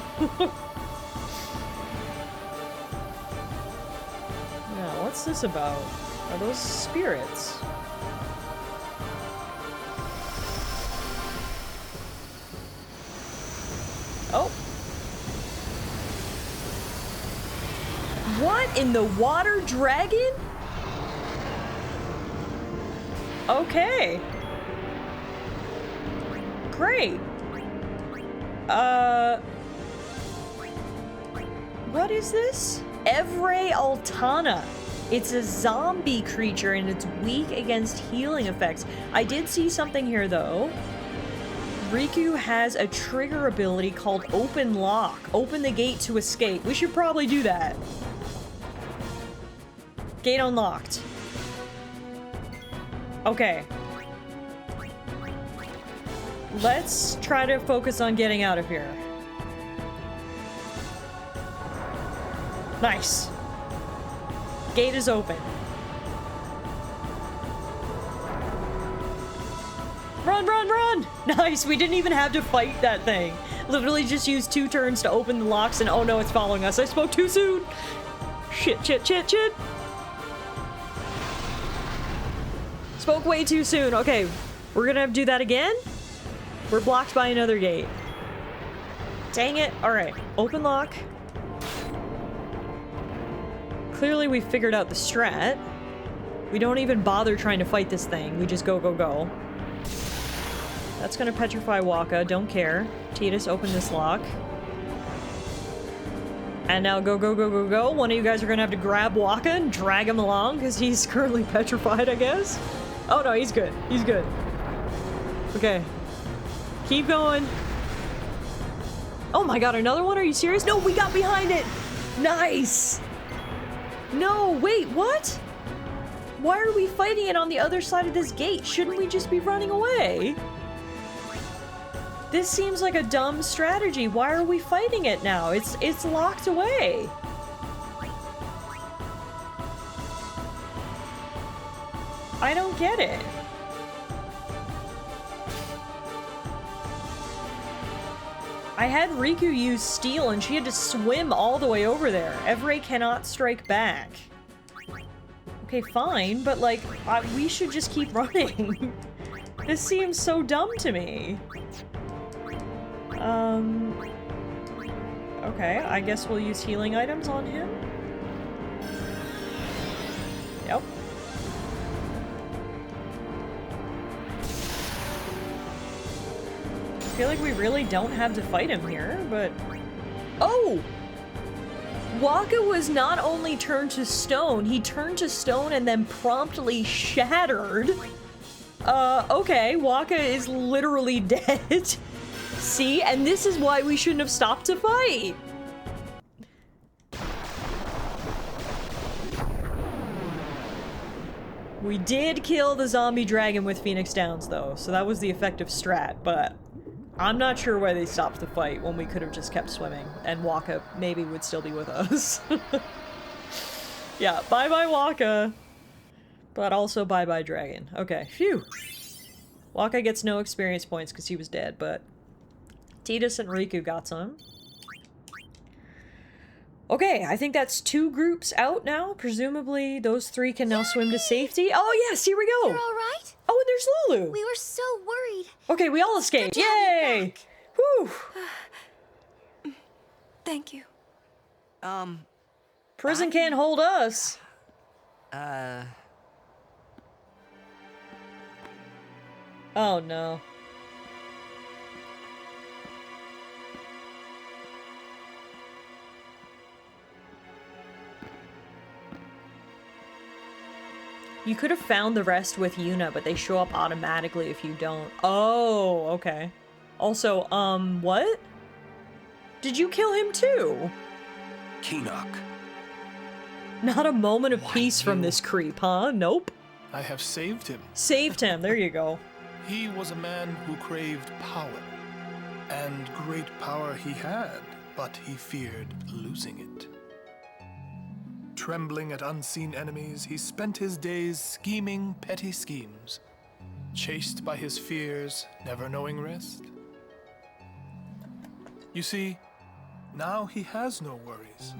Now, what's this about? Are those spirits? Oh. What in the water dragon? Okay. Great. What is this? Evre Altana. It's a zombie creature and it's weak against healing effects. I did see something here though. Riku has a trigger ability called Open Lock. Open the gate to escape. We should probably do that. Gate unlocked. Okay. Let's try to focus on getting out of here. Nice. Gate is open. Run, run, run! Nice, we didn't even have to fight that thing. Literally just used 2 turns to open the locks and oh no, it's following us. I spoke too soon! Shit, shit, shit, shit! Spoke way too soon. Okay, we're gonna have to do that again? We're blocked by another gate. Dang it. Alright. Open lock. Clearly we figured out the strat. We don't even bother trying to fight this thing. We just go, go, go. That's gonna petrify Waka. Don't care. Tidus, open this lock. And now go, go, go, go, go. One of you guys are gonna have to grab Waka and drag him along because he's currently petrified, I guess. Oh no, he's good. He's good. Okay. Keep going. Oh my god, another one? Are you serious? No, we got behind it! Nice! No, wait, what? Why are we fighting it on the other side of this gate? Shouldn't we just be running away? This seems like a dumb strategy. Why are we fighting it now? It's locked away. I don't get it. I had Riku use steel and she had to swim all the way over there. Evrae cannot strike back. Okay, fine, but like, we should just keep running. This seems so dumb to me. Okay, I guess we'll use healing items on him. Yep. I feel like we really don't have to fight him here, but... Oh! Waka was not only turned to stone, he turned to stone and then promptly shattered. Okay, Waka is literally dead. See? And this is why we shouldn't have stopped to fight. We did kill the zombie dragon with Phoenix Downs, though, so that was the effective strat, but I'm not sure why they stopped the fight when we could have just kept swimming, and Waka maybe would still be with us. Yeah, bye-bye Waka. But also bye-bye dragon. Okay, phew. Waka gets no experience points because he was dead, but Tidus and Riku got some. Okay, I think that's 2 groups out now. Presumably those 3 can now swim to safety. Oh yes, here we go! You're alright? Oh, and there's Lulu! We were so worried. Okay, we all escaped. Yay! Whew! Thank you. Prison can't hold us. Oh no. You could have found the rest with Yuna, but they show up automatically if you don't. Oh, okay. Also, what? Did you kill him too? Keenock. Not a moment of peace from this creep, huh? Nope. I have saved him. Saved him, there you go. He was a man who craved power. And great power he had, but he feared losing it. Trembling at unseen enemies, he spent his days scheming petty schemes, chased by his fears, never knowing rest. You see, now he has no worries.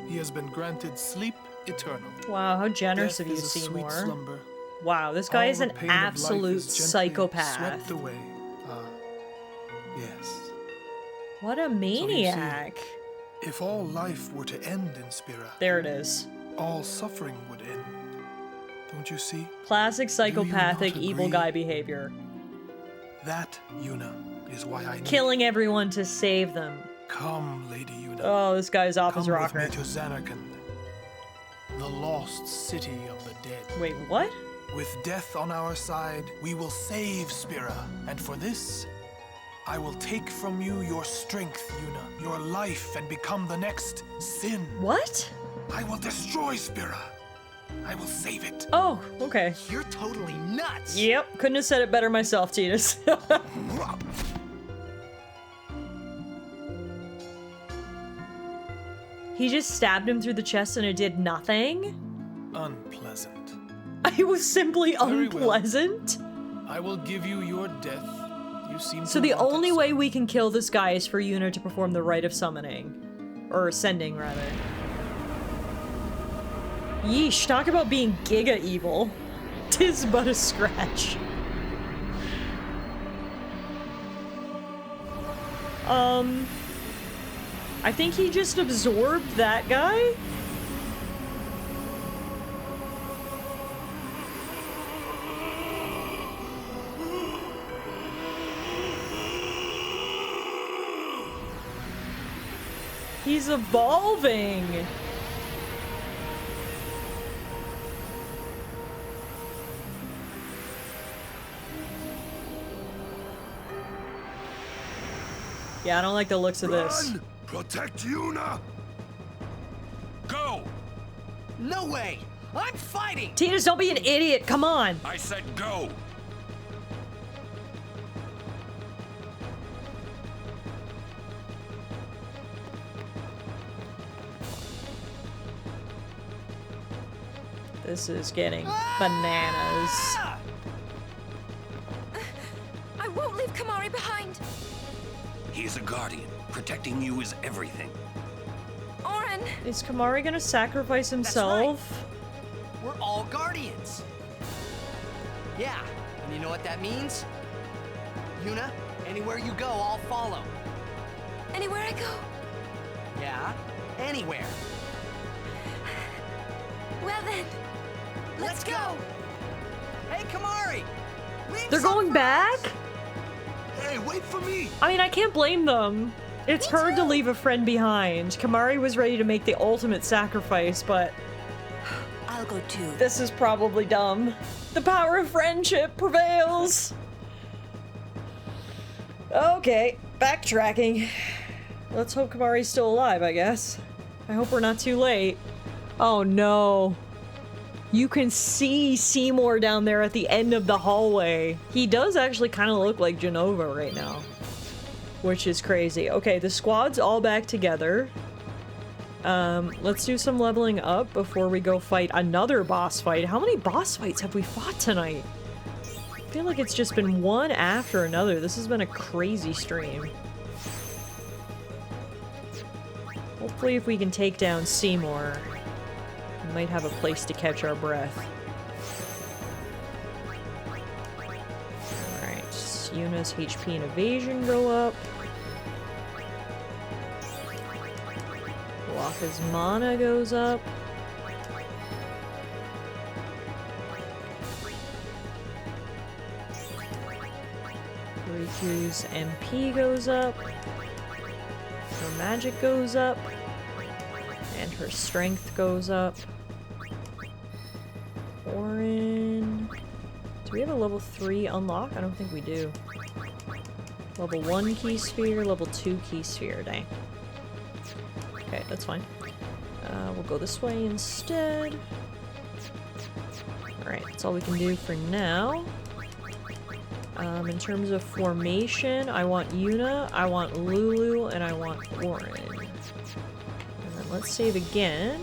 He has been granted sleep eternal. Wow, how generous of you, Seymour. Slumber. Wow, this guy is an All the pain of life absolute is gently psychopath. Swept away. Yes. What a maniac. So if all life were to end in Spira, there it is. All suffering would end. Don't you see? Classic psychopathic evil guy behavior. That, Yuna, is why I need killing everyone to save them. Come, Lady Yuna. Oh, this guy's off his rocker. Come with me to Zanarkand, the lost city of the dead. Wait, what? With death on our side, we will save Spira, and for this, I will take from you your strength, Yuna, your life, and become the next Sin. What? I will destroy Spira. I will save it. Oh, okay. You're totally nuts. Yep, couldn't have said it better myself, Tidus. He just stabbed him through the chest and it did nothing? Unpleasant. It was simply Very unpleasant? well. I will give you your death. You seem so to the want only it. way we can kill this guy is for Yuna to perform the rite of summoning. Or ascending, rather. Yeesh, talk about being giga evil. 'Tis but a scratch. I think he just absorbed that guy. He's evolving. Yeah, I don't like the looks of this. Run! Protect Yuna! Go! No way! I'm fighting! Titus, don't be an idiot. Come on. I said go! This is getting bananas. I won't leave Kamari behind. He's a guardian. Protecting you is everything. Oren! Is Kamari gonna sacrifice himself? We're all guardians. Yeah, and you know what that means? Yuna, anywhere you go, I'll follow. Anywhere I go? Yeah, anywhere. Well then, let's go! Hey, Kamari! They're going back? Hey, wait for me! I mean, I can't blame them. It's hard to leave a friend behind. Kamari was ready to make the ultimate sacrifice, but... I'll go too. This is probably dumb. The power of friendship prevails! Okay, backtracking. Let's hope Kamari's still alive, I guess. I hope we're not too late. Oh no. You can see Seymour down there at the end of the hallway. He does actually kind of look like Genova right now. Which is crazy. Okay, the squad's all back together. Let's do some leveling up before we go fight another boss fight. How many boss fights have we fought tonight? I feel like it's just been one after another. This has been a crazy stream. Hopefully if we can take down Seymour, we might have a place to catch our breath. Alright, Yuna's HP and evasion go up. Waka's mana goes up. Riku's MP goes up. Her magic goes up. And her strength goes up. Orin... Do we have a level 3 unlock? I don't think we do. Level 1 key sphere, level 2 key sphere, dang. Okay, that's fine. We'll go this way instead. Alright, that's all we can do for now. In terms of formation, I want Yuna, I want Lulu, and I want Orin. And then let's save again.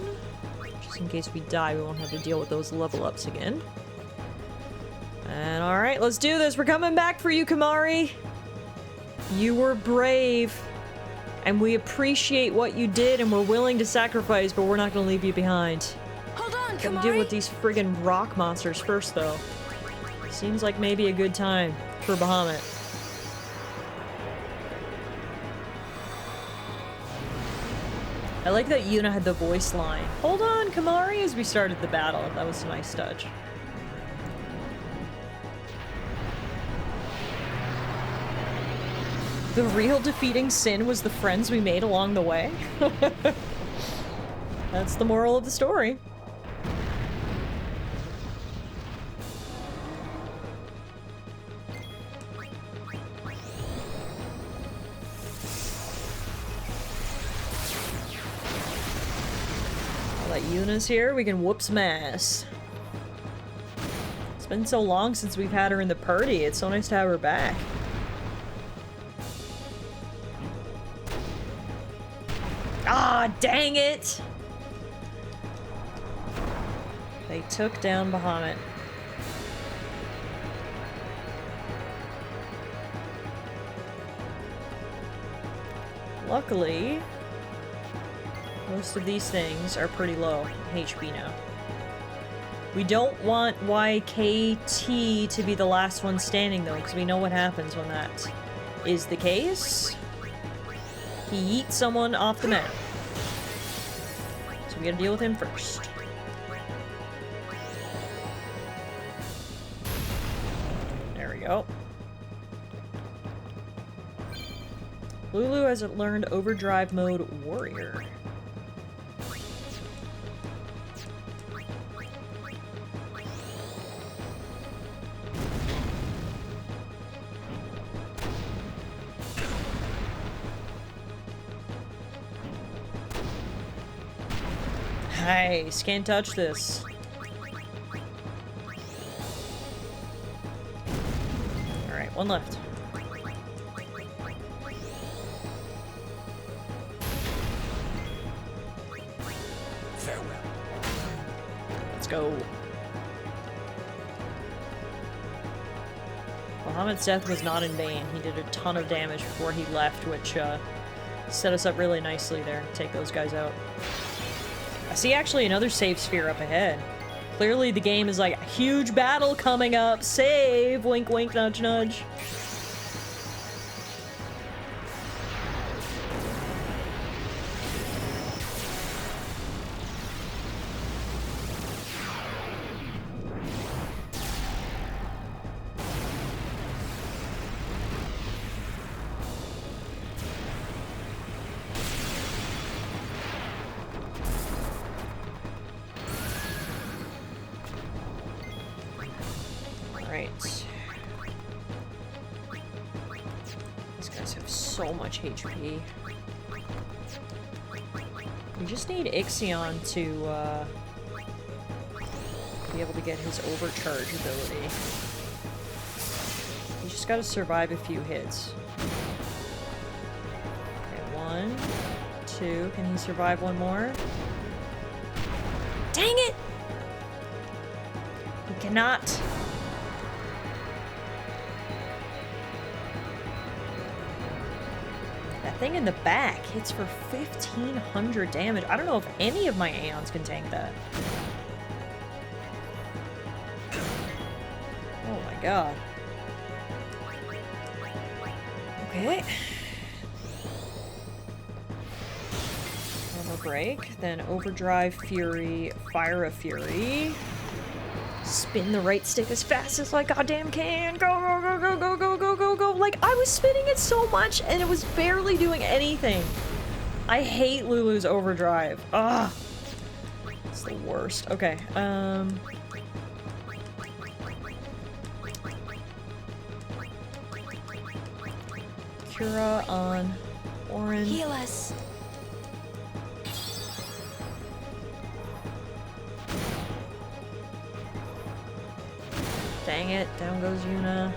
Just in case we die, we won't have to deal with those level ups again. And alright, let's do this. We're coming back for you, Kamari. You were brave. And we appreciate what you did, and we're willing to sacrifice, but we're not gonna leave you behind. Hold on, Gotta Kamari! deal with these friggin' rock monsters first, though. Seems like maybe a good time for Bahamut. I like that Yuna had the voice line. Hold on, Kamari, as we started the battle. That was a nice touch. The real defeating sin was the friends we made along the way. That's the moral of the story. Now that Yuna's here, we can whoop some ass. It's been so long since we've had her in the party. It's so nice to have her back. Ah, dang it! They took down Bahamut. Luckily, most of these things are pretty low HP now. We don't want YKT to be the last one standing though, because we know what happens when that is the case. He eats someone off the map. So we gotta deal with him first. There we go. Lulu has learned Overdrive Mode Warrior. Nice, can't touch this. Alright, one left. Farewell. Let's go. Muhammad's death was not in vain. He did a ton of damage before he left, which set us up really nicely there to take those guys out. I see actually another save sphere up ahead. Clearly the game is like, huge battle coming up. Save! Wink wink, nudge nudge. So much HP. We just need Ixion to be able to get his overcharge ability. You just gotta survive a few hits. Okay, 1, 2. Can he survive one more? Dang it! He cannot. Thing in the back hits for 1500 damage. I don't know if any of my Aeons can tank that. Oh my god. Okay. Armor break, then Overdrive Fury, Fire of Fury. Spin the right stick as fast as I goddamn can. Go, go, go, go, go, go, go, go, go. Like, I was spinning it so much and it was barely doing anything. I hate Lulu's overdrive. Ugh. It's the worst. Okay, Cura on Orin. Heal us. Dang it, down goes Yuna.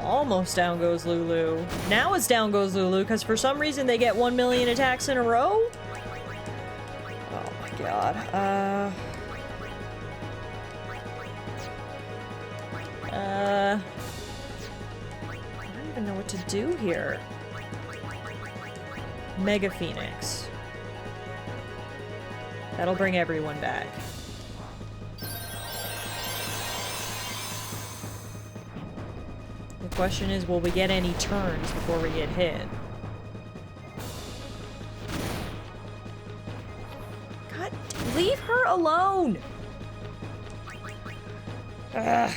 Almost down goes Lulu. Now it's down goes Lulu, because for some reason they get 1 million attacks in a row? Oh my god. I don't even know what to do here. Mega Phoenix. That'll bring everyone back. The question is, will we get any turns before we get hit? God, leave her alone! Ugh.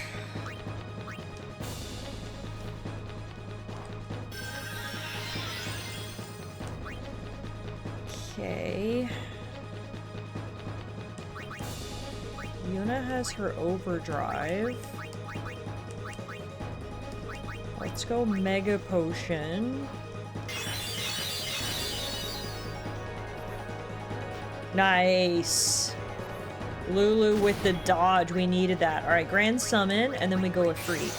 Okay. Yuna has her overdrive. Let's go Mega Potion. Nice. Lulu with the dodge. We needed that. Alright, Grand Summon, and then we go with Free.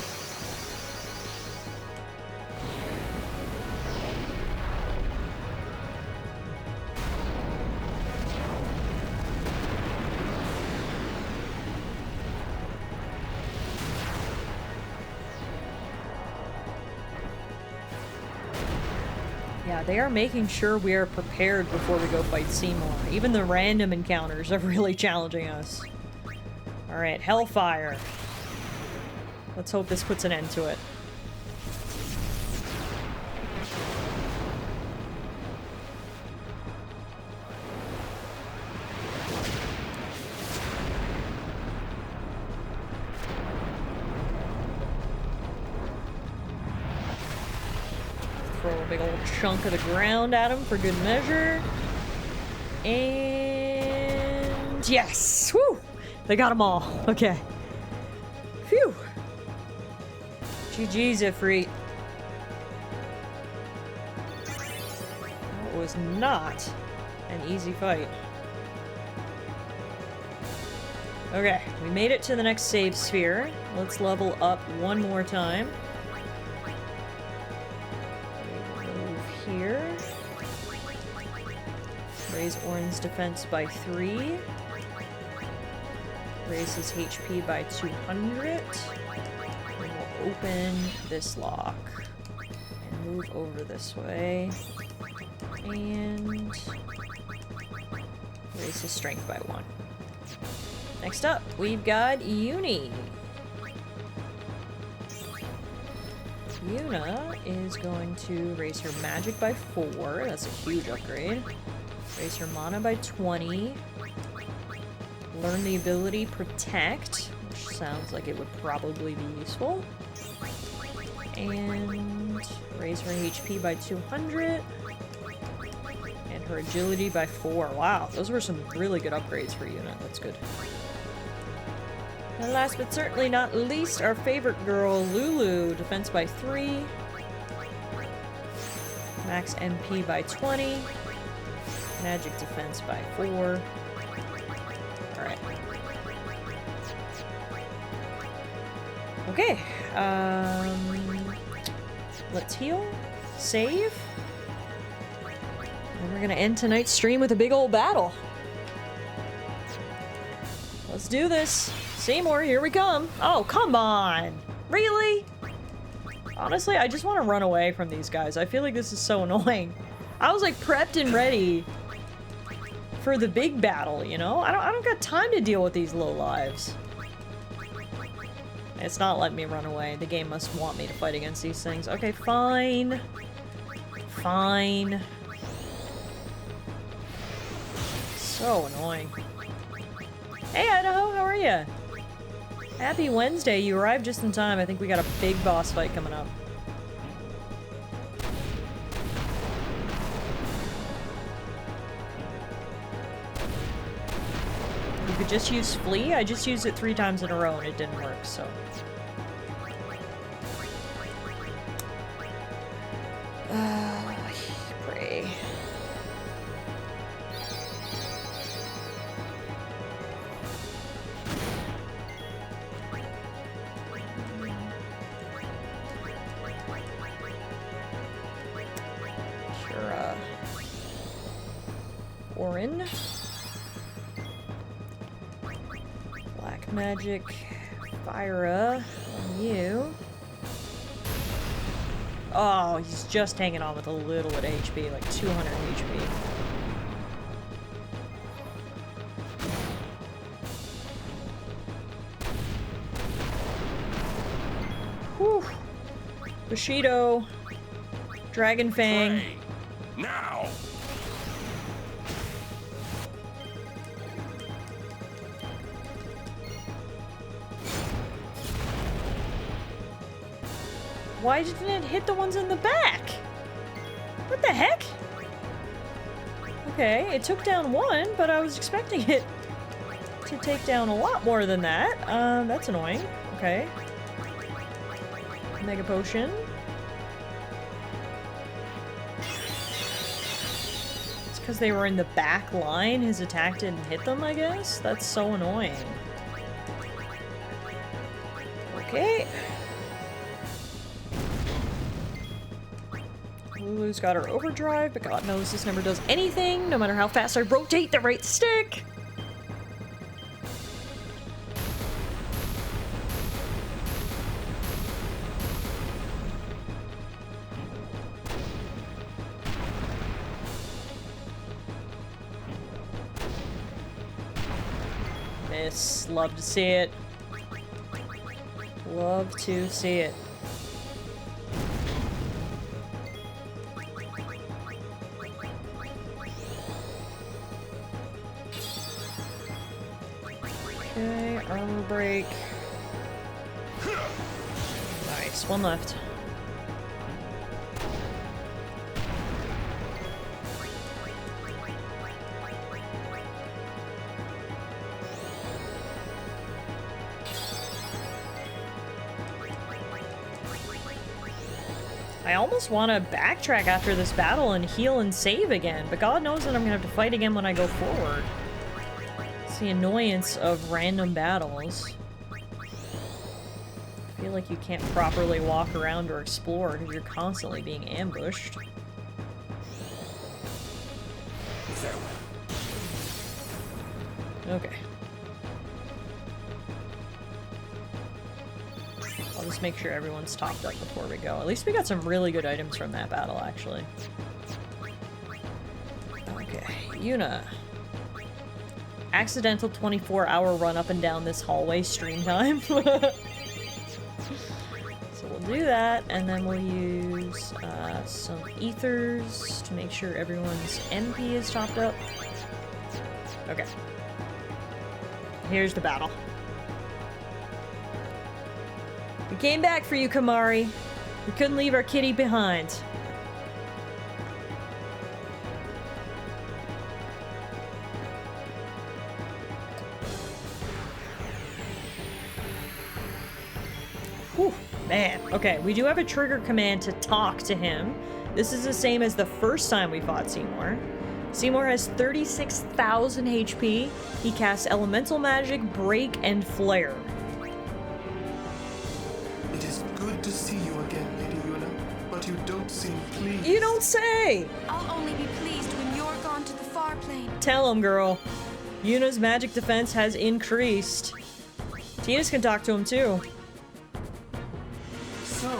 They are making sure we are prepared before we go fight Seymour. Even the random encounters are really challenging us. Alright, Hellfire. Let's hope this puts an end to it. Throw a big old chunk of the ground at him for good measure. And yes! Woo! They got them all. Okay. Phew. GG's, Ifrit. That was not an easy fight. Okay, we made it to the next save sphere. Let's level up one more time. Move here. Raise Orin's defense by 3. Raise his HP by 200. And we'll open this lock. And move over this way. And raise his strength by 1. Next up, we've got Yumi. Yuna is going to raise her magic by 4. That's a huge upgrade. Raise her mana by 20. Learn the ability Protect, which sounds like it would probably be useful. And raise her HP by 200. And her agility by 4. Wow, those were some really good upgrades for Yuna. That's good. And last but certainly not least, our favorite girl, Lulu. Defense by 3. Max MP by 20. Magic defense by 4. Alright. Okay. Let's heal. Save. And we're gonna end tonight's stream with a big old battle. Let's do this. Seymour, here we come. Oh, come on. Really? Honestly, I just want to run away from these guys. I feel like this is so annoying. I was like prepped and ready for the big battle, you know? I don't got time to deal with these low lives. It's not letting me run away. The game must want me to fight against these things. Okay, fine. Fine. So annoying. Hey, Idaho, how are you? Happy Wednesday. You arrived just in time. I think we got a big boss fight coming up. You could just use Flee. I just used it 3 times in a row and it didn't work, so. Pray. Orin. Black magic. Fyra on you. Oh, he's just hanging on with a little bit of HP, like 200 HP. Whew. Bushido. Dragon Fang. Pray. Now! Why didn't it hit the ones in the back? What the heck? Okay, it took down 1, but I was expecting it to take down a lot more than that. That's annoying. Okay. Mega Potion. It's because they were in the back line. His attack didn't hit them, I guess? That's so annoying. Okay. Lulu's got her overdrive, but God knows this never does anything, no matter how fast I rotate the right stick. Miss. Love to see it. Love to see it. Okay, armor break. Nice, one left. I almost want to backtrack after this battle and heal and save again, but God knows that I'm gonna have to fight again when I go forward. It's the annoyance of random battles. I feel like you can't properly walk around or explore because you're constantly being ambushed. Okay. I'll just make sure everyone's topped up before we go. At least we got some really good items from that battle, actually. Okay, Yuna. Accidental 24-hour run up and down this hallway stream time. So we'll do that, and then we'll use some ethers to make sure everyone's MP is topped up. Okay. Here's the battle. We came back for you, Kamari. We couldn't leave our kitty behind. Whew, man. Okay, we do have a trigger command to talk to him. This is the same as the first time we fought Seymour. Seymour has 36,000 HP. He casts Elemental Magic, Break, and Flare. It is good to see you again, Lady Yuna, but you don't seem pleased. You don't say! I'll only be pleased when you're gone to the far plane. Tell him, girl. Yuna's magic defense has increased. Tidus can talk to him, too. So,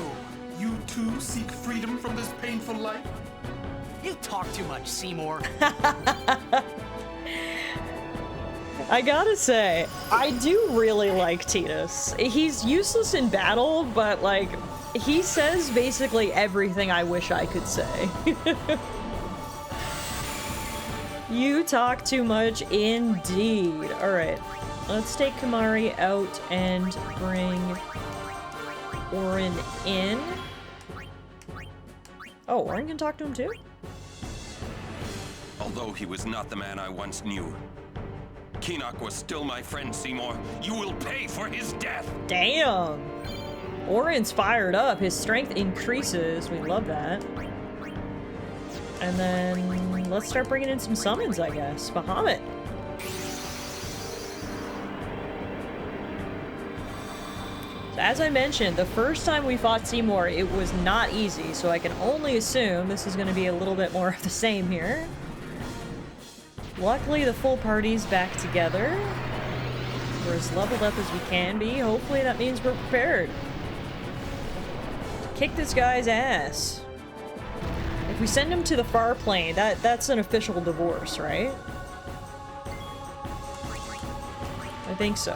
you too seek freedom from this painful life? You talk too much, Seymour. I gotta say, I do really like Tidus. He's useless in battle, but, like, he says basically everything I wish I could say. You talk too much indeed. Alright, let's take Kamari out and bring Orin in. Oh, Orin can talk to him too? Although he was not the man I once knew, Keenock was still my friend, Seymour. You will pay for his death! Damn! Orin's fired up. His strength increases. We love that. And then let's start bringing in some summons, I guess. Bahamut. So as I mentioned, the first time we fought Seymour, it was not easy, so I can only assume this is going to be a little bit more of the same here. Luckily, the full party's back together. We're as leveled up as we can be. Hopefully that means we're prepared to kick this guy's ass. If we send him to the far plane, that's an official divorce, right? I think so.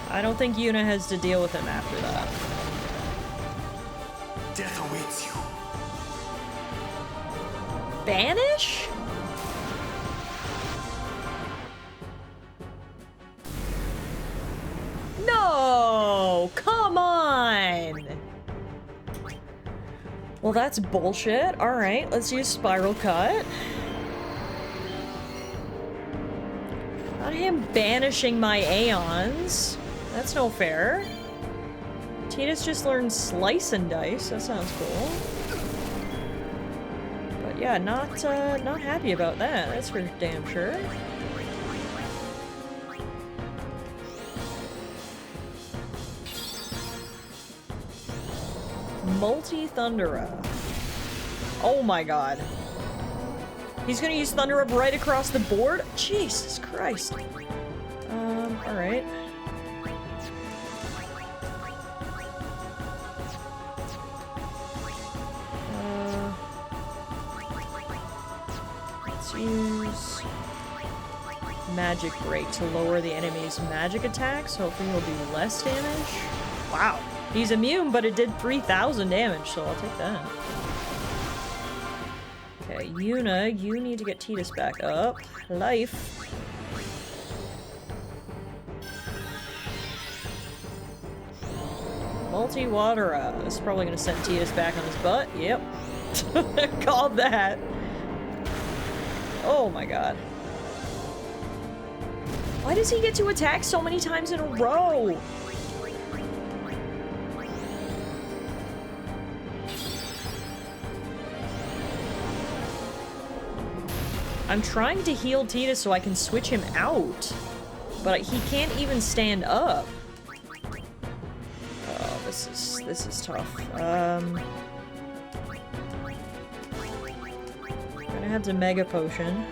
I don't think Yuna has to deal with him after that. Death awaits you. Banish? No! Come on! Well, that's bullshit. Alright, let's use Spiral Cut. Not him banishing my Aeons. That's no fair. Tidus just learned Slice and Dice. That sounds cool. But yeah, not happy about that. That's for damn sure. Multi-Thundera. Oh my god. He's gonna use Thunder Up right across the board? Jesus Christ. Alright. Let's use Magic Break to lower the enemy's magic attacks. Hopefully he'll do less damage. Wow. He's immune, but it did 3,000 damage, so I'll take that. Okay, Yuna, you need to get Tidus back up. Life. Multi-Watera. This is probably going to send Tidus back on his butt. Yep. Called that. Oh my god. Why does he get to attack so many times in a row? I'm trying to heal Titus so I can switch him out, but he can't even stand up. Oh, this is tough. I'm gonna have to Mega Potion.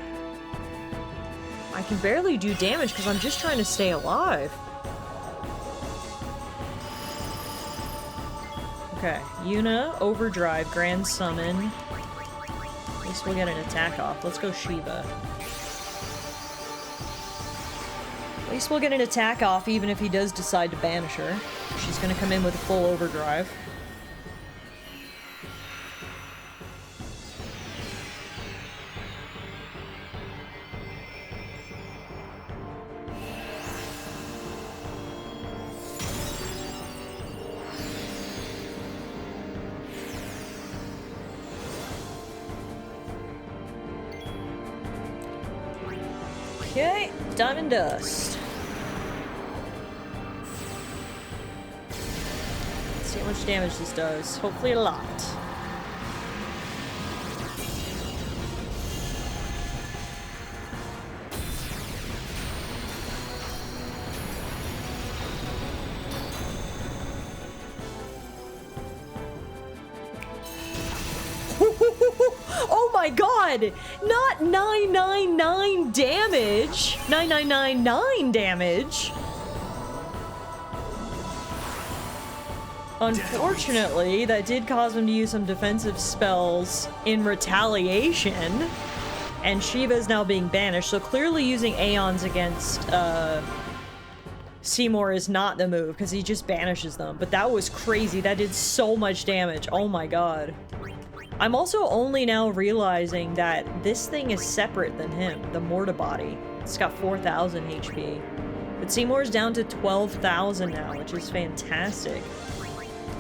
I can barely do damage because I'm just trying to stay alive. Okay, Yuna, Overdrive, Grand Summon. At least we'll get an attack off. Let's go Shiva. At least we'll get an attack off even if he does decide to banish her. She's gonna come in with a full Overdrive. Okay, Diamond Dust. Let's see how much damage this does. Hopefully a lot. Oh my god! Not 999 damage! 9999 damage! Unfortunately, that did cause him to use some defensive spells in retaliation. And Shiva is now being banished, so clearly using Aeons against Seymour is not the move, because he just banishes them. But that was crazy. That did so much damage. Oh my god. I'm also only now realizing that this thing is separate than him, the Morta Body. It's got 4,000 HP. But Seymour's down to 12,000 now, which is fantastic.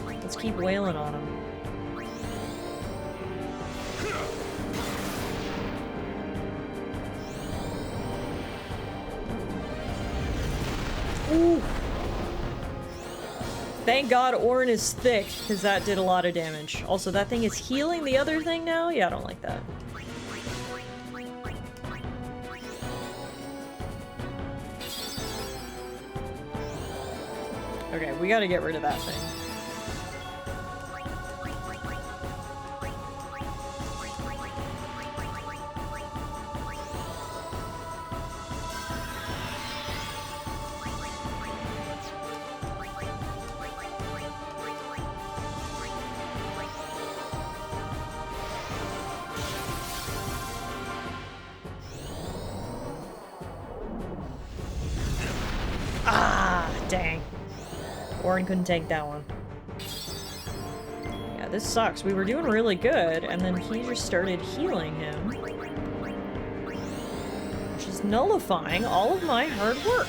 Let's keep wailing on him. Ooh. Thank God Orin is thick, because that did a lot of damage. Also, that thing is healing the other thing now? Yeah, I don't like that. Okay, we gotta get rid of that thing. Dang. Orin couldn't take that one. Yeah, this sucks. We were doing really good, and then he just started healing him. Which is nullifying all of my hard work.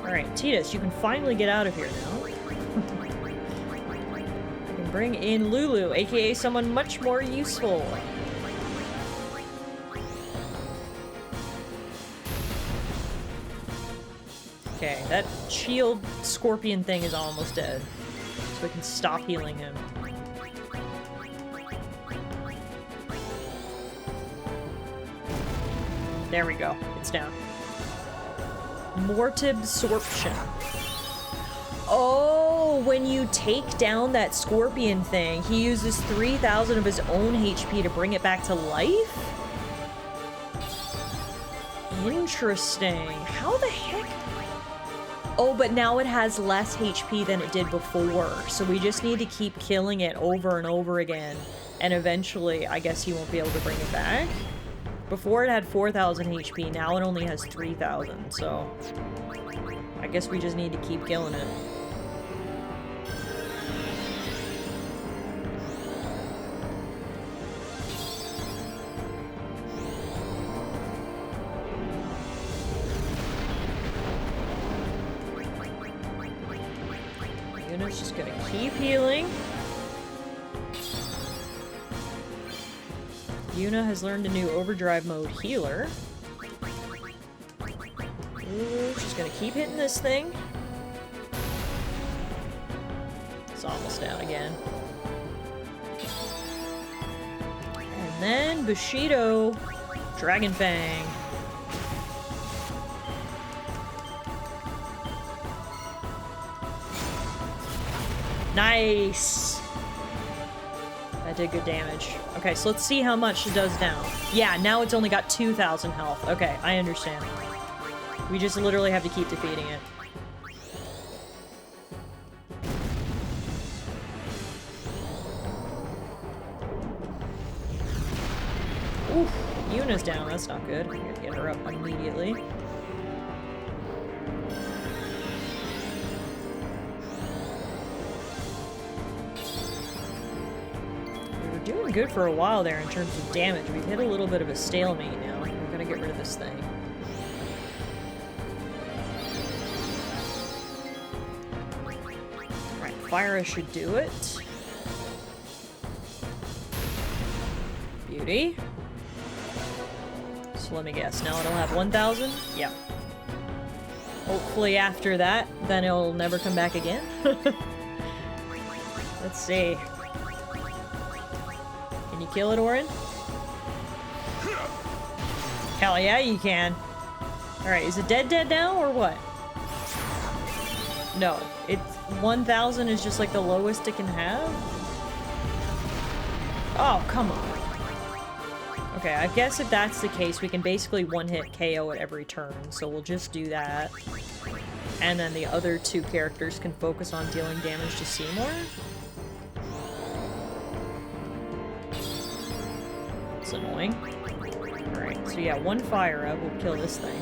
Alright, Titus, you can finally get out of here now. I can bring in Lulu, aka someone much more useful. Okay, that shield scorpion thing is almost dead. So we can stop healing him. There we go. It's down. Mortibsorption. Oh, when you take down that scorpion thing, he uses 3,000 of his own HP to bring it back to life? Interesting. How the heck? Oh, but now it has less HP than it did before, so we just need to keep killing it over and over again, and eventually, I guess he won't be able to bring it back. Before it had 4,000 HP, now it only has 3,000, so I guess we just need to keep killing it. Yuna's just gonna keep healing. Yuna has learned a new overdrive mode healer. Ooh, she's gonna keep hitting this thing. It's almost down again. And And then Bushido, Dragon Fang. Nice! That did good damage. Okay, so let's see how much it does now. Yeah, now it's only got 2,000 health. Okay, I understand. We just literally have to keep defeating it. Oof, Yuna's down. That's not good. We gotta get her up immediately. We were doing good for a while there in terms of damage. We've hit a little bit of a stalemate now. We're gonna get rid of this thing. Alright, Fire should do it. Beauty. So let me guess, now it'll have 1,000? Yeah. Hopefully after that, then it'll never come back again. Let's see. Can you kill it, Orin? Hell yeah, you can. Alright, is it dead now, or what? No, it's 1,000 is just like the lowest it can have? Oh, come on. Okay, I guess if that's the case, we can basically one-hit KO at every turn, so we'll just do that. And then the other two characters can focus on dealing damage to Seymour. It's annoying. Alright, so yeah, one fire up will kill this thing.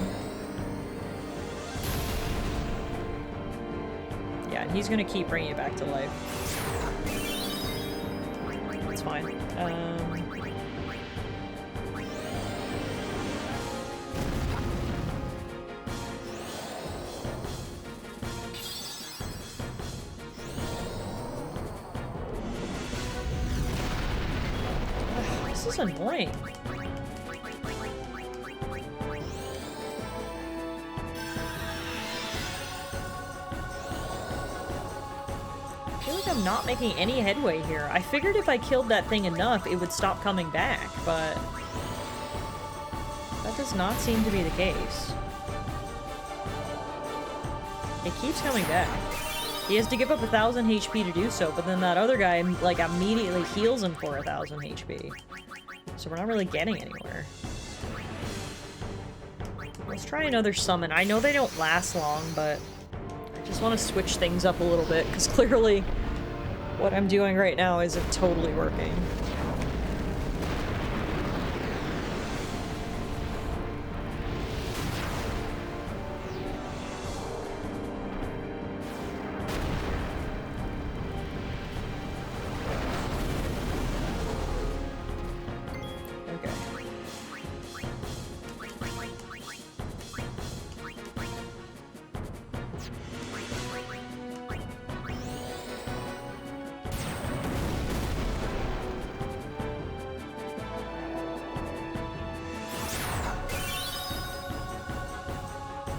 Yeah, and he's gonna keep bringing it back to life. That's fine. This is annoying. I feel like I'm not making any headway here. I figured if I killed that thing enough, it would stop coming back, but that does not seem to be the case. It keeps coming back. He has to give up 1,000 HP to do so, but then that other guy, like, immediately heals him for 1,000 HP. So we're not really getting anywhere. Let's try another summon. I know they don't last long, but I just want to switch things up a little bit, because clearly what I'm doing right now isn't totally working.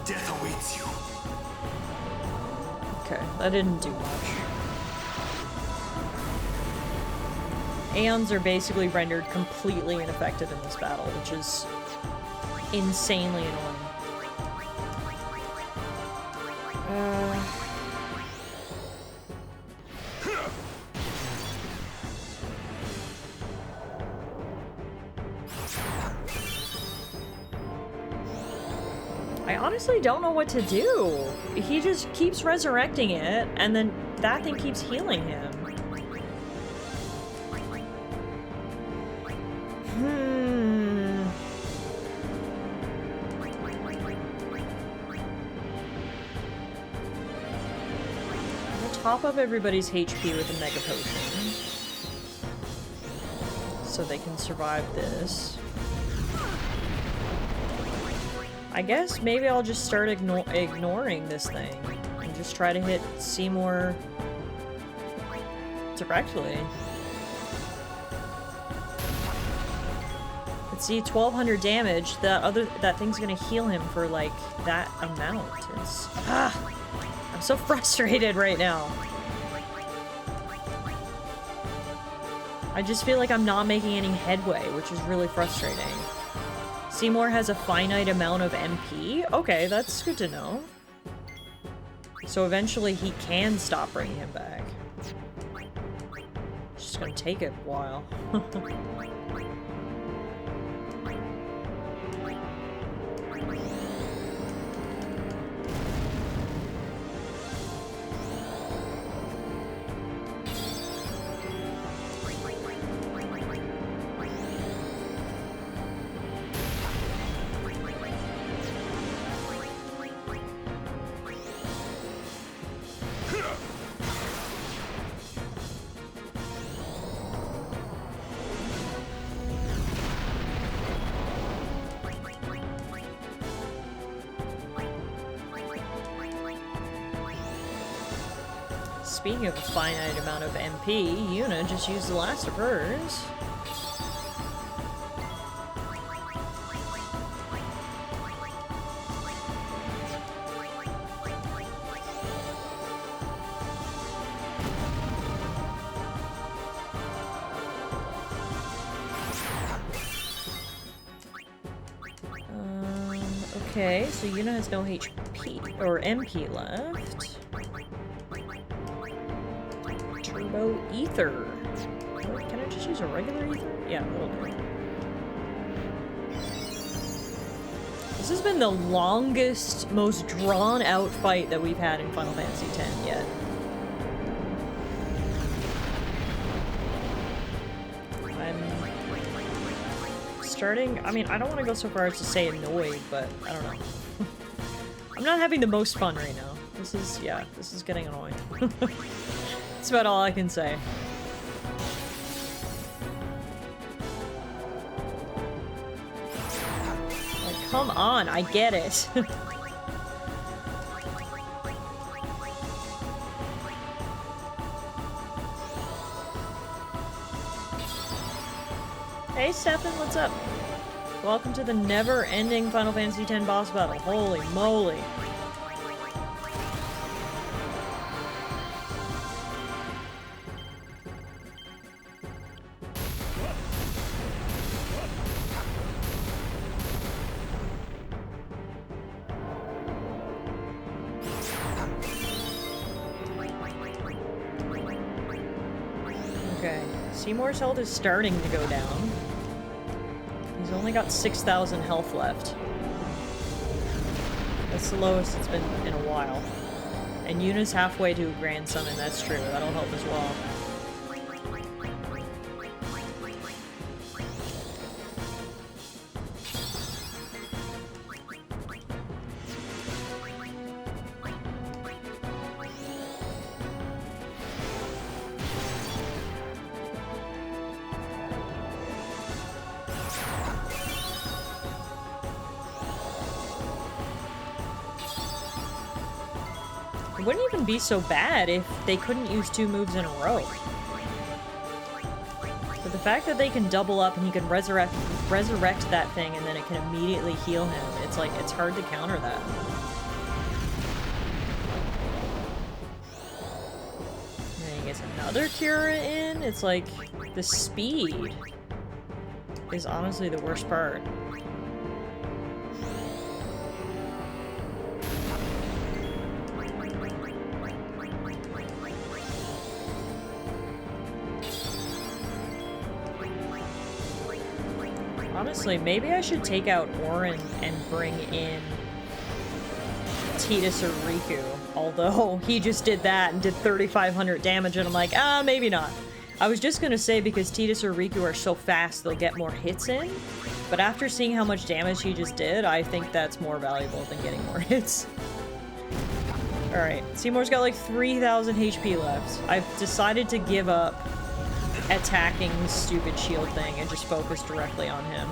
Death awaits you. Okay, that didn't do much. Aeons are basically rendered completely ineffective in this battle, which is insanely annoying. I honestly don't know what to do. He just keeps resurrecting it, and then that thing keeps healing him. We'll top up everybody's HP with a Mega Potion, so they can survive this. I guess maybe I'll just start ignoring this thing and just try to hit Seymour directly. Let's see, 1,200 damage. That thing's gonna heal him for like that amount. It's I'm so frustrated right now. I just feel like I'm not making any headway, which is really frustrating. Seymour has a finite amount of MP? Okay, that's good to know. So eventually he can stop bringing him back. It's just gonna take a while. Speaking of a finite amount of MP, Yuna just used the last of hers. Okay, so Yuna has no HP or MP left. Turbo Ether. Can I just use a regular Ether? Yeah, that'll do. This has been the longest, most drawn-out fight that we've had in Final Fantasy X yet. I'm starting... I mean, I don't want to go so far as to say annoyed, but I don't know. I'm not having the most fun right now. This is, yeah, this is getting annoying. That's about all I can say. Like, come on, I get it. Hey, Stefan, what's up? Welcome to the never-ending Final Fantasy X boss battle. Holy moly. Seymour's health is starting to go down. He's only got 6,000 health left. That's the lowest it's been in a while. And Yuna's halfway to a Grand Summon, that's true. That'll help as well. It wouldn't even be so bad if they couldn't use 2 moves in a row. But the fact that they can double up and he can resurrect that thing and then it can immediately heal him, it's like, it's hard to counter that. And then he gets another Cura in, it's like, the speed is honestly the worst part. Honestly, maybe I should take out Orin and bring in Tidus or Riku. Although, he just did that and did 3,500 damage and I'm like, maybe not. I was just gonna say because Tidus or Riku are so fast, they'll get more hits in. But after seeing how much damage he just did, I think that's more valuable than getting more hits. Alright, Seymour's got like 3,000 HP left. I've decided to give up attacking the stupid shield thing and just focus directly on him.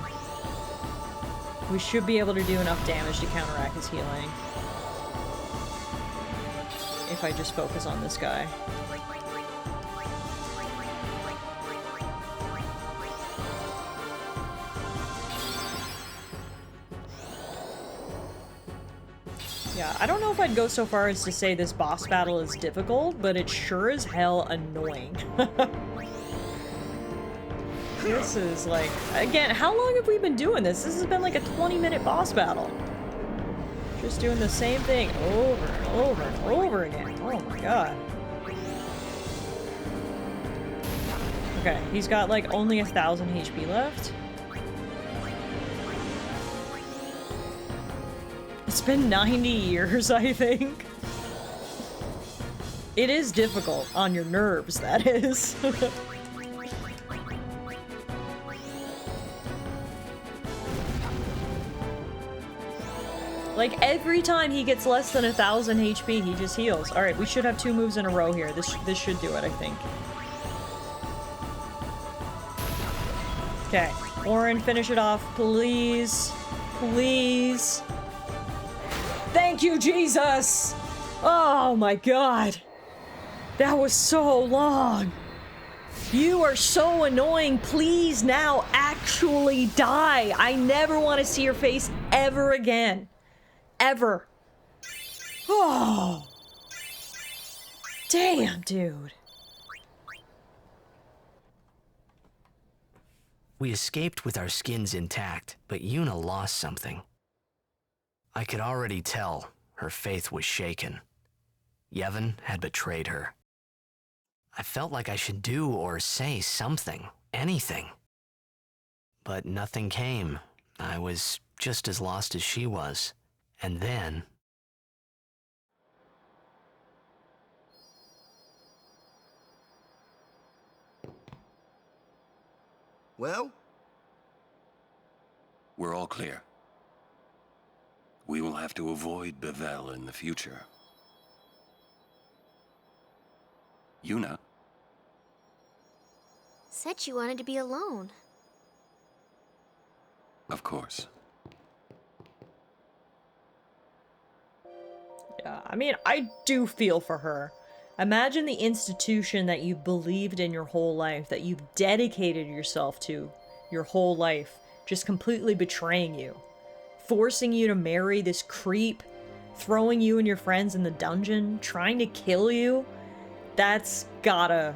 We should be able to do enough damage to counteract his healing. If I just focus on this guy. Yeah, I don't know if I'd go so far as to say this boss battle is difficult, but it's sure as hell annoying. This is like, again, how long have we been doing this? This has been like a 20-minute boss battle. Just doing the same thing over and over and over again. Oh my god. Okay, he's got like only 1,000 HP left. It's been 90 years, I think. It is difficult on your nerves, that is. Like, every time he gets less than 1,000 HP, he just heals. Alright, we should have 2 moves in a row here. This should do it, I think. Okay. Orin, finish it off, please. Please. Thank you, Jesus! Oh my god. That was so long. You are so annoying. Please now actually die. I never want to see your face ever again. Ever. Oh. Damn, dude. We escaped with our skins intact, but Yuna lost something. I could already tell her faith was shaken. Yevon had betrayed her. I felt like I should do or say something, anything. But nothing came. I was just as lost as she was. And then... Well? We're all clear. We will have to avoid Bevel in the future. Yuna? Said you wanted to be alone. Of course. Yeah, I mean, I do feel for her. Imagine the institution that you believed in your whole life, that you've dedicated yourself to your whole life, just completely betraying you. Forcing you to marry this creep, throwing you and your friends in the dungeon, trying to kill you. That's gotta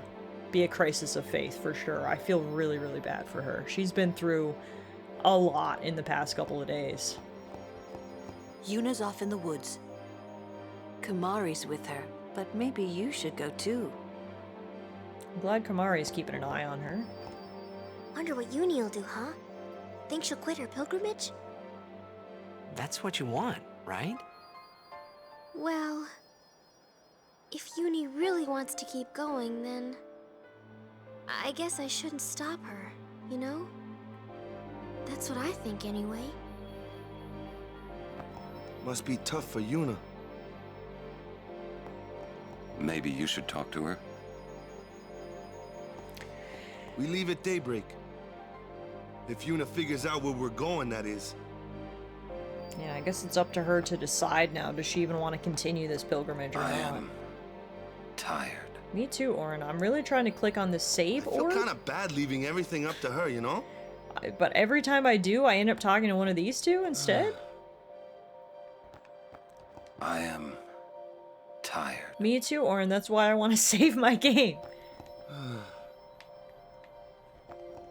be a crisis of faith for sure. I feel really, really bad for her. She's been through a lot in the past couple of days. Yuna's off in the woods. Kamari's with her, but maybe you should go too. I'm glad Kamari's keeping an eye on her. Wonder what Yumi will do, huh? Think she'll quit her pilgrimage? That's what you want, right? Well, if Yumi really wants to keep going, then I guess I shouldn't stop her, you know? That's what I think anyway. Must be tough for Yuna. Maybe you should talk to her? We leave at daybreak. If Yuna figures out where we're going, that is. Yeah, I guess it's up to her to decide now. Does she even want to continue this pilgrimage or not? I am tired. Me too, Orin. I'm really trying to click on the save I feel orb. kind of bad leaving everything up to her, you know? But every time I do, I end up talking to one of these two instead. I am tired. Me too, Orin. That's why I want to save my game.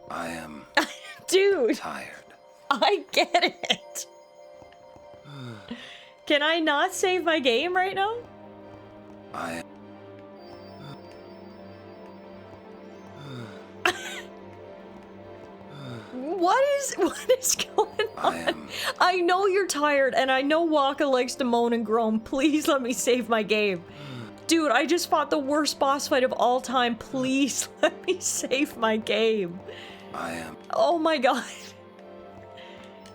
I am Dude, tired. I get it. Can I not save my game right now? I am... What is going on? I know you're tired, and I know Waka likes to moan and groan. Please let me save my game. Dude, I just fought the worst boss fight of all time. Please let me save my game. I am... Oh my god.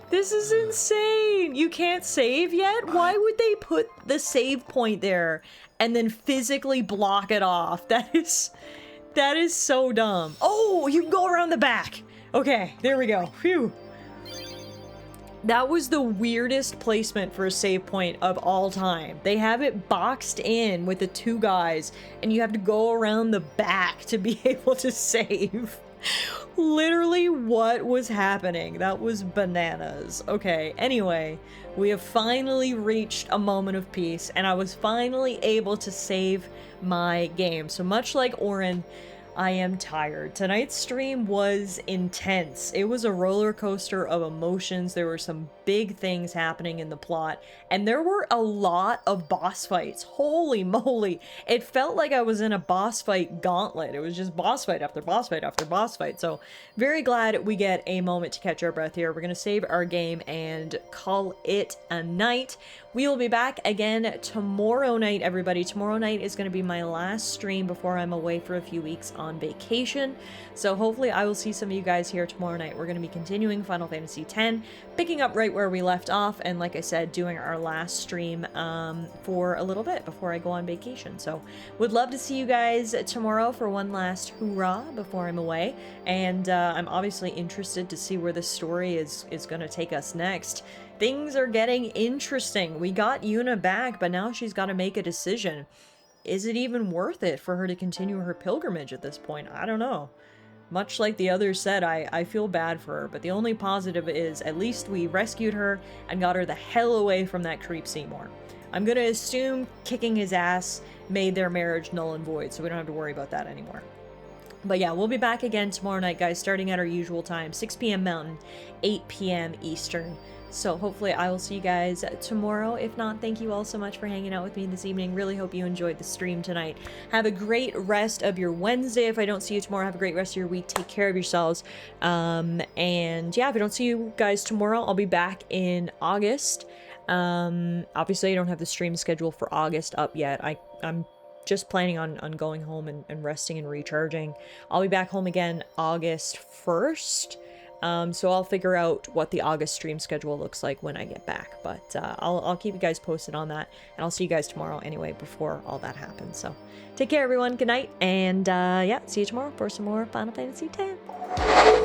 This is insane. You can't save yet? Why would they put the save point there and then physically block it off? That is so dumb. Oh, you can go around the back. Okay, there we go. Phew. That was the weirdest placement for a save point of all time. They have it boxed in with the two guys, and you have to go around the back to be able to save. Literally, what was happening? That was bananas. Okay, anyway, we have finally reached a moment of peace, and I was finally able to save my game. So much like Orin, I am tired. Tonight's stream was intense. It was a roller coaster of emotions. There were some big things happening in the plot, and there were a lot of boss fights. Holy moly. It felt like I was in a boss fight gauntlet. It was just boss fight after boss fight after boss fight. So very glad we get a moment to catch our breath here. We're going to save our game and call it a night. We will be back again tomorrow night, everybody. Tomorrow night is going to be my last stream before I'm away for a few weeks on vacation. So hopefully I will see some of you guys here tomorrow night. We're going to be continuing Final Fantasy X, picking up right where we left off, and like I said, doing our last stream for a little bit before I go on vacation. So would love to see you guys tomorrow for one last hoorah before I'm away. And I'm obviously interested to see where this story is going to take us next. Things are getting interesting. We got Yuna back, but now she's got to make a decision. Is it even worth it for her to continue her pilgrimage at this point? I don't know. Much like the others said, I feel bad for her, but the only positive is at least we rescued her and got her the hell away from that creep Seymour. I'm gonna assume kicking his ass made their marriage null and void, so we don't have to worry about that anymore. But yeah, we'll be back again tomorrow night, guys, starting at our usual time, 6 p.m. Mountain, 8 p.m. Eastern. So hopefully I will see you guys tomorrow. If not, thank you all so much for hanging out with me this evening. Really hope you enjoyed the stream tonight. Have a great rest of your Wednesday. If I don't see you tomorrow, have a great rest of your week. Take care of yourselves. And yeah, if I don't see you guys tomorrow, I'll be back in August. Obviously I don't have the stream schedule for August up yet. I'm just planning on going home and resting and recharging. I'll be back home again August 1st. So I'll figure out what the August stream schedule looks like when I get back, but I'll keep you guys posted on that, and I'll see you guys tomorrow anyway before all that happens. So take care, everyone. Good night, and yeah, see you tomorrow for some more Final Fantasy X.